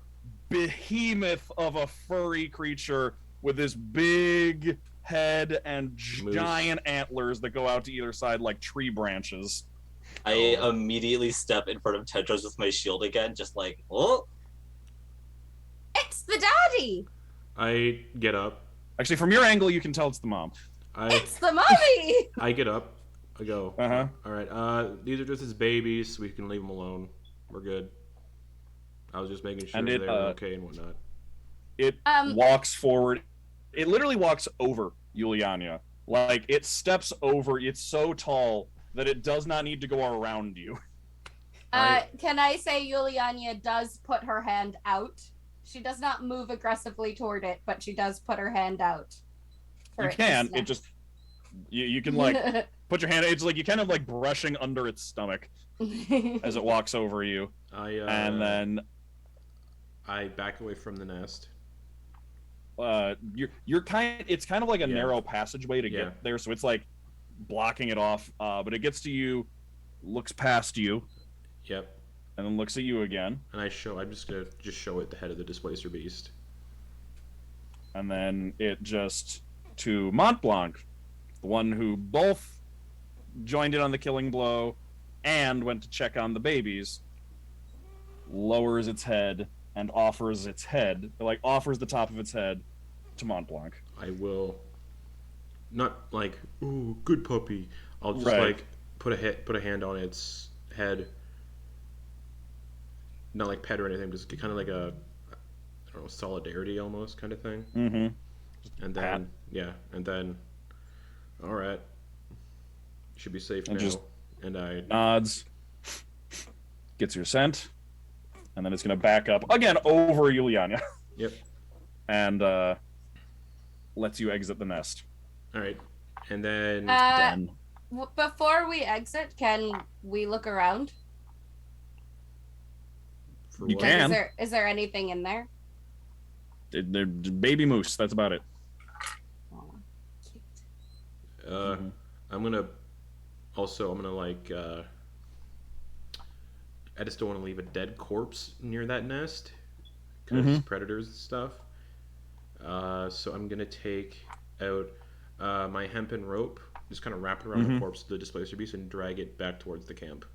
behemoth of a furry creature with this big head and giant antlers that go out to either side like tree branches. I immediately step in front of Tedros with my shield again, just like, oh. It's the daddy! I get up. Actually, from your angle, you can tell it's the mom. It's the mommy! I get up. I go. Uh-huh. All right. These are just his babies, so we can leave them alone. We're good. I was just making sure they were okay and whatnot. It walks forward. It literally walks over Yulianya. Like, it steps over. It's so tall that it does not need to go around you. Can I say Yulianya does put her hand out? She does not move aggressively toward it, but she does put her hand out. You can. It just... You can, like, put your hand... It's like you kind of, like, brushing under its stomach as it walks over you. And then... I back away from the nest. It's kind of like a narrow passageway to get there, so it's like blocking it off. But it gets to you, looks past you. Yep. And then looks at you again. And I'm just gonna show it the head of the Displacer Beast. And then it just to Montblanc, the one who both joined in on the killing blow and went to check on the babies, lowers its head and offers offers the top of its head to Montblanc. I will not like, ooh, good puppy. I'll just like put a hand on its head. Not like pet or anything, just kind of like a, I don't know, solidarity almost kind of thing. Mm-hmm. And then, all right, you should be safe now. And I nods, gets your scent, and then it's gonna back up again over Yulianya. Yep. And lets you exit the nest. All right, and then before we exit, can we look around? You can. Is there anything in there? They're baby moose. That's about it. Oh, cute. I'm gonna like. I just don't want to leave a dead corpse near that nest because predators and stuff. So I'm gonna take out my hempen rope, just kind of wrap it around the corpse of the Displacer Beast and drag it back towards the camp.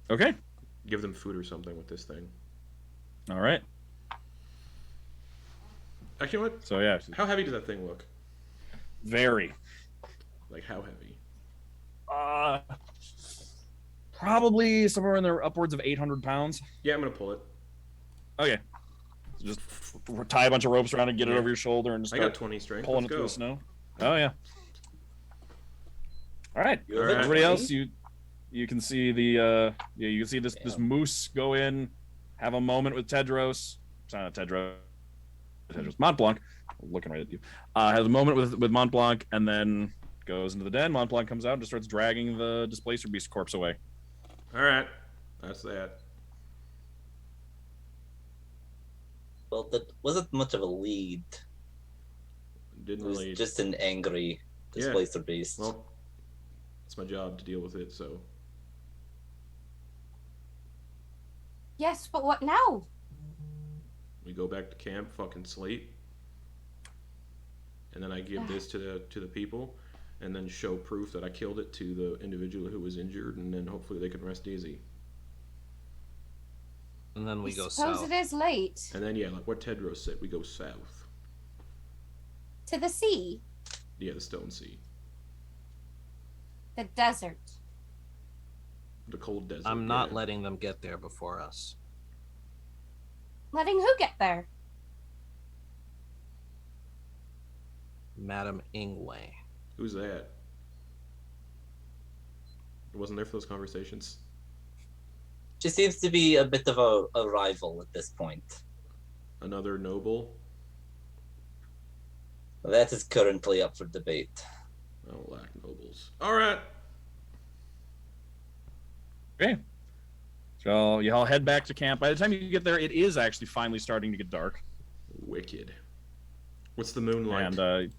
Okay. Give them food or something with this thing. All right. Actually, you know what? So yeah. How heavy does that thing look? Very. Like how heavy? Probably somewhere in there upwards of 800 pounds. Yeah, I'm gonna pull it. Okay. So just tie a bunch of ropes around and get it over your shoulder and just I got 20 strength. pulling Let's it go. through the snow. Oh yeah. All right. You have it Everybody 20? else, you can see the you can see this moose go in, have a moment with Tedros. It's not Tedros. Montblanc. Looking right at you. Has a moment with Montblanc and then goes into the den. Montblanc comes out and just starts dragging the Displacer Beast corpse away. All right, that's that. Well, that wasn't much of a lead. Didn't It was really. just an angry Displacer Beast. Well, it's my job to deal with it, so. Yes, but what now? We go back to camp, fucking sleep, and then I give this to the people, and then show proof that I killed it to the individual who was injured, and then hopefully they can rest easy. And then we I go suppose south. it is late. And then like what Tedros said, we go south. To the sea. Yeah, the Stone Sea, The desert. the cold desert. I'm not letting them get there before us. Letting who get there? Madam Ingwe. Who's that? I wasn't there for those conversations. She seems to be a bit of a rival at this point. Another noble? That is currently up for debate. I don't lack nobles. All right. Okay. So you all head back to camp. By the time you get there, it is actually finally starting to get dark. Wicked. What's the moon like? And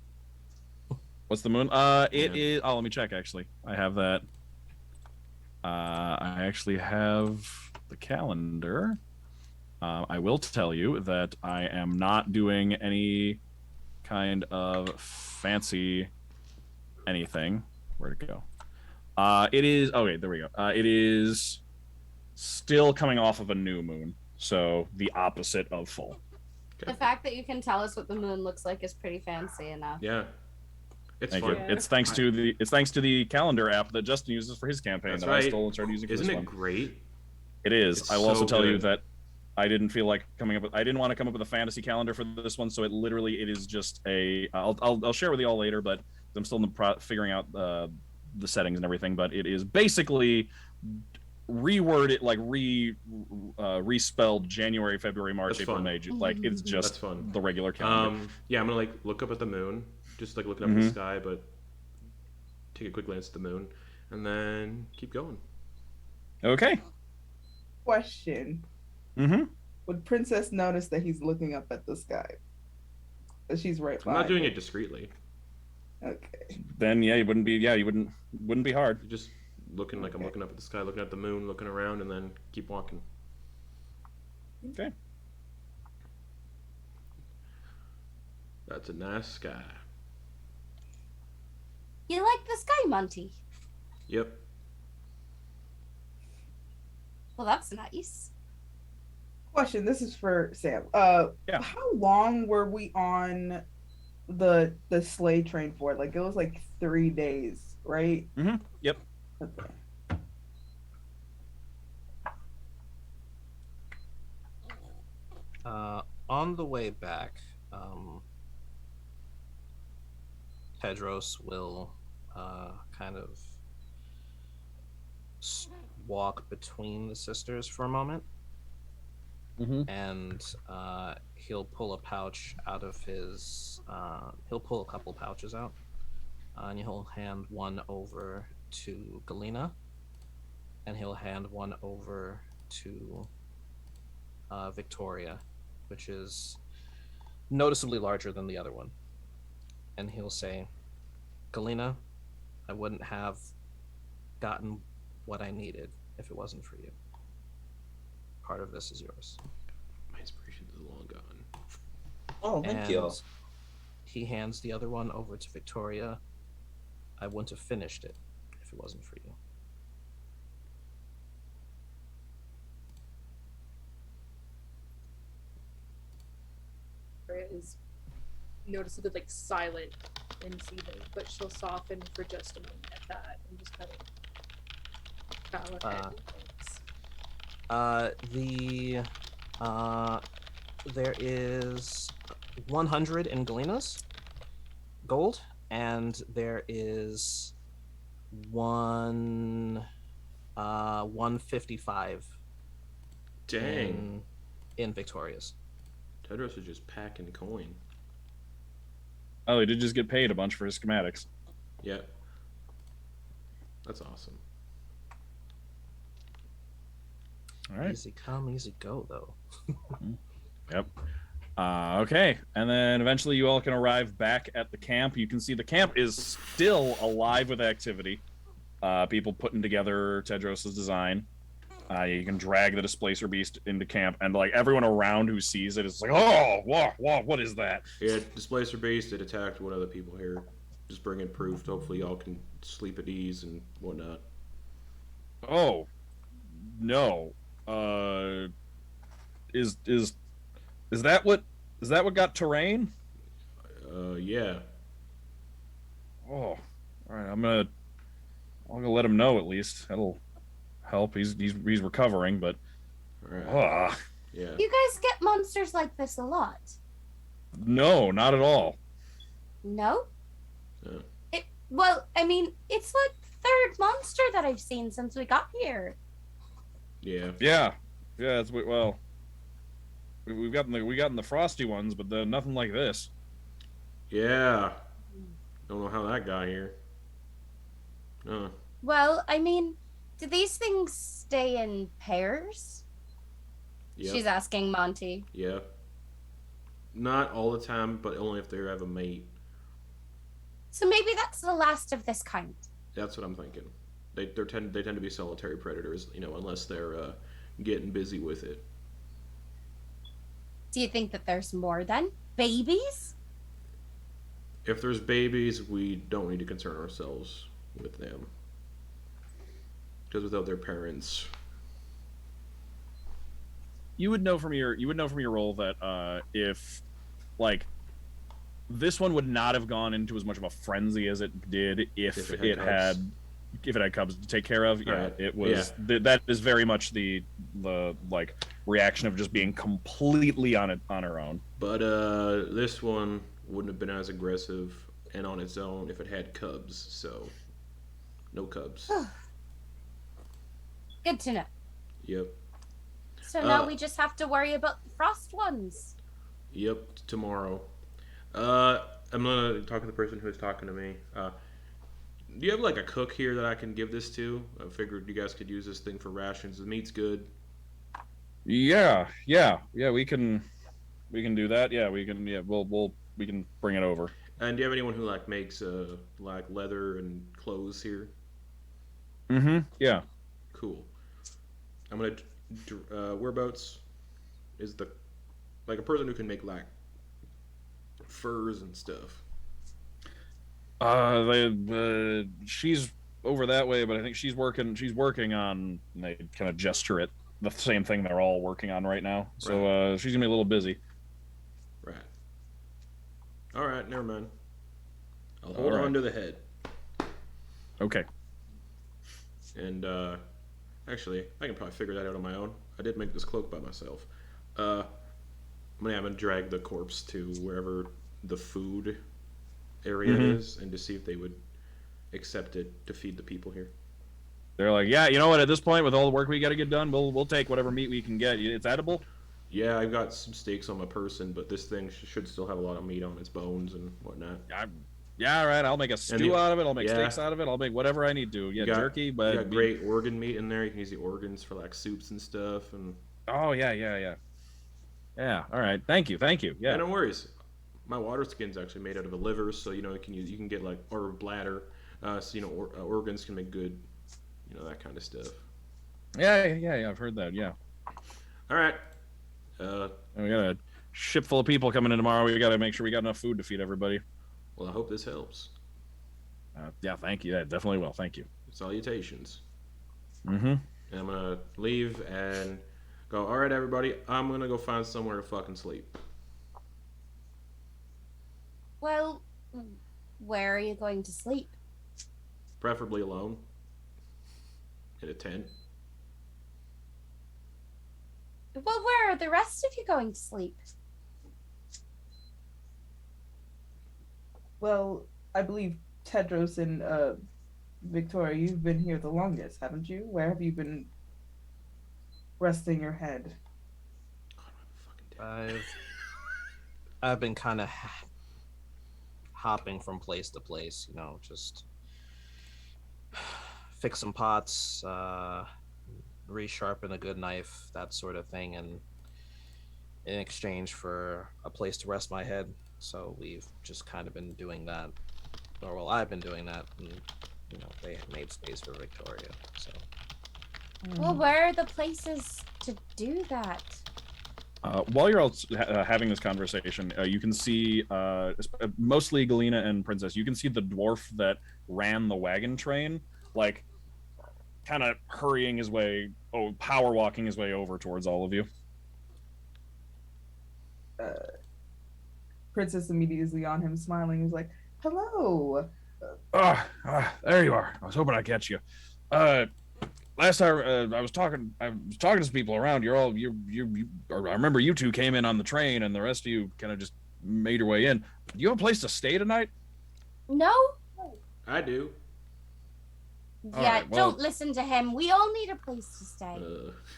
what's the moon? It is. Oh, let me check. Actually, I have that. I actually have the calendar. I will tell you that I am not doing any kind of fancy anything. Where'd it go? It is. Okay, there we go. It is still coming off of a new moon, so the opposite of full. The fact that you can tell us what the moon looks like is pretty fancy enough. Yeah. It's Thank fun. you. It's thanks to the calendar app that Justin uses for his campaign That's that right. I stole and started using for Isn't this it one. great? It is. It's I will also so tell you good. that I didn't feel like coming up with. I didn't want to come up with a fantasy calendar for this one, so it is just a. I'll share with you all later, but I'm still in the figuring out the settings and everything. But it is basically reworded, like respelled January, February, March, That's April, fun. May. Like it's just That's fun. the regular calendar. Yeah, I'm gonna like look up at the moon, just like looking up at the sky, but take a quick glance at the moon, and then keep going. Okay. Question. Mm-hmm. Would Princess notice that he's looking up at the sky? That she's right I'm not behind doing him? it discreetly. Okay. Then yeah, you wouldn't be. Yeah, you wouldn't be hard. You're just looking like I'm looking up at the sky, looking at the moon, looking around, and then keep walking. Okay. That's a nice sky. You like the sky, Monty? Yep. Well, that's nice. Question. This is for Sam. Yeah. How long were we on the sleigh train for? Like it was like 3 days, right? Mm-hmm. Yep. Okay. On the way back, Tedros will kind of walk between the sisters for a moment, and he'll pull a pouch out of his. He'll pull a couple pouches out, and he'll hand one over to Galina, and he'll hand one over to Viktoria, which is noticeably larger than the other one. And he'll say, Galina, I wouldn't have gotten what I needed if it wasn't for you. Part of this is yours. My inspiration is long gone. Oh, thank you. He hands the other one over to Viktoria. I wouldn't have finished it if it wasn't for you. Victoria is noticeably like silent and seething, but she'll soften for just a moment at that and just kind of bow her head. There is 100 in Galina's gold, and there is 155 Dang. in Victoria's. Tedros is just packing coin. Oh, he did just get paid a bunch for his schematics. Yep. That's awesome. All right. Easy come, easy go, though. Yep. Okay. And then eventually you all can arrive back at the camp. You can see the camp is still alive with activity. People putting together Tedros' design. You can drag the Displacer Beast into camp, and like everyone around who sees it is like, oh, what is that? Yeah, Displacer Beast, it attacked one of the people here. Just bringing proof. Hopefully y'all can sleep at ease and whatnot. Oh, no. Is that what got terrain? Yeah. Oh, all right. I'm gonna let him know at least. That'll help. He's recovering, but All right. Yeah. You guys get monsters like this a lot? No, not at all. No? No. Well, I mean, it's like the third monster that I've seen since we got here. Yeah. Yeah. Well, we've gotten the frosty ones, but nothing like this. Yeah. Don't know how that got here. Well, I mean, do these things stay in pairs? Yep. She's asking Monty. Yeah. Not all the time, but only if they have a mate. So maybe that's the last of this kind. That's what I'm thinking. They tend to be solitary predators, unless they're getting busy with it. Do you think that there's more then? Babies? If there's babies, we don't need to concern ourselves with them. Because without their parents, You would know from your role that if like this one would not have gone into as much of a frenzy as it did if it had cubs to take care of. Yeah, right. It was that is very much the like reaction of just being completely on her own. But this one wouldn't have been as aggressive and on its own if it had cubs. So no cubs. Good to know. Yep. So now we just have to worry about the frost ones. Yep. Tomorrow. I'm gonna talk to the person who's talking to me. Do you have like a cook here that I can give this to? I figured you guys could use this thing for rations. The meat's good. Yeah. We can do that. Yeah, we can. Yeah, we can bring it over. And do you have anyone who like makes like leather and clothes here? Mm-hmm. Yeah. Cool. I'm gonna whereabouts is the like a person who can make like furs and stuff. She's over that way, but I think she's working on. And they kind of gesture at the same thing they're all working on right now. So she's gonna be a little busy. Right. All right. Never mind. I'll hold on to the head. Okay. And actually, I can probably figure that out on my own. I did make this cloak by myself. I'm gonna drag the corpse to wherever the food area is, and to see if they would accept it to feed the people here. They're like, yeah, you know what? At this point, with all the work we got to get done, we'll take whatever meat we can get. It's edible. Yeah, I've got some steaks on my person, but this thing should still have a lot of meat on its bones and whatnot. Yeah, all right. I'll make a stew out of it. I'll make steaks out of it. I'll make whatever I need to. Yeah, jerky, but you got great organ meat in there. You can use the organs for like soups and stuff. And oh yeah. All right. Thank you. Yeah. No worries. My water skin's actually made out of a liver, so you can get like or a bladder, so organs can make good, that kind of stuff. Yeah. I've heard that. Yeah. All right. We got a ship full of people coming in tomorrow. We got to make sure we got enough food to feed everybody. Well, I hope this helps. Yeah, thank you. Yeah, definitely will. Thank you. Salutations. Mm-hmm. And I'm gonna leave and go. All right, everybody. I'm gonna go find somewhere to fucking sleep. Well, where are you going to sleep? Preferably alone. In a tent. Well, where are the rest of you going to sleep? Well, I believe Tedros and Viktoria, you've been here the longest, haven't you? Where have you been resting your head? I've been kind of hopping from place to place, just fix some pots, resharpen a good knife, that sort of thing, and in exchange for a place to rest my head. So we've just kind of been doing that, or well, I've been doing that, and they made space for Viktoria. So, Well, where are the places to do that? While you're all having this conversation, you can see mostly Galina and Princess. You can see the dwarf that ran the wagon train, like kind of hurrying his way, power walking his way over towards all of you. Princess immediately on him, smiling. He's like, "Hello." There you are. I was hoping I'd catch you. last time I was talking to some people around. You're all you. Or I remember you two came in on the train, and the rest of you kind of just made your way in. Do you have a place to stay tonight? No? I do. All Yeah, right, well- don't listen to him. We all need a place to stay.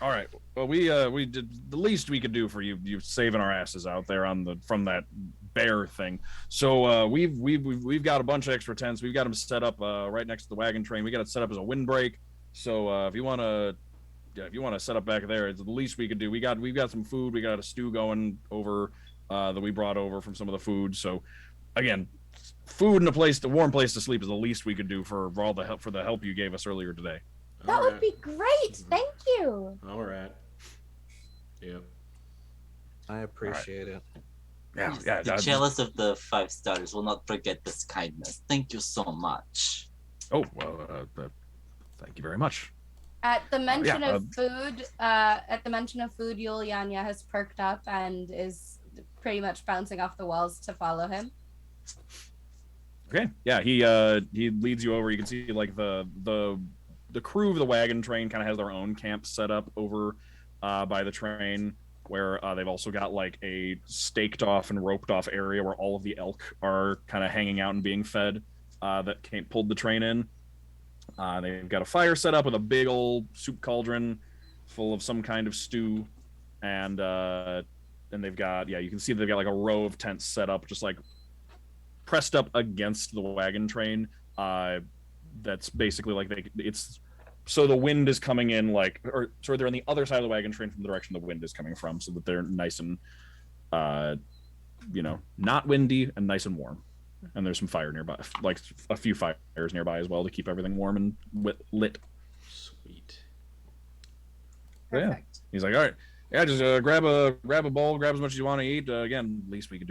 All right. Well, we did the least we could do for you. You saving our asses out there from that bear thing. So we've got a bunch of extra tents. We've got them set up right next to the wagon train. We got it set up as a windbreak. So if you want to set up back there, it's the least we could do. We've got some food. We got a stew going over that we brought over from some of the food. So again, food and a warm place to sleep is the least we could do for all the help you gave us earlier today. That would be great. Thank you. All right. Yep. I appreciate it. Yeah. The jealous of the 5 stars will not forget this kindness. Thank you so much. Oh well, thank you very much. At the mention of food, Yulianya has perked up and is pretty much bouncing off the walls to follow him. Okay. Yeah, he leads you over. You can see like the crew of the wagon train kind of has their own camp set up over by the train, where they've also got like a staked off and roped off area where all of the elk are kind of hanging out and being fed that pulled the train in. They've got a fire set up with a big old soup cauldron full of some kind of stew, and they've got you can see they've got like a row of tents set up just like pressed up against the wagon train. That's basically like it's so the wind is coming in they're on the other side of the wagon train from the direction the wind is coming from, so that they're nice and not windy and nice and warm. And there's some fire nearby, like a few fires nearby as well to keep everything warm and lit. Sweet. Perfect. Yeah. He's like, all right, yeah, just grab a bowl, grab as much as you want to eat. Again, least we could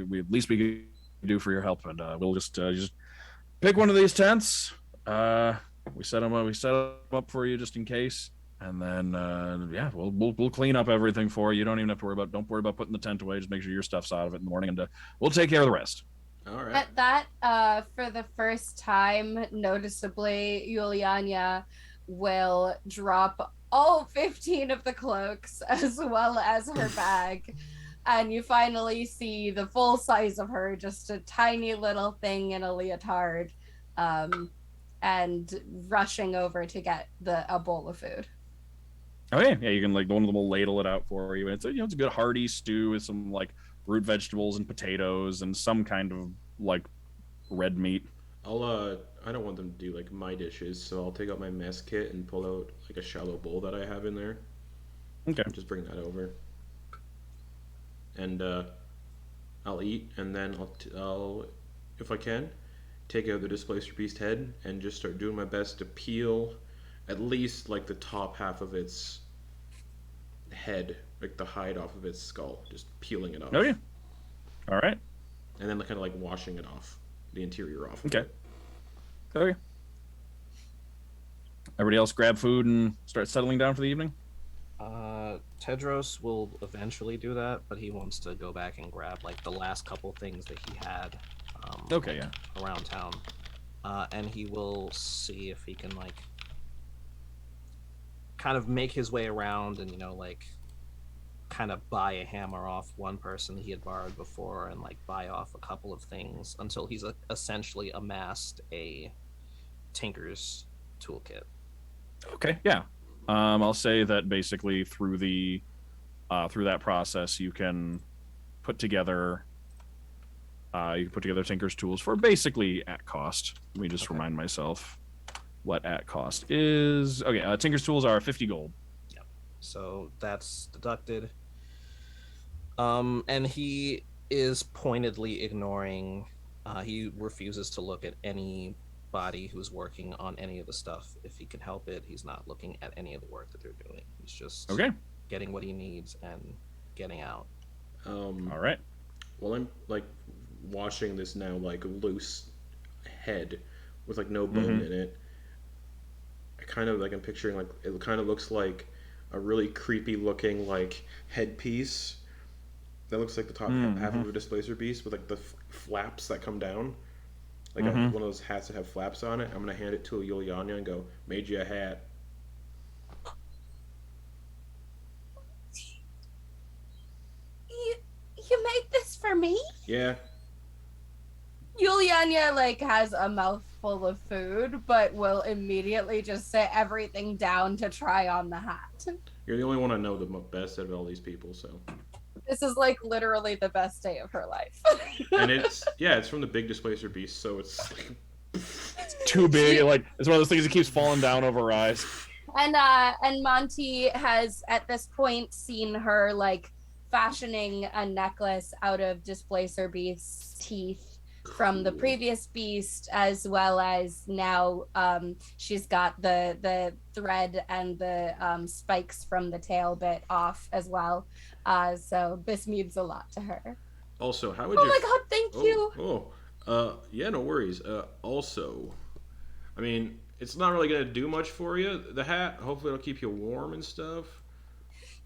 do for your help, and we'll just pick one of these tents. We set them up for you just in case, and then we'll clean up everything for you. You don't even have to worry about putting the tent away. Just make sure your stuff's out of it in the morning, and we'll take care of the rest. All right. At that, for the first time, noticeably, Yulianya will drop all 15 of the cloaks as well as her bag. And you finally see the full size of her, just a tiny little thing in a leotard, and rushing over to get a bowl of food. Oh yeah, you can one of them will ladle it out for you, and it's it's a good hearty stew with some like root vegetables and potatoes and some kind of like red meat. I don't want them to do like my dishes, so I'll take out my mess kit and pull out like a shallow bowl that I have in there. Okay. Just bring that over. And I'll eat, and then I'll, if I can, take out the Displacer Beast head and just start doing my best to peel at least like the top half of its head, like the hide off of its skull, just peeling it off. Oh yeah. All right. And then kind of like washing it off, the interior off. Okay. Okay. Everybody else grab food and start settling down for the evening? Tedros will eventually do that, but he wants to go back and grab like the last couple things that he had around town. And he will see if he can like kind of make his way around and kind of buy a hammer off one person he had borrowed before and like buy off a couple of things until he's essentially amassed a tinker's toolkit. Okay, yeah. I'll say that basically through that process you can put together tinker's tools for basically at cost. Let me just remind myself what at cost is. Okay, tinker's tools are 50 gold. Yep. So that's deducted. And he is pointedly ignoring. He refuses to look at anybody who's working on any of the stuff. If he can help it, he's not looking at any of the work that they're doing. He's just getting what he needs and getting out. All right. Well, I'm like washing this now like loose head with like no bone in it. I kind of like I'm picturing like it kind of looks like a really creepy looking like headpiece that looks like the top half of a Displacer Beast with like the flaps that come down, like one of those hats that have flaps on it. I'm gonna hand it to a Yulianya and go, "Made you a hat." for me? Yeah. Yulianya like has a mouthful of food, but will immediately just sit everything down to try on the hat. You're the only one I know the best out of all these people, so. This is like literally the best day of her life. And it's from the big Displacer Beast, so it's like It's too big. Like it's one of those things that keeps falling down over her eyes. And Monty has at this point seen her like fashioning a necklace out of Displacer Beast's teeth from the previous beast, as well as now she's got the thread and the spikes from the tail bit off as well. So this means a lot to her. Also, how would Oh you? my god, thank you. Yeah, no worries. Also, I mean, it's not really gonna do much for you. The hat, hopefully, it'll keep you warm and stuff.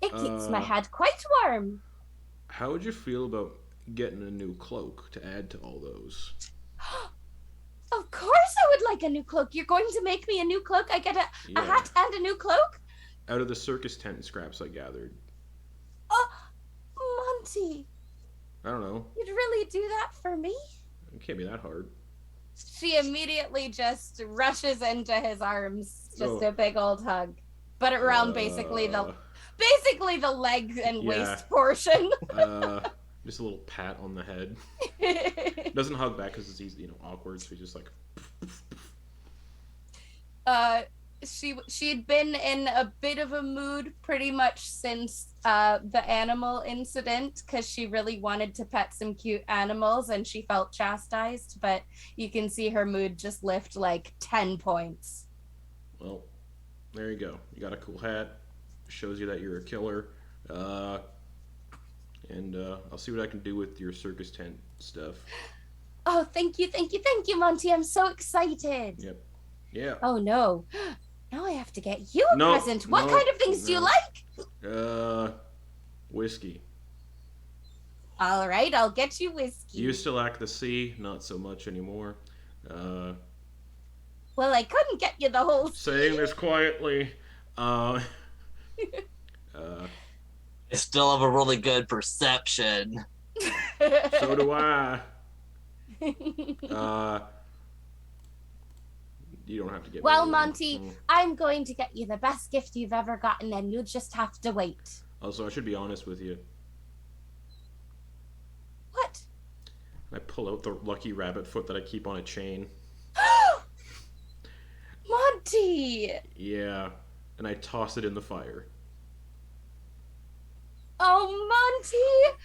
It keeps my head quite warm. How would you feel about getting a new cloak to add to all those? Of course I would like a new cloak. You're going to make me a new cloak? I get a hat and a new cloak? Out of the circus tent scraps I gathered. Oh, Monty. I don't know. You'd really do that for me? It can't be that hard. She immediately just rushes into his arms, just Oh. a big old hug, but around basically the leg and waist portion. Just a little pat on the head. Doesn't hug back because it's easy, awkward. So he's just like. She'd been in a bit of a mood pretty much since the animal incident, because she really wanted to pet some cute animals and she felt chastised, but you can see her mood just lift like 10 points. Well, there you go. You got a cool hat. Shows you that you're a killer. And I'll see what I can do with your circus tent stuff. Oh, thank you, Monty. I'm so excited. Yep. Yeah. Oh no. Now I have to get you a present. What kind of things do you like? Whiskey. All right, I'll get you whiskey. Used to like the sea, not so much anymore. Well, I couldn't get you the whole Saying this quietly. I still have a really good perception. So do I. You don't have to get Well, me Monty, I'm going to get you the best gift you've ever gotten, and you'll just have to wait. Also, I should be honest with you. What? I pull out the lucky rabbit foot that I keep on a chain. Monty! Yeah, and I toss it in the fire. Oh, Monty!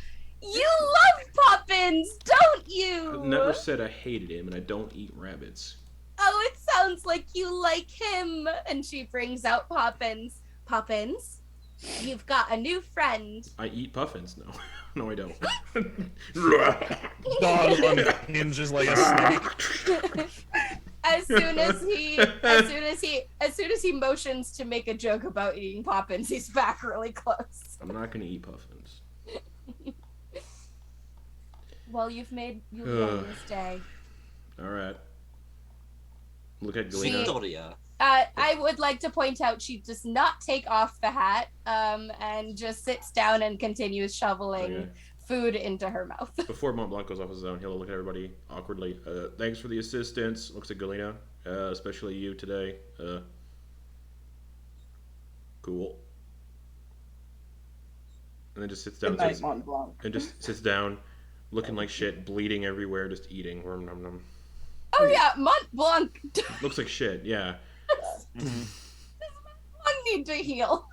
You love Poppins, don't you? I've never said I hated him, and I don't eat rabbits. Oh, it sounds like you like him. And she brings out Poppins. Poppins, you've got a new friend. I eat puffins. No, no, I don't. Dog on onions just like a snake. As soon as he motions to make a joke about eating Poppins, he's back really close. I'm not gonna eat puffins. Well, you've made this day. All right. Look at Galina. Viktoria. I would like to point out she does not take off the hat and just sits down and continues shoveling food into her mouth. Before Montblanc goes off his own, he'll look at everybody awkwardly. Thanks for the assistance. Looks at Galina, especially you today. Cool. And then just sits down. Good night, Montblanc. And just sits down, looking like shit, bleeding everywhere, just eating. Nom, nom, nom. Oh yeah, Montblanc. Looks like shit. Yeah. Montblanc need to heal.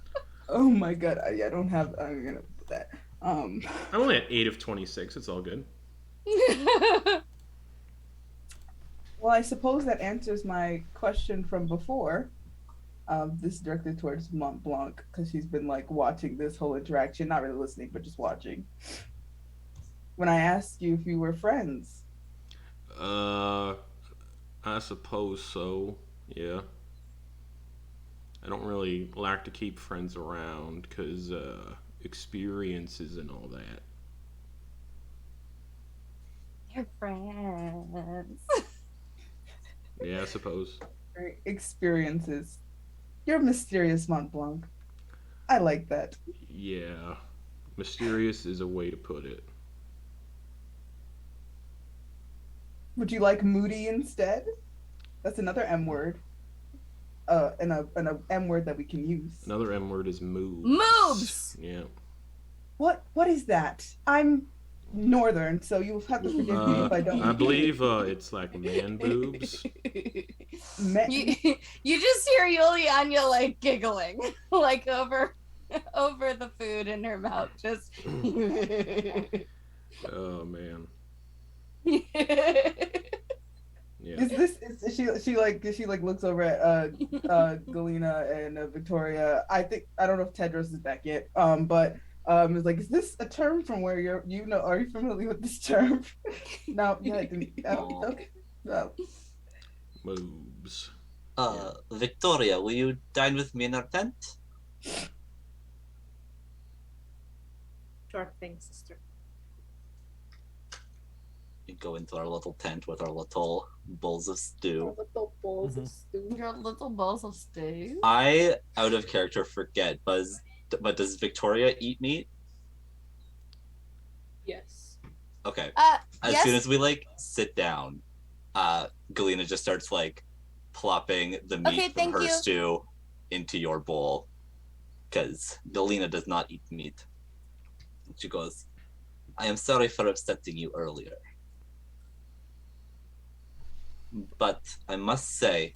Oh my god, I don't have. I'm gonna put that. I'm only at 8 of 26. It's all good. Well, I suppose that answers my question from before. This is directed towards Montblanc because she's been like watching this whole interaction, not really listening, but just watching. When I asked you if you were friends. I suppose so. Yeah. I don't really like to keep friends around because experiences and all that. You're friends. Yeah, I suppose. Experiences. You're mysterious, Montblanc. I like that. Yeah. Mysterious is a way to put it. Would you like moody instead? That's another M word. And a M word that we can use. Another M word is moobs. Moobs! Yeah. What is that? I'm northern, so you'll have to forgive me if I don't. I believe it's like man boobs. You just hear Yulianya like giggling, like over the food in her mouth, just. Oh man. Yeah. Is she looks over at Galina and Viktoria. I don't know if Tedros is back yet. But is like, is this a term from where are you familiar with this term? No, yeah, I didn't. Okay. No. Moobs. Viktoria, will you dine with me in our tent? Sure thing, sister. We go into our little tent with our little bowls of stew. Our little bowls of stew. Your little bowls of stew. I, out of character, forget, but does Viktoria eat meat? Yes. Okay. As yes. soon as we like sit down, Galina just starts like plopping the meat from her stew into your bowl, because Galina does not eat meat. She goes, "I am sorry for upsetting you earlier, but I must say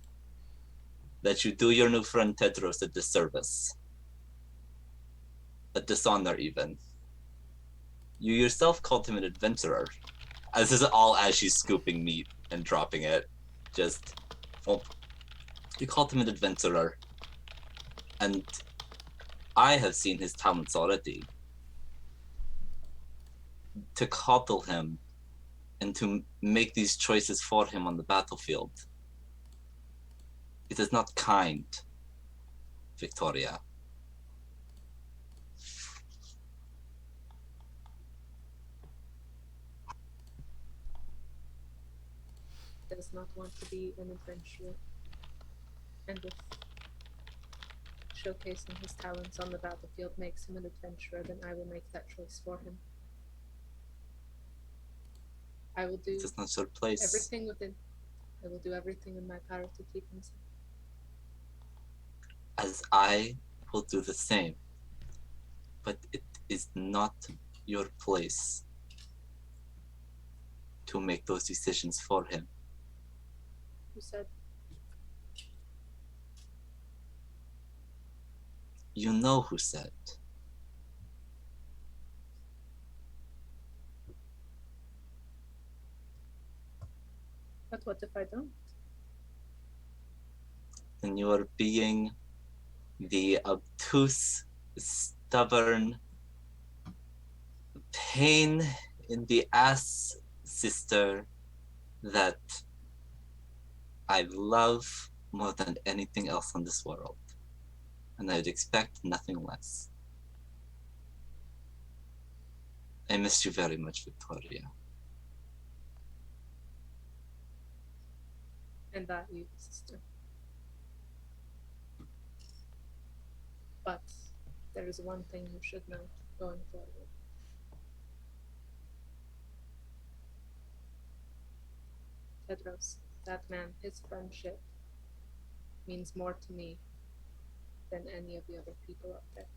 that you do your new friend Tedros a disservice, a dishonor even. You yourself called him an adventurer." This is all as she's scooping meat and dropping it. You called him an adventurer, and I have seen his talents already. To coddle him and to make these choices for him on the battlefield, it is not kind, Viktoria. Does not want to be an adventurer, and if showcasing his talents on the battlefield makes him an adventurer, then I will make that choice for him. I will do It is not your place. everything within. I will do everything in my power to keep him safe. As I will do the same, but it is not your place to make those decisions for him. Who said? You know who said. But what if I don't? Then you are being the obtuse, stubborn, pain in the ass sister that I love more than anything else on this world. And I'd expect nothing less. I miss you very much, Viktoria. And that you, sister. But there is one thing you should know going forward. Tedros, that man, his friendship means more to me than any of the other people out there.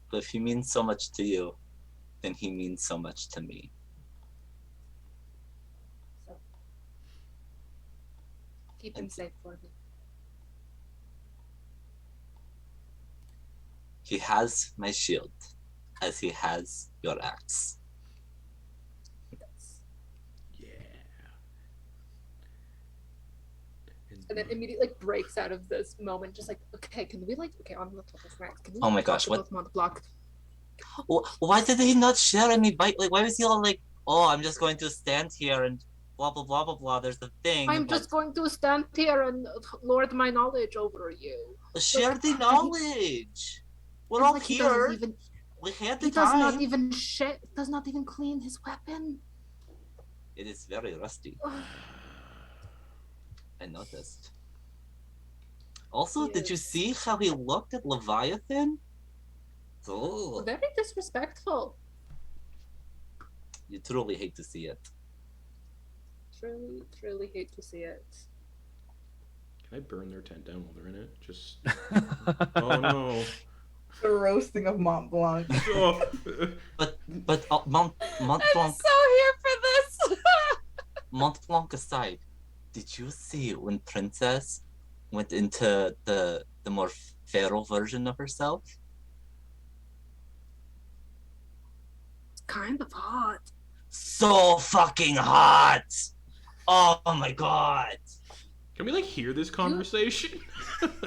But if he means so much to you, then he means so much to me. So, keep him safe for me. He has my shield, as he has your axe. He does. Yeah. And then immediately like breaks out of this moment, just like, okay, can we on the top of Max, can we Oh my gosh, what? Montblanc? Why did he not share any bite? Like, why was he all like, oh, I'm just going to stand here and blah, blah, blah, blah, blah. There's the thing. I'm just going to stand here and lord my knowledge over you. Share the knowledge. We're all here. We had the time. Does not even clean his weapon. It is very rusty. I noticed. Also, did you see how he looked at Leviathan? Oh. Very disrespectful. You truly hate to see it. Truly, truly hate to see it. Can I burn their tent down while they're in it? Just. Oh no. The roasting of Montblanc. Oh. But I'm Montblanc, so here for this. Montblanc aside, did you see when Princess went into the more feral version of herself? It's kind of hot. So fucking hot! Oh my god! Can we like hear this conversation?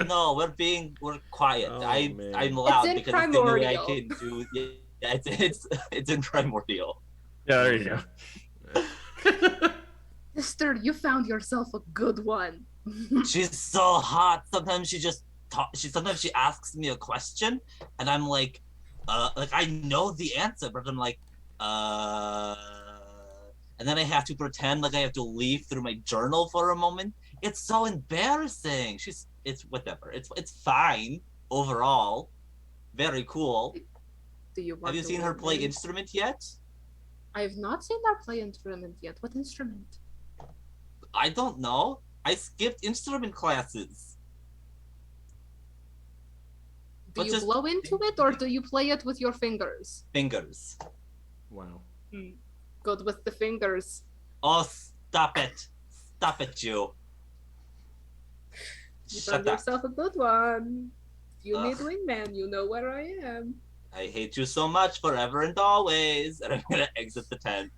No, we're quiet. Oh, man. I'm loud in because it's the only way I primordial. can do. Yeah, it's in primordial. Yeah, there you go. Sister, you found yourself a good one. She's so hot. Sometimes sometimes she asks me a question, and I'm like I know the answer, but I'm like, and then I have to pretend like I have to leaf through my journal for a moment. It's so embarrassing. It's whatever. It's fine overall. Very cool. Do you want Have you to seen her learn play it? instrument yet? I have not seen her play instrument yet. What instrument? I don't know. I skipped instrument classes. Do But you just- blow into it or do you play it with your fingers? Fingers. Wow. Good with the fingers. Oh, stop it. Stop it, you. You Shut found up. yourself a good one. If you need Ugh. wingman, you know where I am. I hate you so much forever and always. And I'm gonna exit the tent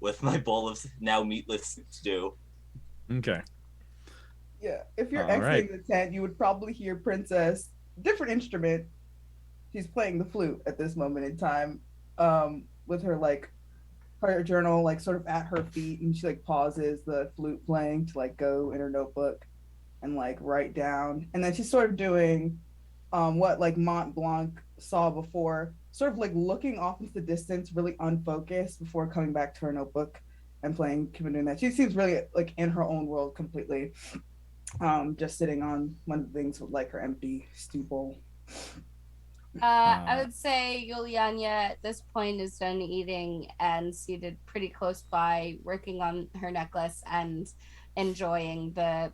with my bowl of now meatless stew. Okay. Yeah, if you're All exiting right. the tent, you would probably hear Princess, different instrument. She's playing the flute at this moment in time, with her her journal sort of at her feet, and she pauses the flute playing to go in her notebook and write down, and then she's sort of doing what Montblanc saw before, sort of looking off into the distance, really unfocused before coming back to her notebook and keeping doing that. She seems really in her own world completely, just sitting on one of the things with her empty stew bowl. I would say Yulianya at this point is done eating and seated pretty close by, working on her necklace and enjoying the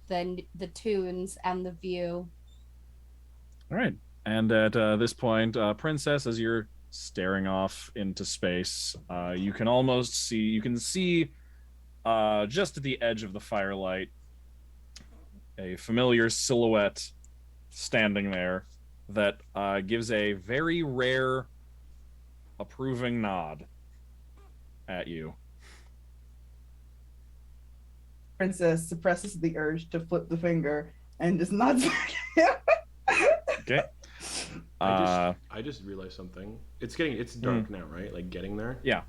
tunes and the view. All right. And at this point, Princess, as you're staring off into space, you can see just at the edge of the firelight, a familiar silhouette standing there that gives a very rare approving nod at you. Princess suppresses the urge to flip the finger and just nods back at him. Okay. I just realized something. It's dark now, right? Getting there. Yeah.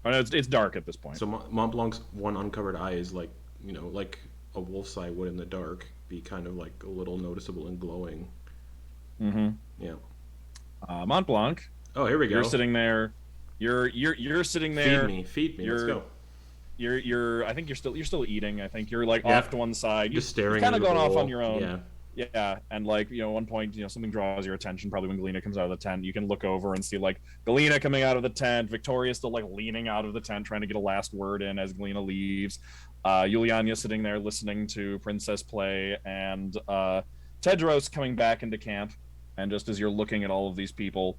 It's dark at this point. So Montblanc's one uncovered eye is like a wolf's eye would in the dark be kind of a little noticeable and glowing. Mm-hmm. Yeah. Montblanc. Oh, here we go. You're sitting there. You're sitting there. Feed me. Let's go. I think you're still eating. I think you're Yeah. off to one side. Just staring. Kind of into the going off bowl. on your own. Yeah. Yeah, and at one point, something draws your attention. Probably when Galina comes out of the tent, you can look over and see Galina coming out of the tent. Victoria still leaning out of the tent, trying to get a last word in as Galina leaves. Yulianya sitting there listening to Princess play, and Tedros coming back into camp. And just as you're looking at all of these people,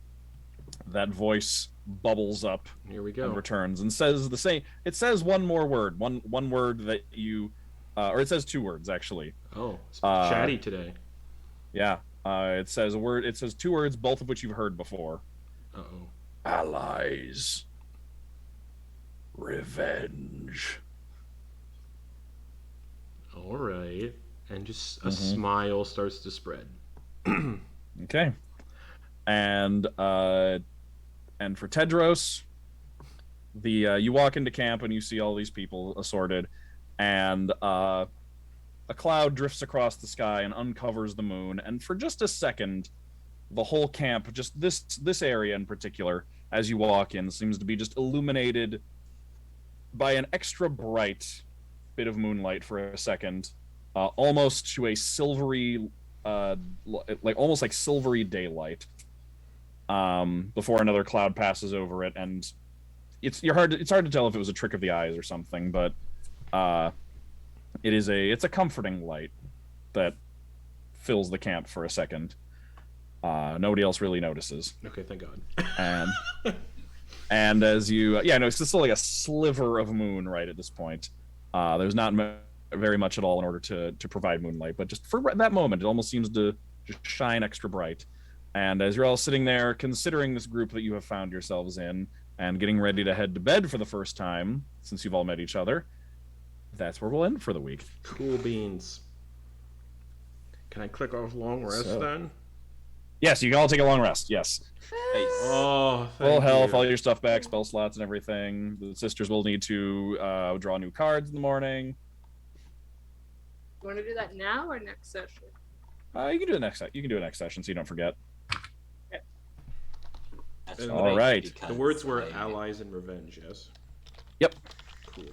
that voice bubbles up. Here we go. And returns and says the same. It says one more word, one word that you. Or it says two words, actually. Oh, it's chatty today. Yeah. It says a word. It says two words, both of which you've heard before. Uh-oh. Allies. Revenge. All right. And just a smile starts to spread. Okay. And for Tedros, you walk into camp and you see all these people assorted, and a cloud drifts across the sky and uncovers the moon, and for just a second, the whole camp, just this area in particular, as you walk in, seems to be just illuminated by an extra bright bit of moonlight for a second, almost to a silvery, almost like silvery daylight, before another cloud passes over it, and it's hard to tell if it was a trick of the eyes or something, but it's a comforting light that fills the camp for a second. Nobody else really notices. Okay, thank God. And as you, no, it's still like a sliver of moon right at this point. There's not very much at all in order to provide moonlight, but just for that moment, it almost seems to just shine extra bright. And as you're all sitting there considering this group that you have found yourselves in and getting ready to head to bed for the first time since you've all met each other, that's where we'll end for the week. Cool beans. Can I click off long rest then? Yes, you can all take a long rest. Yes. Nice. Oh, Full health, you. all your stuff back, spell slots and everything. The sisters will need to draw new cards in the morning. You want to do that now or next session? You can do it next. You can do it next session, so you don't forget. That's All right. because The words were I- allies and revenge, yes? Yep. Cool.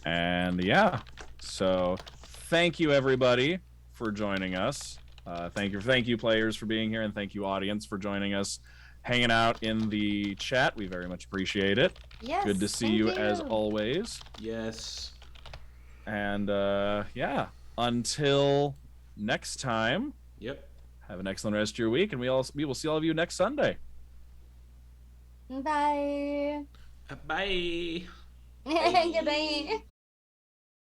And so thank you everybody for joining us. Thank you players for being here, and thank you audience for joining us, hanging out in the chat. We very much appreciate it. Yes. Good to see thank you as always. Yes. And until next time. Yep. Have an excellent rest of your week, and we will see all of you next Sunday. Bye. Bye. Goodbye.